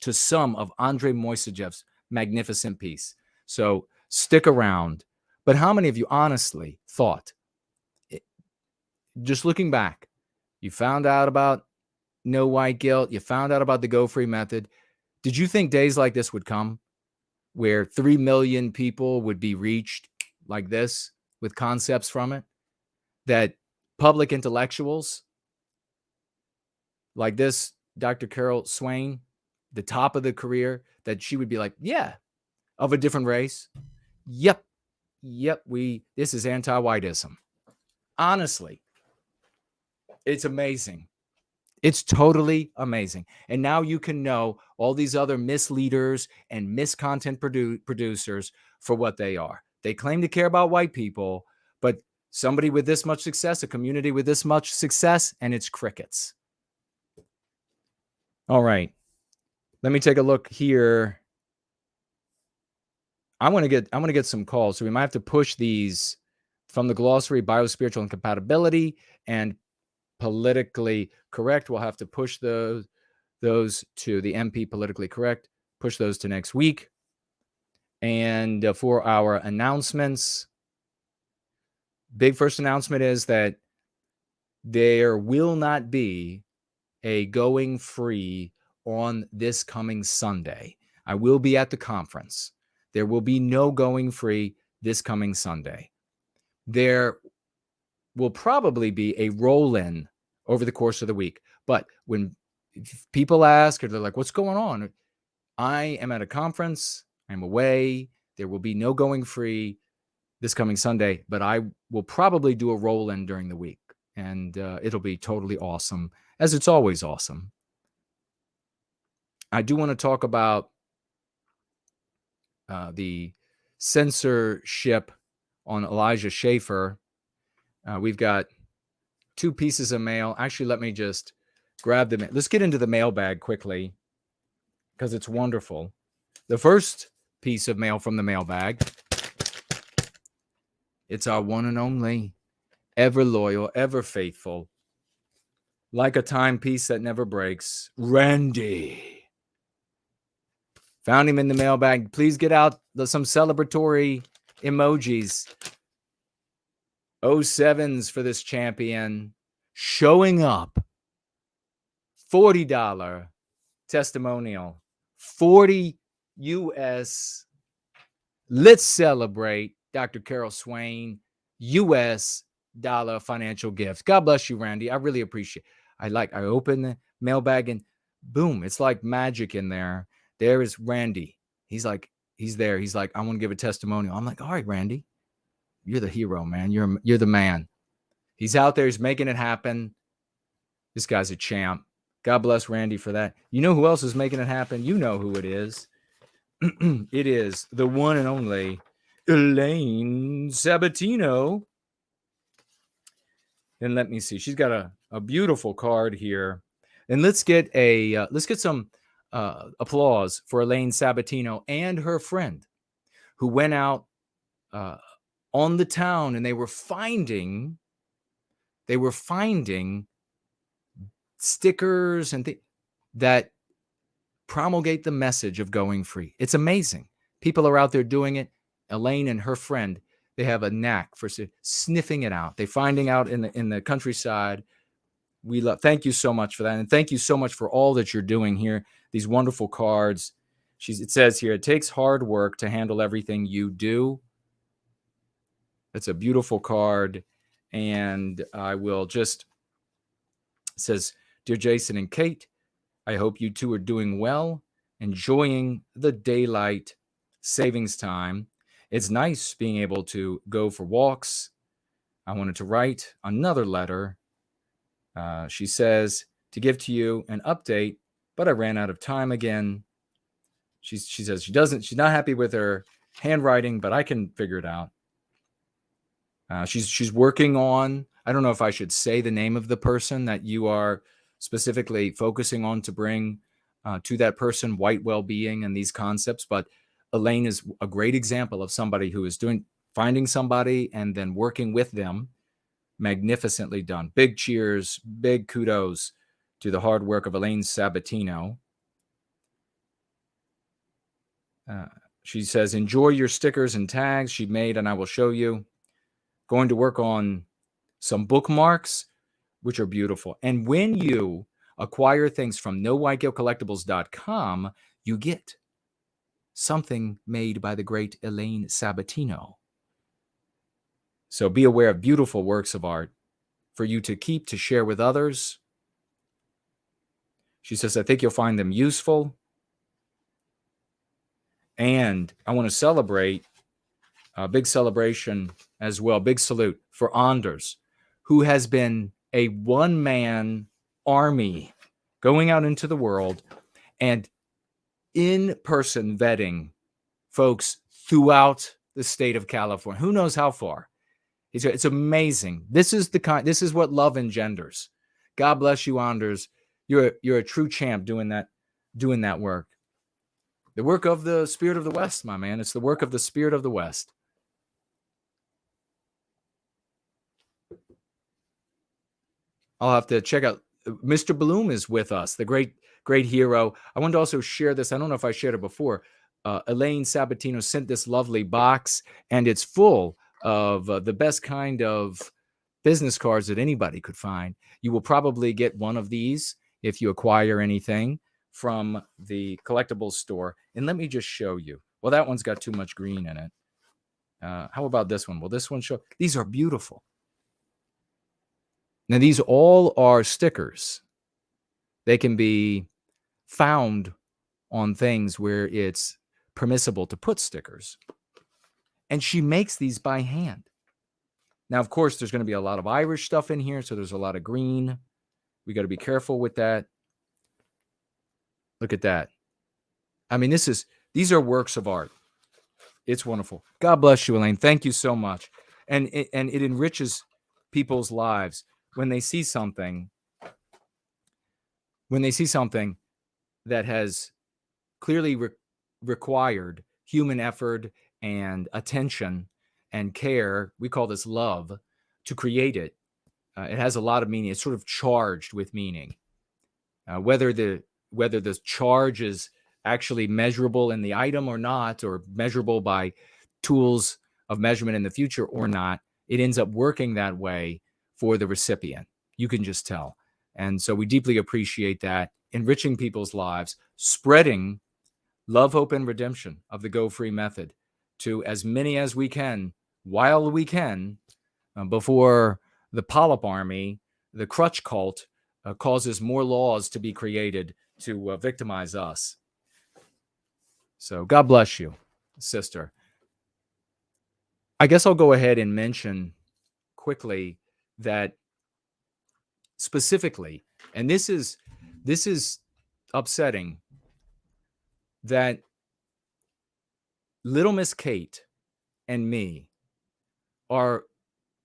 to some of Andrei Moissejev's magnificent piece. So stick around. But how many of you honestly thought, just looking back, you found out about no white guilt, you found out about the Go Free method. Did you think days like this would come where 3 million people would be reached like this with concepts from it? That public intellectuals like this, Dr. Carol Swain, the top of the career, that she would be like, yeah, of a different race. Yep, this is anti-whiteism. Honestly, it's amazing. It's totally amazing. And now you can know all these other misleaders and miscontent producers for what they are. They claim to care about white people, but somebody with this much success, a community with this much success, and it's crickets. All right. Let me take a look here. I want to get some calls, so we might have to push these from the glossary, biospiritual incompatibility and politically correct. We'll have to push those to the MP politically correct, push those to next week. And for our announcements, big first announcement is that there will not be a going free on this coming Sunday. I will be at the conference. There will be no going free this coming Sunday. There will probably be a roll-in over the course of the week. But when people ask, or they're like, what's going on? I am at a conference. I'm away. There will be no going free this coming Sunday, but I will probably do a roll-in during the week. And it'll be totally awesome, as it's always awesome. I do want to talk about the censorship on Elijah Schaffer. We've got 2 pieces of mail. Actually, let me just grab them. Let's get into the mailbag quickly because it's wonderful. The first piece of mail from the mailbag, it's our one and only, ever loyal, ever faithful, like a timepiece that never breaks, Randy. Found him in the mailbag. Please get out some celebratory emojis. 07s for this champion. Showing up. $40 testimonial. 40 US. Let's celebrate Dr. Carol Swain. US dollar financial gift. God bless you, Randy. I really appreciate it. I open the mailbag and boom, it's like magic in there. There is Randy. He's there. He's like, I want to give a testimonial. I'm like, all right, Randy, you're the hero, man. You're the man. He's out there. He's making it happen. This guy's a champ. God bless Randy for that. You know who else is making it happen? You know who it is. It is the one and only Elaine Sabatino. And let me see. She's got a beautiful card here. And let's get some applause for Elaine Sabatino and her friend who went out on the town, and they were finding stickers and that promulgate the message of going free. It's amazing. People are out there doing it. Elaine and her friend, they have a knack for sniffing it out. They're finding out in the countryside. Thank you so much for that. And thank you so much for all that you're doing here. These wonderful cards. It says here, it takes hard work to handle everything you do. That's a beautiful card. And I will just, it says, Dear Jason and Kate, I hope you two are doing well, enjoying the daylight savings time. It's nice being able to go for walks. I wanted to write another letter. She says, to give to you an update, but I ran out of time again. She says she's not happy with her handwriting, but I can figure it out. She's working on, I don't know if I should say the name of the person that you are specifically focusing on to bring to that person white well-being and these concepts, but Elaine is a great example of somebody who is finding somebody and then working with them. Magnificently done. Big cheers, big kudos to the hard work of Elaine Sabatino. She says, enjoy your stickers and tags she made, and I will show you. Going to work on some bookmarks, which are beautiful. And when you acquire things from NoWhiteGuiltCollectibles.com, you get something made by the great Elaine Sabatino. So be aware of beautiful works of art for you to keep, to share with others. She says, I think you'll find them useful. And I want to celebrate, a big celebration as well, big salute for Anders, who has been a one-man army going out into the world and in-person vetting folks throughout the state of California. Who knows how far? It's amazing. This is what love engenders. God bless you, Anders. You're a true champ doing that work. The work of the Spirit of the West, my man. It's the work of the Spirit of the West. I'll have to check out. Mr. Bloom is with us, the great hero. I wanted to also share this. I don't know if I shared it before. Elaine Sabatino sent this lovely box, and it's full of the best kind of business cards that anybody could find. You will probably get one of these if you acquire anything from the collectibles store. And let me just show you. Well, that one's got too much green in it. How about this one? Will this one show? These are beautiful. Now, these all are stickers. They can be found on things where it's permissible to put stickers. And she makes these by hand. Now, of course, there's going to be a lot of Irish stuff in here, so there's a lot of green. We got to be careful with that. Look at that. I mean, these are works of art. It's wonderful. God bless you, Elaine. Thank you so much. And it enriches people's lives when they see something. When they see something that has clearly required human effort and attention and care, we call this love, to create it. It has a lot of meaning. It's sort of charged with meaning. Whether the charge is actually measurable in the item or not, or measurable by tools of measurement in the future or not, it ends up working that way for the recipient. You can just tell. And so we deeply appreciate that, enriching people's lives, spreading love, hope, and redemption of the Go Free method to as many as we can, while we can, before the polyp army, the crutch cult, causes more laws to be created to victimize us. So God bless you, sister. I guess I'll go ahead and mention quickly that specifically, and this is upsetting, that Little Miss Kate and me are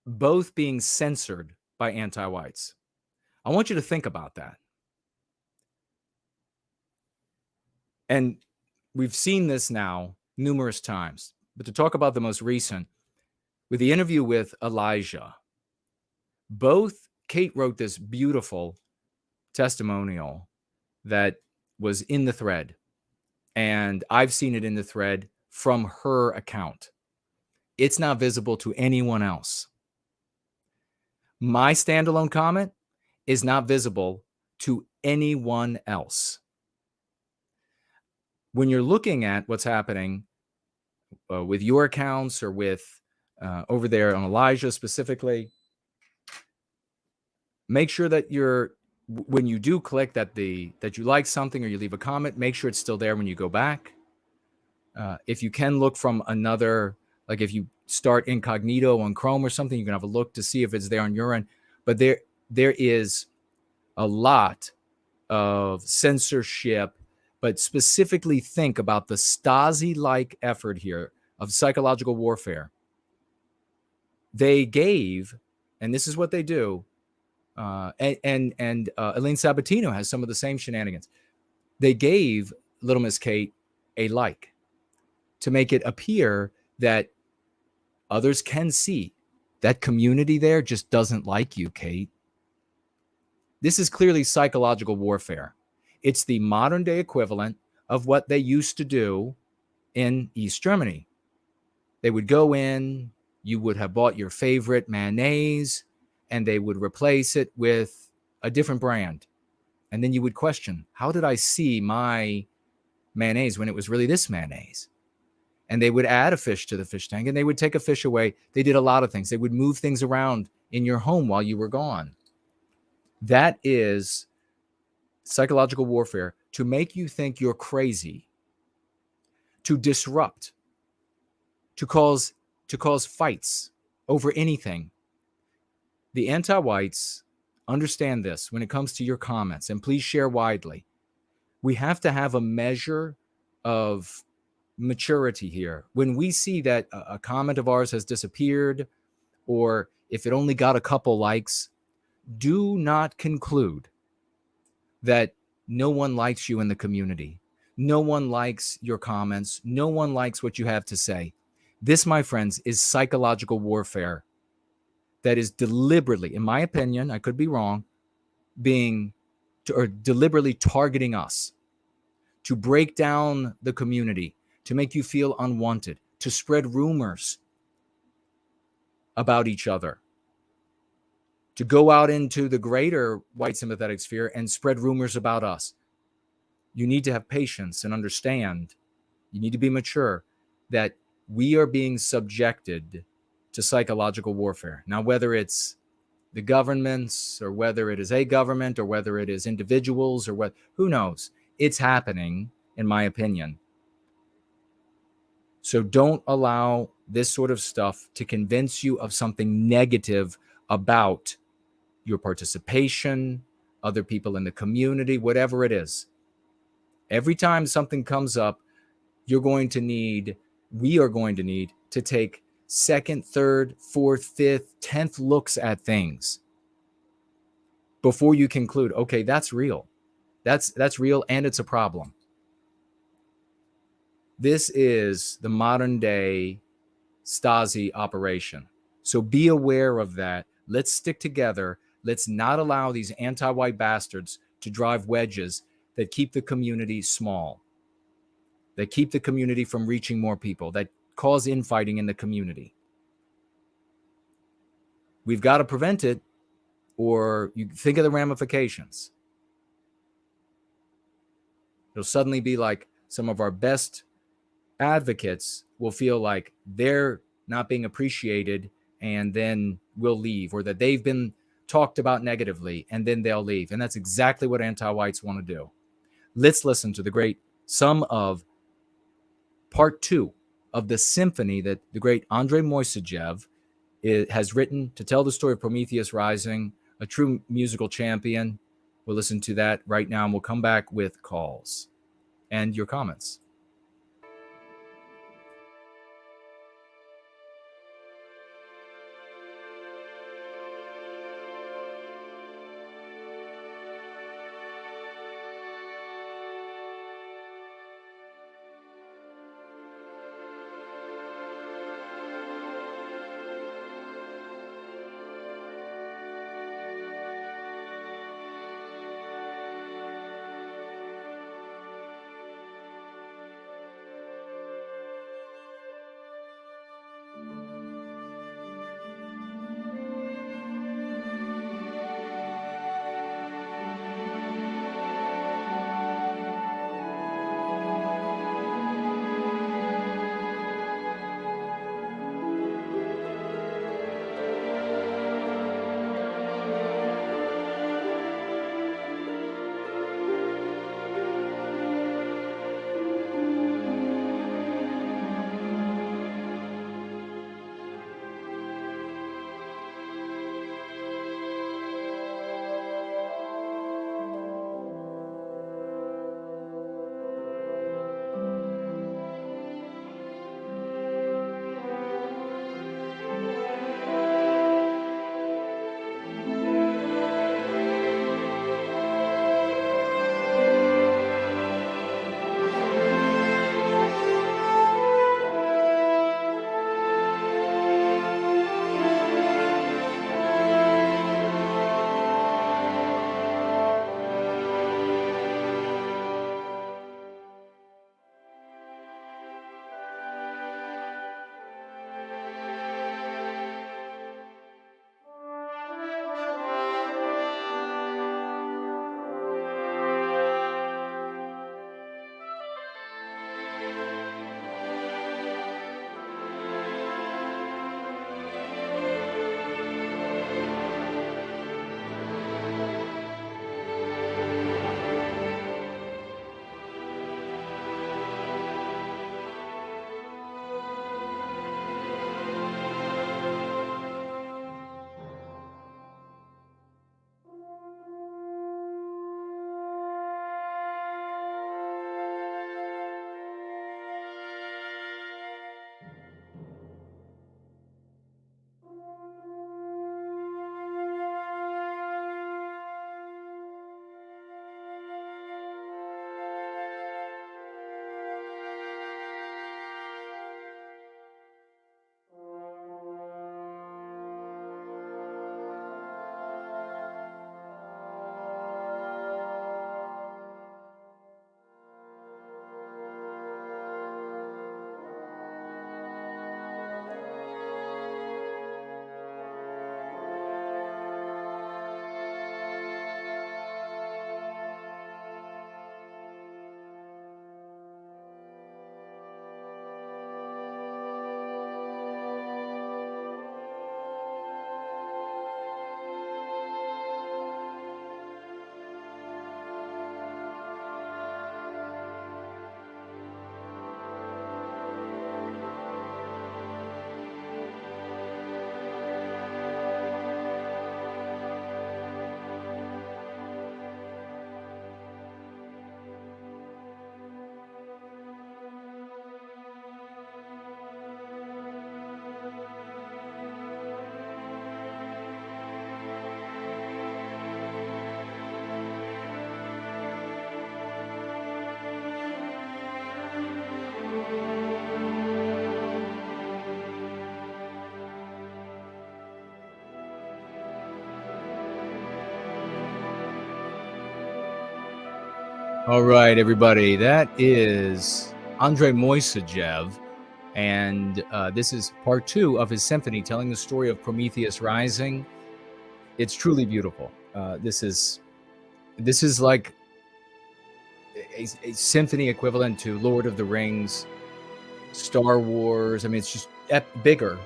both being censored by anti-whites. I want you to think about that. And we've seen this now numerous times, but to talk about the most recent, with the interview with Elijah, both Kate wrote this beautiful testimonial that was in the thread, and I've seen it in the thread from her account. It's not visible to anyone else. My standalone comment is not visible to anyone else. When you're looking at what's happening with your accounts or with over there on Elijah specifically, make sure that when you do click that you like something or you leave a comment, make sure it's still there when you go back. If you can look from another, like if you start incognito on Chrome or something, you can have a look to see if it's there on your end. But there is a lot of censorship, but specifically think about the Stasi-like effort here of psychological warfare they gave, and this is what they do, and Elaine Sabatino has some of the same shenanigans. They gave Little Miss Kate a like to make it appear that others can see that community there just doesn't like you, Kate. This is clearly psychological warfare. It's the modern day equivalent of what they used to do in East Germany. They would go in, you would have bought your favorite mayonnaise, and they would replace it with a different brand. And then you would question, how did I see my mayonnaise when it was really this mayonnaise? And they would add a fish to the fish tank, and they would take a fish away. They did a lot of things. They would move things around in your home while you were gone. That is psychological warfare, to make you think you're crazy, to disrupt, to cause fights over anything. The anti-whites understand this when it comes to your comments, and please share widely. We have to have a measure of maturity here. When we see that a comment of ours has disappeared, or if it only got a couple likes, do not conclude that no one likes you in the community. No one likes your comments. No one likes what you have to say. This, my friends, is psychological warfare that is deliberately, in my opinion, I could be wrong, deliberately targeting us to break down the community, to make you feel unwanted, to spread rumors about each other, to go out into the greater white sympathetic sphere and spread rumors about us. You need to have patience and understand. You need to be mature that we are being subjected to psychological warfare. Now, whether it's the governments, or whether it is a government, or whether it is individuals, or what, who knows? It's happening, in my opinion. So don't allow this sort of stuff to convince you of something negative about your participation, other people in the community, whatever it is. Every time something comes up, we are going to need to take second, third, fourth, fifth, 10th looks at things before you conclude, okay, that's real. That's real, and it's a problem. This is the modern day Stasi operation. So be aware of that. Let's stick together. Let's not allow these anti-white bastards to drive wedges that keep the community small, that keep the community from reaching more people, that cause infighting in the community. We've got to prevent it, or you think of the ramifications. It'll suddenly be like some of our best advocates will feel like they're not being appreciated, and then we'll leave, or that they've been talked about negatively and then they'll leave. And that's exactly what anti-whites want to do. Let's listen to some of part 2 of the symphony that the great Andrei Moissejev has written to tell the story of Prometheus Rising, a true musical champion. We'll listen to that right now, and we'll come back with calls and your comments. All right, everybody. That is Andrei Moissejev, and this is part 2 of his symphony telling the story of Prometheus Rising. It's truly beautiful. This is like a symphony equivalent to Lord of the Rings, Star Wars. I mean, it's just bigger.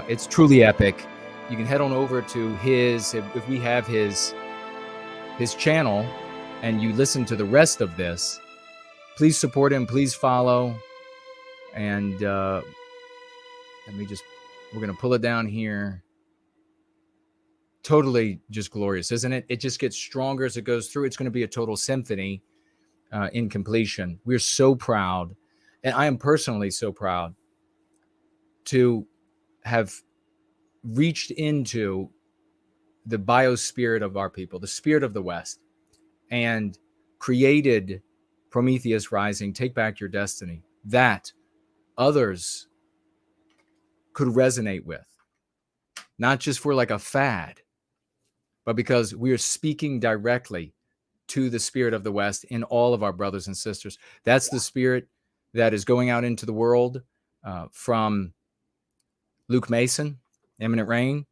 It's truly epic. You can head on over to his, if we have his channel, and you listen to the rest of this, please support him, please follow. And we're going to pull it down here. Totally just glorious, isn't it? It just gets stronger as it goes through. It's going to be a total symphony in completion. We're so proud, and I am personally so proud to have reached into the biospirit of our people, the spirit of the West, and created Prometheus Rising, Take Back Your Destiny, that others could resonate with, not just for like a fad, but because we are speaking directly to the spirit of the West in all of our brothers and sisters. That's the spirit that is going out into the world from Luke Mason, Imminent Rain,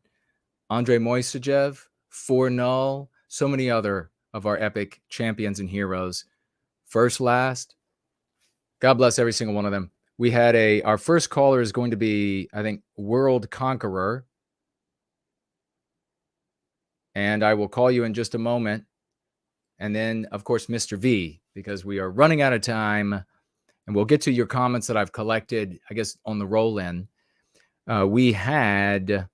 Andrei Moissejev, For Null, so many other of our epic champions and heroes. First, last, God bless every single one of them. We had our first caller is going to be, I think, WordConqueror. And I will call you in just a moment. And then, of course, Mr. V, because we are running out of time. And we'll get to your comments that I've collected, I guess, on the roll-in. We had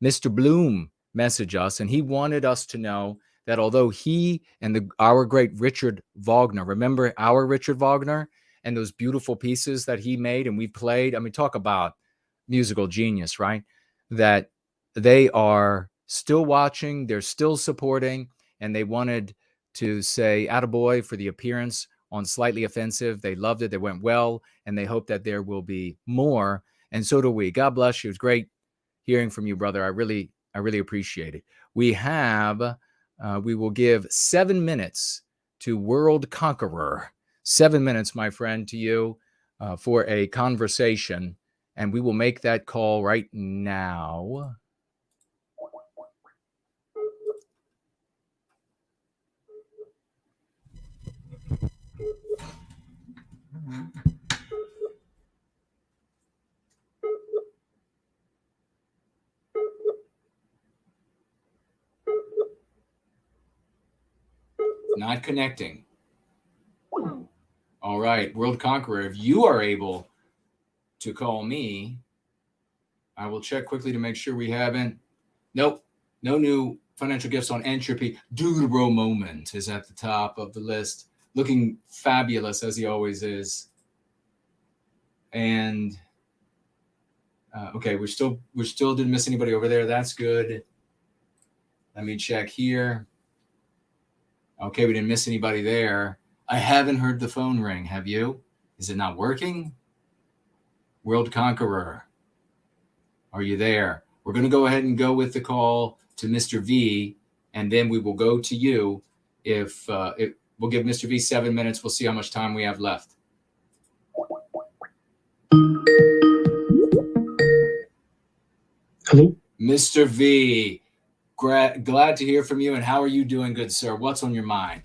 Mr. Bloom message us, and he wanted us to know that although he and our great Richard Wagner, remember our Richard Wagner and those beautiful pieces that he made and we played? I mean, talk about musical genius, right? That they are still watching, they're still supporting, and they wanted to say attaboy for the appearance on Slightly Offensive. They loved it, they went well, and they hope that there will be more, and so do we. God bless you. It's great hearing from you, brother. I really appreciate it. We have, we will give 7 minutes to WordConqueror. 7 minutes, my friend, to you for a conversation, and we will make that call right now. Not connecting. All right, WordConqueror, if you are able to call me, I will check quickly to make sure we haven't. Nope, no new financial gifts on Entropy. Durable Moment is at the top of the list, looking fabulous as he always is. And okay, we still didn't miss anybody over there. That's good. Let me check here. Okay, we didn't miss anybody there. I haven't heard the phone ring. Have you? Is it not working? WordConqueror, are you there? We're going to go ahead and go with the call to Mr. V, and then we will go to you. If we'll give Mr. V 7 minutes, we'll see how much time we have left. Hello, Mr. V. Glad to hear from you. And how are you doing, good sir? What's on your mind?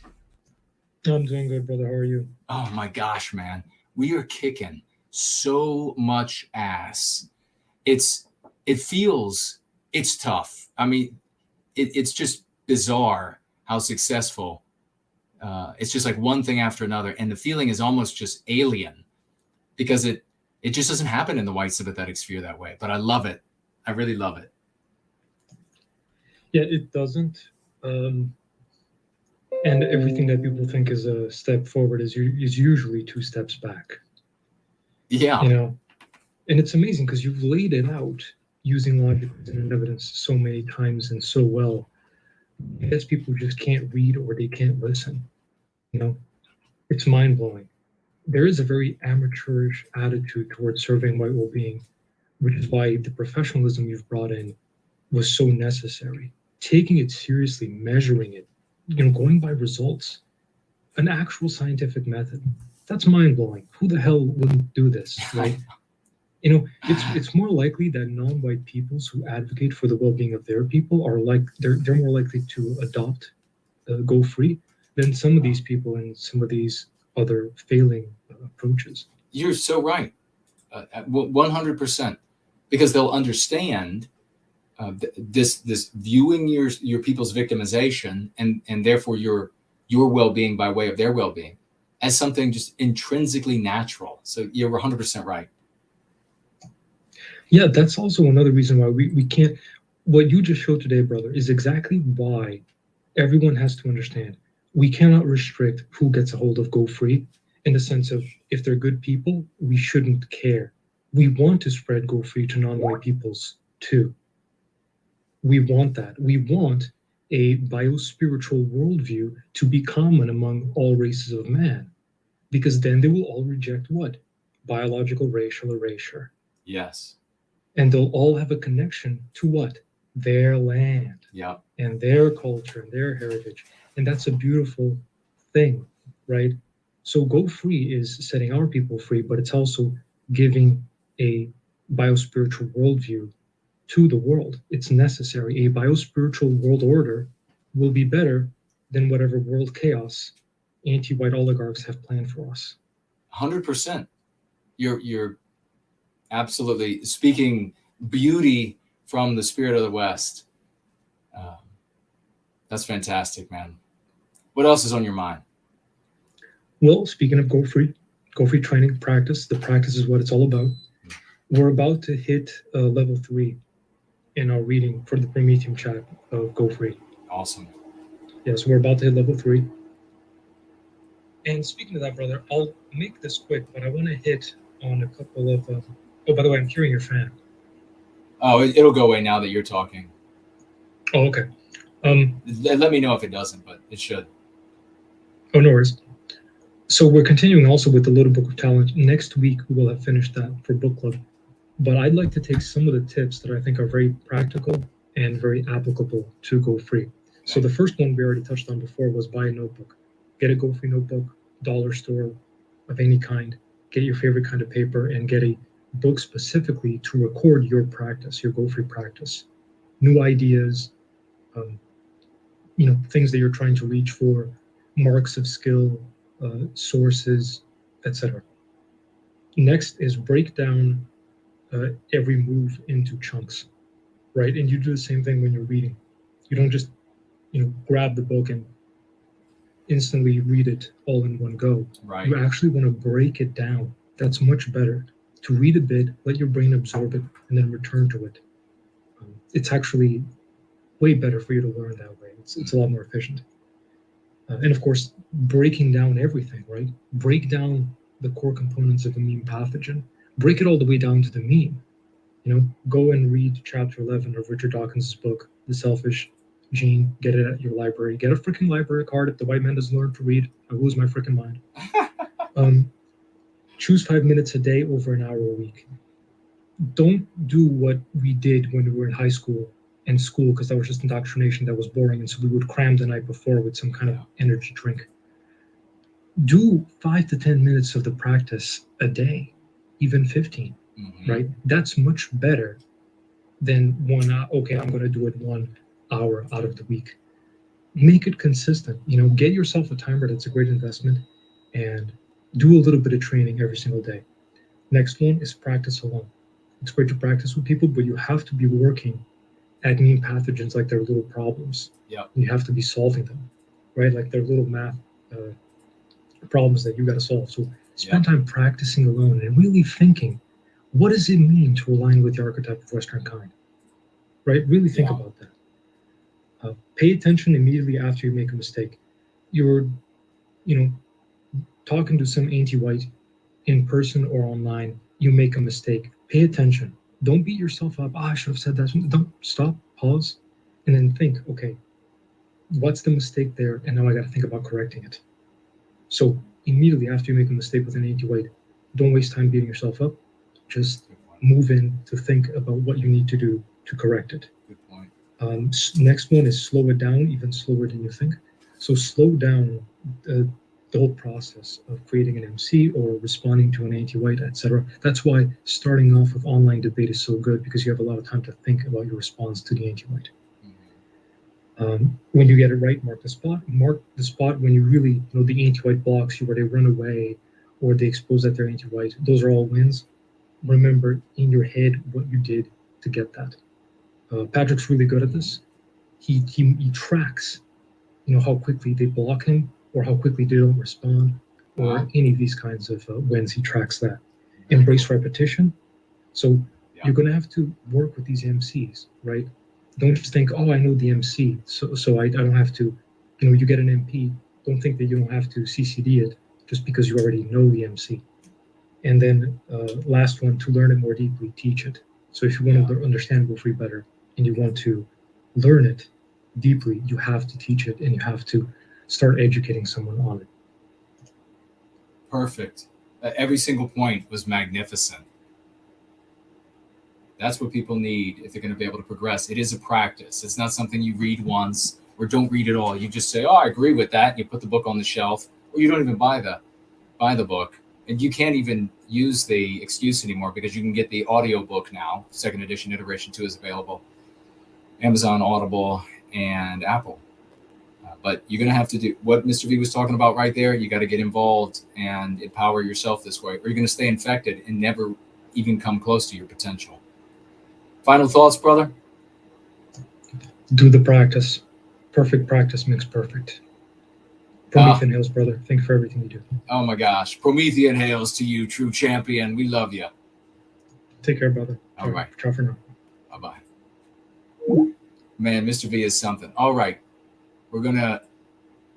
I'm doing good, brother. How are you? Oh my gosh, man. We are kicking so much ass. It's tough. I mean, it's just bizarre how successful. It's just like one thing after another. And the feeling is almost just alien because it just doesn't happen in the white sympathetic sphere that way. But I love it. I really love it. Yeah, it doesn't. And everything that people think is a step forward is usually 2 steps back. Yeah. You know, and it's amazing because you've laid it out using logic and evidence so many times and so well. I guess people just can't read or they can't listen. You know, it's mind-blowing. There is a very amateurish attitude towards surveying white well-being, which is why the professionalism you've brought in was so necessary. Taking it seriously, measuring it, you know, going by results. an actual scientific method. That's mind-blowing. Who the hell wouldn't do this, right? You know, it's more likely that non-white peoples who advocate for the well-being of their people are they're more likely to adopt Go Free than some of these people and some of these other failing approaches. You're so right, 100%, because they'll understand this viewing your people's victimization and therefore your well-being by way of their well-being as something just intrinsically natural. So you're 100% right. Yeah, that's also another reason why we can't. What you just showed today, brother, is exactly why everyone has to understand. We cannot restrict who gets a hold of Go Free in the sense of if they're good people, we shouldn't care. We want to spread Go Free to non-white peoples too. We want that. We want a biospiritual worldview to be common among all races of man, because then they will all reject what? Biological racial erasure. Yes. And they'll all have a connection to what? Their land. Yeah. And their culture and their heritage. And that's a beautiful thing, right? So Go Free is setting our people free, but it's also giving a biospiritual worldview to the world. It's necessary. A biospiritual world order will be better than whatever world chaos anti-white oligarchs have planned for us. 100%. You're absolutely speaking beauty from the spirit of the West. That's fantastic, man. What else is on your mind? Well, speaking of Go Free training practice, the practice is what it's all about. We're about to hit level 3 in our reading for the Prometheum chat of Go Free. Awesome. Yes, we're about to hit level 3. And speaking of that, brother, I'll make this quick, but I want to hit on a couple of... oh, by the way, I'm hearing your fan. Oh, it'll go away now that you're talking. Oh, okay. Let me know if it doesn't, but it should. Oh, no worries. So we're continuing also with the Little Book of Talent. Next week, we will have finished that for book club. But I'd like to take some of the tips that I think are very practical and very applicable to Go Free. So the first one we already touched on before was buy a notebook. Get a Go Free notebook, dollar store of any kind. Get your favorite kind of paper and get a book specifically to record your practice, your Go Free practice. New ideas, things that you're trying to reach for, marks of skill, sources, etc. Next is break down every move into chunks, right? And you do the same thing when you're reading. You don't just, grab the book and instantly read it all in one go. Right. You actually want to break it down. That's much better. To read a bit, let your brain absorb it, and then return to it. It's actually way better for you to learn that way. It's a lot more efficient. And of course, breaking down everything, right? Break down the core components of a meme pathogen. Break it all the way down to the meme. Go and read chapter 11 of Richard Dawkins' book, The Selfish Gene. Get it at your library. Get a freaking library card. If the white man doesn't learn to read, I lose my freaking mind. Choose 5 minutes a day over an hour a week. Don't do what we did when we were in high school and school, because that was just indoctrination that was boring, and so we would cram the night before with some kind of energy drink. Do 5 to 10 minutes of the practice a day, even 15, right? That's much better than 1 hour. Okay, I'm going to do it 1 hour out of the week. Make it consistent. Get yourself a timer. That's a great investment, and do a little bit of training every single day. Next one is practice alone. It's great to practice with people, but you have to be working at meme pathogens like they're little problems. Yeah. You have to be solving them, right? Like they're little math problems that you got to solve. So spend time practicing alone and really thinking, what does it mean to align with the archetype of Western kind, right? Really think about that. Pay attention immediately after you make a mistake. You're, talking to some anti-white in person or online, you make a mistake. Pay attention. Don't beat yourself up. I should have said that. Don't stop, pause, and then think, okay, what's the mistake there? And now I got to think about correcting it. So immediately after you make a mistake with an anti-white, don't waste time beating yourself up. Just move in to think about what you need to do to correct it. Good point. Next one is slow it down, even slower than you think. So slow down. the whole process of creating an MC or responding to an anti-white, etc. That's why starting off with online debate is so good, because you have a lot of time to think about your response to the anti-white. When you get it right, mark the spot. Mark the spot when you really, the anti-white blocks you, where they run away or they expose that they're anti-white. Those are all wins. Remember in your head what you did to get that. Patrick's really good at this. He tracks, how quickly they block him or how quickly they don't respond, or any of these kinds of wins. He tracks that. Embrace repetition. So you're going to have to work with these MCs, right? Don't just think, oh, I know the MC, so I don't have to, you get an MP, don't think that you don't have to CCD it just because you already know the MC. And then last one, to learn it more deeply, teach it. So if you want to understand Go-Free better and you want to learn it deeply, you have to teach it and you have to start educating someone on it. Perfect. Every single point was magnificent. That's what people need if they're going to be able to progress. It is a practice. It's not something you read once or don't read at all. You just say, oh, I agree with that. And you put the book on the shelf, or you don't even buy the book. And you can't even use the excuse anymore because you can get the audio book now. Second edition, iteration 2 is available. Amazon, Audible, and Apple. But you're going to have to do what Mr. V was talking about right there. You got to get involved and empower yourself this way, or you're going to stay infected and never even come close to your potential. Final thoughts, brother? Do the practice. Perfect practice makes perfect. Promethean Hails, brother. Thank you for everything you do. Oh my gosh. Promethean Hails to you, true champion. We love you. Take care, brother. All right. Ciao for now. Bye-bye. Man, Mr. V is something. All right. We're going to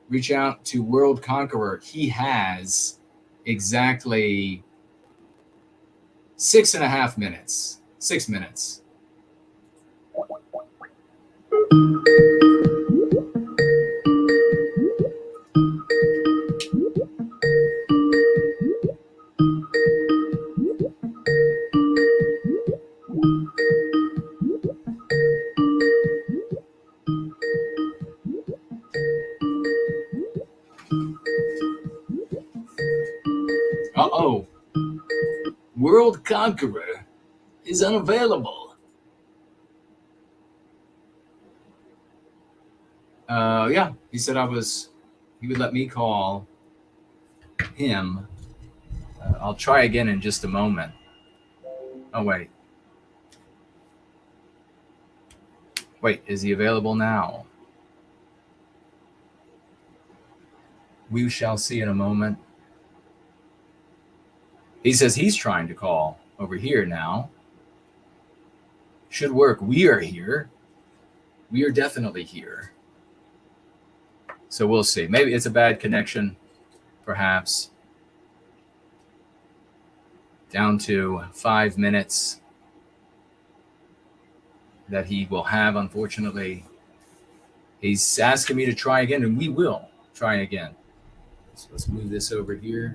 reach out to WordConqueror. He has exactly 6.5 minutes. 6 minutes. Uh-oh. WordConqueror is unavailable. Yeah, he said he would let me call him. I'll try again in just a moment. Oh, wait. Wait, is he available now? We shall see in a moment. He says he's trying to call over here now. Should work. We are here. We are definitely here. So we'll see. Maybe it's a bad connection, perhaps. Down to 5 minutes that he will have, unfortunately. He's asking me to try again, and we will try again. So let's move this over here.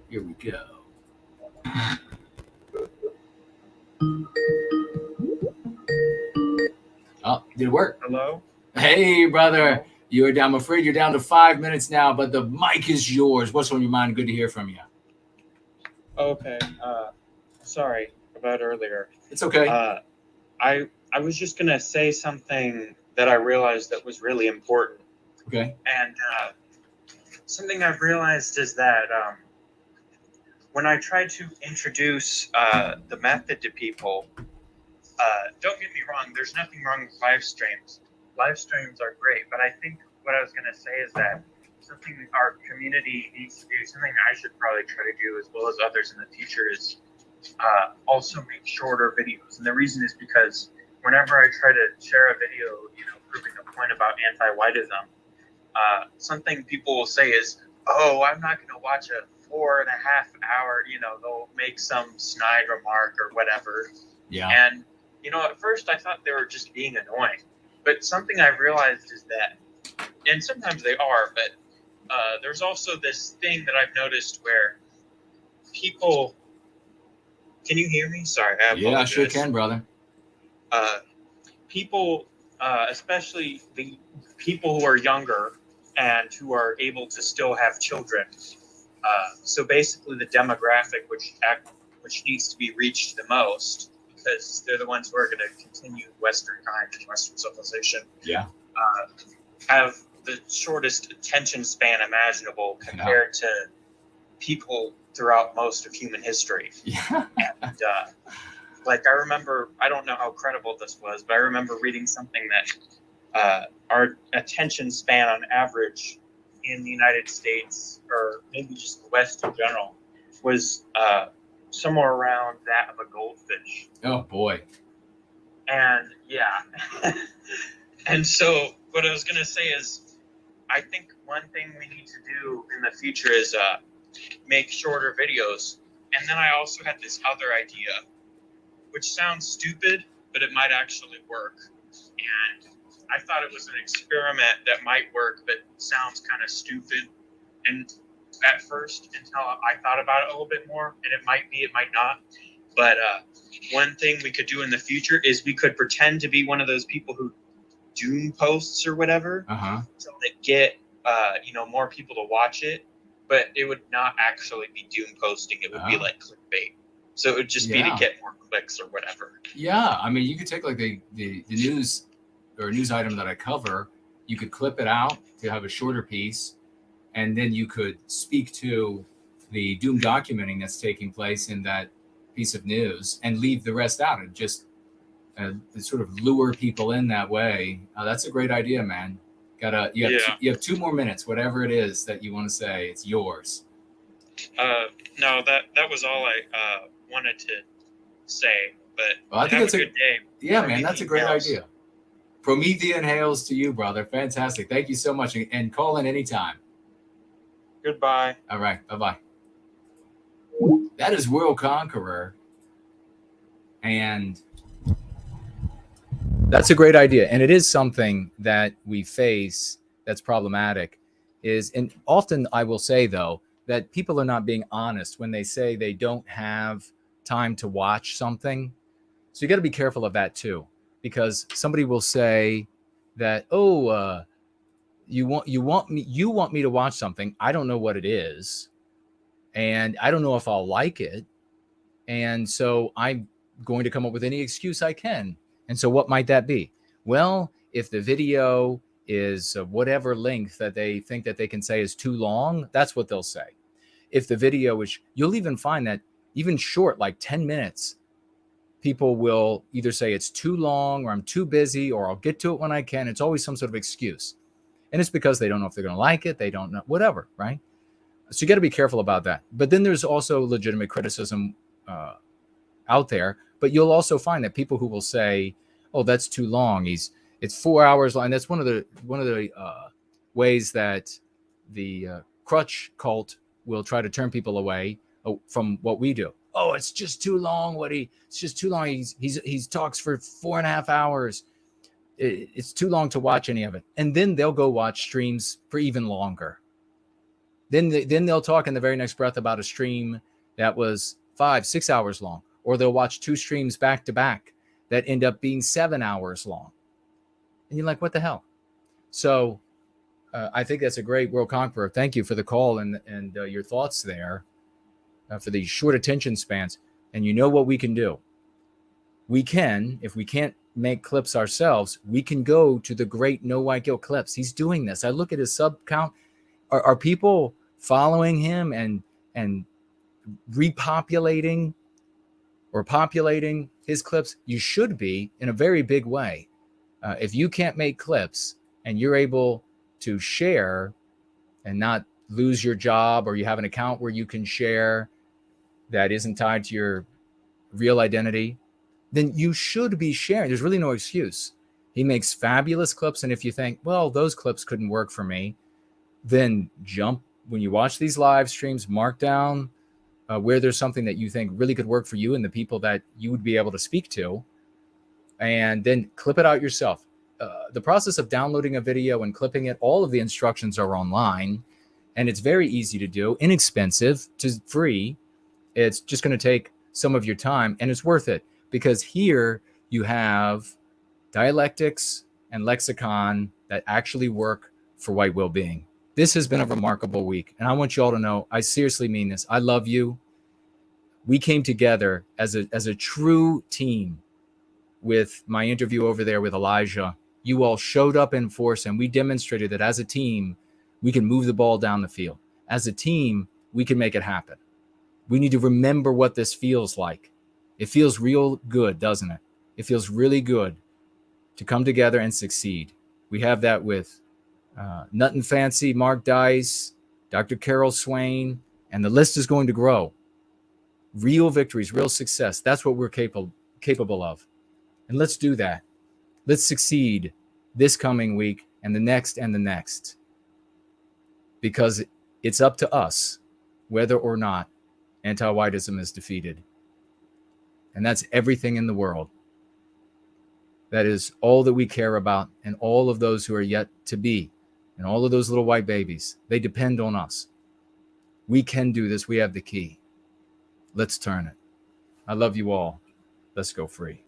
Here we go. Oh, did it work? Hello? Hey, brother. I'm afraid you're down to 5 minutes now, but the mic is yours. What's on your mind? Good to hear from you. Okay. Sorry about earlier. It's okay. I was just going to say something that I realized that was really important. Okay. And something I've realized is that when I try to introduce the method to people, don't get me wrong, there's nothing wrong with live streams. Live streams are great, but I think what I was going to say is that something our community needs to do, something I should probably try to do as well as others in the future, is also make shorter videos. And the reason is because whenever I try to share a video, proving a point about anti-whiteism, something people will say is, oh, I'm not going to watch a 4.5 hour, they'll make some snide remark or whatever. Yeah. And, at first I thought they were just being annoying. But something I've realized is that, and sometimes they are, but there's also this thing that I've noticed where people, can you hear me? Sorry, I apologize. Yeah, I sure can, brother. People, especially the people who are younger, and who are able to still have children. So basically, the demographic which needs to be reached the most, because they're the ones who are going to continue Western times and Western civilization. Yeah. Have the shortest attention span imaginable compared to people throughout most of human history. Yeah. And like, I remember, I don't know how credible this was, but I remember reading something that our attention span on average in the United States, or maybe just the West in general, was somewhere around that of a goldfish. Oh boy. And yeah. And so what I was going to say is, I think one thing we need to do in the future is make shorter videos. And then I also had this other idea, which sounds stupid, but it might actually work. And I thought it was an experiment that might work, but sounds kind of stupid. And at first, until I thought about it a little bit more, and it might be, it might not. But one thing we could do in the future is we could pretend to be one of those people who doom posts or whatever, so they get more people to watch it. But it would not actually be doom posting. It would be like clickbait. So it would just be to get more clicks or whatever. Yeah, I mean, you could take like the news or news item that I cover, you could clip it out to have a shorter piece, and then you could speak to the doom documenting that's taking place in that piece of news and leave the rest out and just sort of lure people in that way. That's a great idea, man. You have 2 more minutes, whatever it is that you want to say, it's yours. No, that was all I wanted to say. But I think have a good day. Yeah, man, that's a great idea. Promethean hails to you, brother. Fantastic. Thank you so much, and call in anytime. Goodbye. All right, bye-bye. That is WordConqueror, and that's a great idea. And it is something that we face that's problematic. And often I will say, though, that people are not being honest when they say they don't have time to watch something. So you got to be careful of that too, because somebody will say that, you want me to watch something. I don't know what it is, and I don't know if I'll like it, and so I'm going to come up with any excuse I can. And so what might that be? Well, if the video is whatever length that they think that they can say is too long, that's what they'll say. If the video is, you'll even find that even short, like 10 minutes, people will either say it's too long, or I'm too busy, or I'll get to it when I can. It's always some sort of excuse. And it's because they don't know if they're going to like it. They don't know, whatever, right? So you got to be careful about that. But then there's also legitimate criticism out there. But you'll also find that people who will say, "Oh, that's too long. It's 4 hours long." And that's one of the ways that the crutch cult will try to turn people away from what we do. Oh, it's just too long. It's just too long. He talks for 4.5 hours. It's too long to watch any of it. And then they'll go watch streams for even longer. Then they'll talk in the very next breath about a stream that was 5-6 hours long, or they'll watch 2 streams back to back that end up being 7 hours long. And you're like, what the hell? So I think that's a great WordConqueror. Thank you for the call and your thoughts there for these short attention spans. And you know what we can do? We can, if we can't make clips ourselves, we can go to the great No White Guilt Clips. He's doing this. I look at his sub count. Are people following him and repopulating or populating his clips? You should be, in a very big way. If you can't make clips and you're able to share and not lose your job, or you have an account where you can share that isn't tied to your real identity, then you should be sharing. There's really no excuse. He makes fabulous clips. And if you think, well, those clips couldn't work for me, then jump, when you watch these live streams, mark down where there's something that you think really could work for you and the people that you would be able to speak to, and then clip it out yourself. The process of downloading a video and clipping it, all of the instructions are online, and it's very easy to do, inexpensive, to free. It's just going to take some of your time, and it's worth it, because here you have dialectics and lexicon that actually work for white well-being. This has been a remarkable week, and I want you all to know, I seriously mean this. I love you. We came together as a true team with my interview over there with Elijah. You all showed up in force, and we demonstrated that as a team, we can move the ball down the field. As a team, we can make it happen. We need to remember what this feels like. It feels real good, doesn't it? It feels really good to come together and succeed. We have that with Nut and Fancy, Mark Dice, Dr. Carol Swain, and the list is going to grow. Real victories, real success. That's what we're capable of. And let's do that. Let's succeed this coming week and the next and the next. Because it's up to us whether or not anti-whiteism is defeated. And that's everything in the world. That is all that we care about, and all of those who are yet to be, and all of those little white babies, they depend on us. We can do this. We have the key. Let's turn it. I love you all. Let's go free.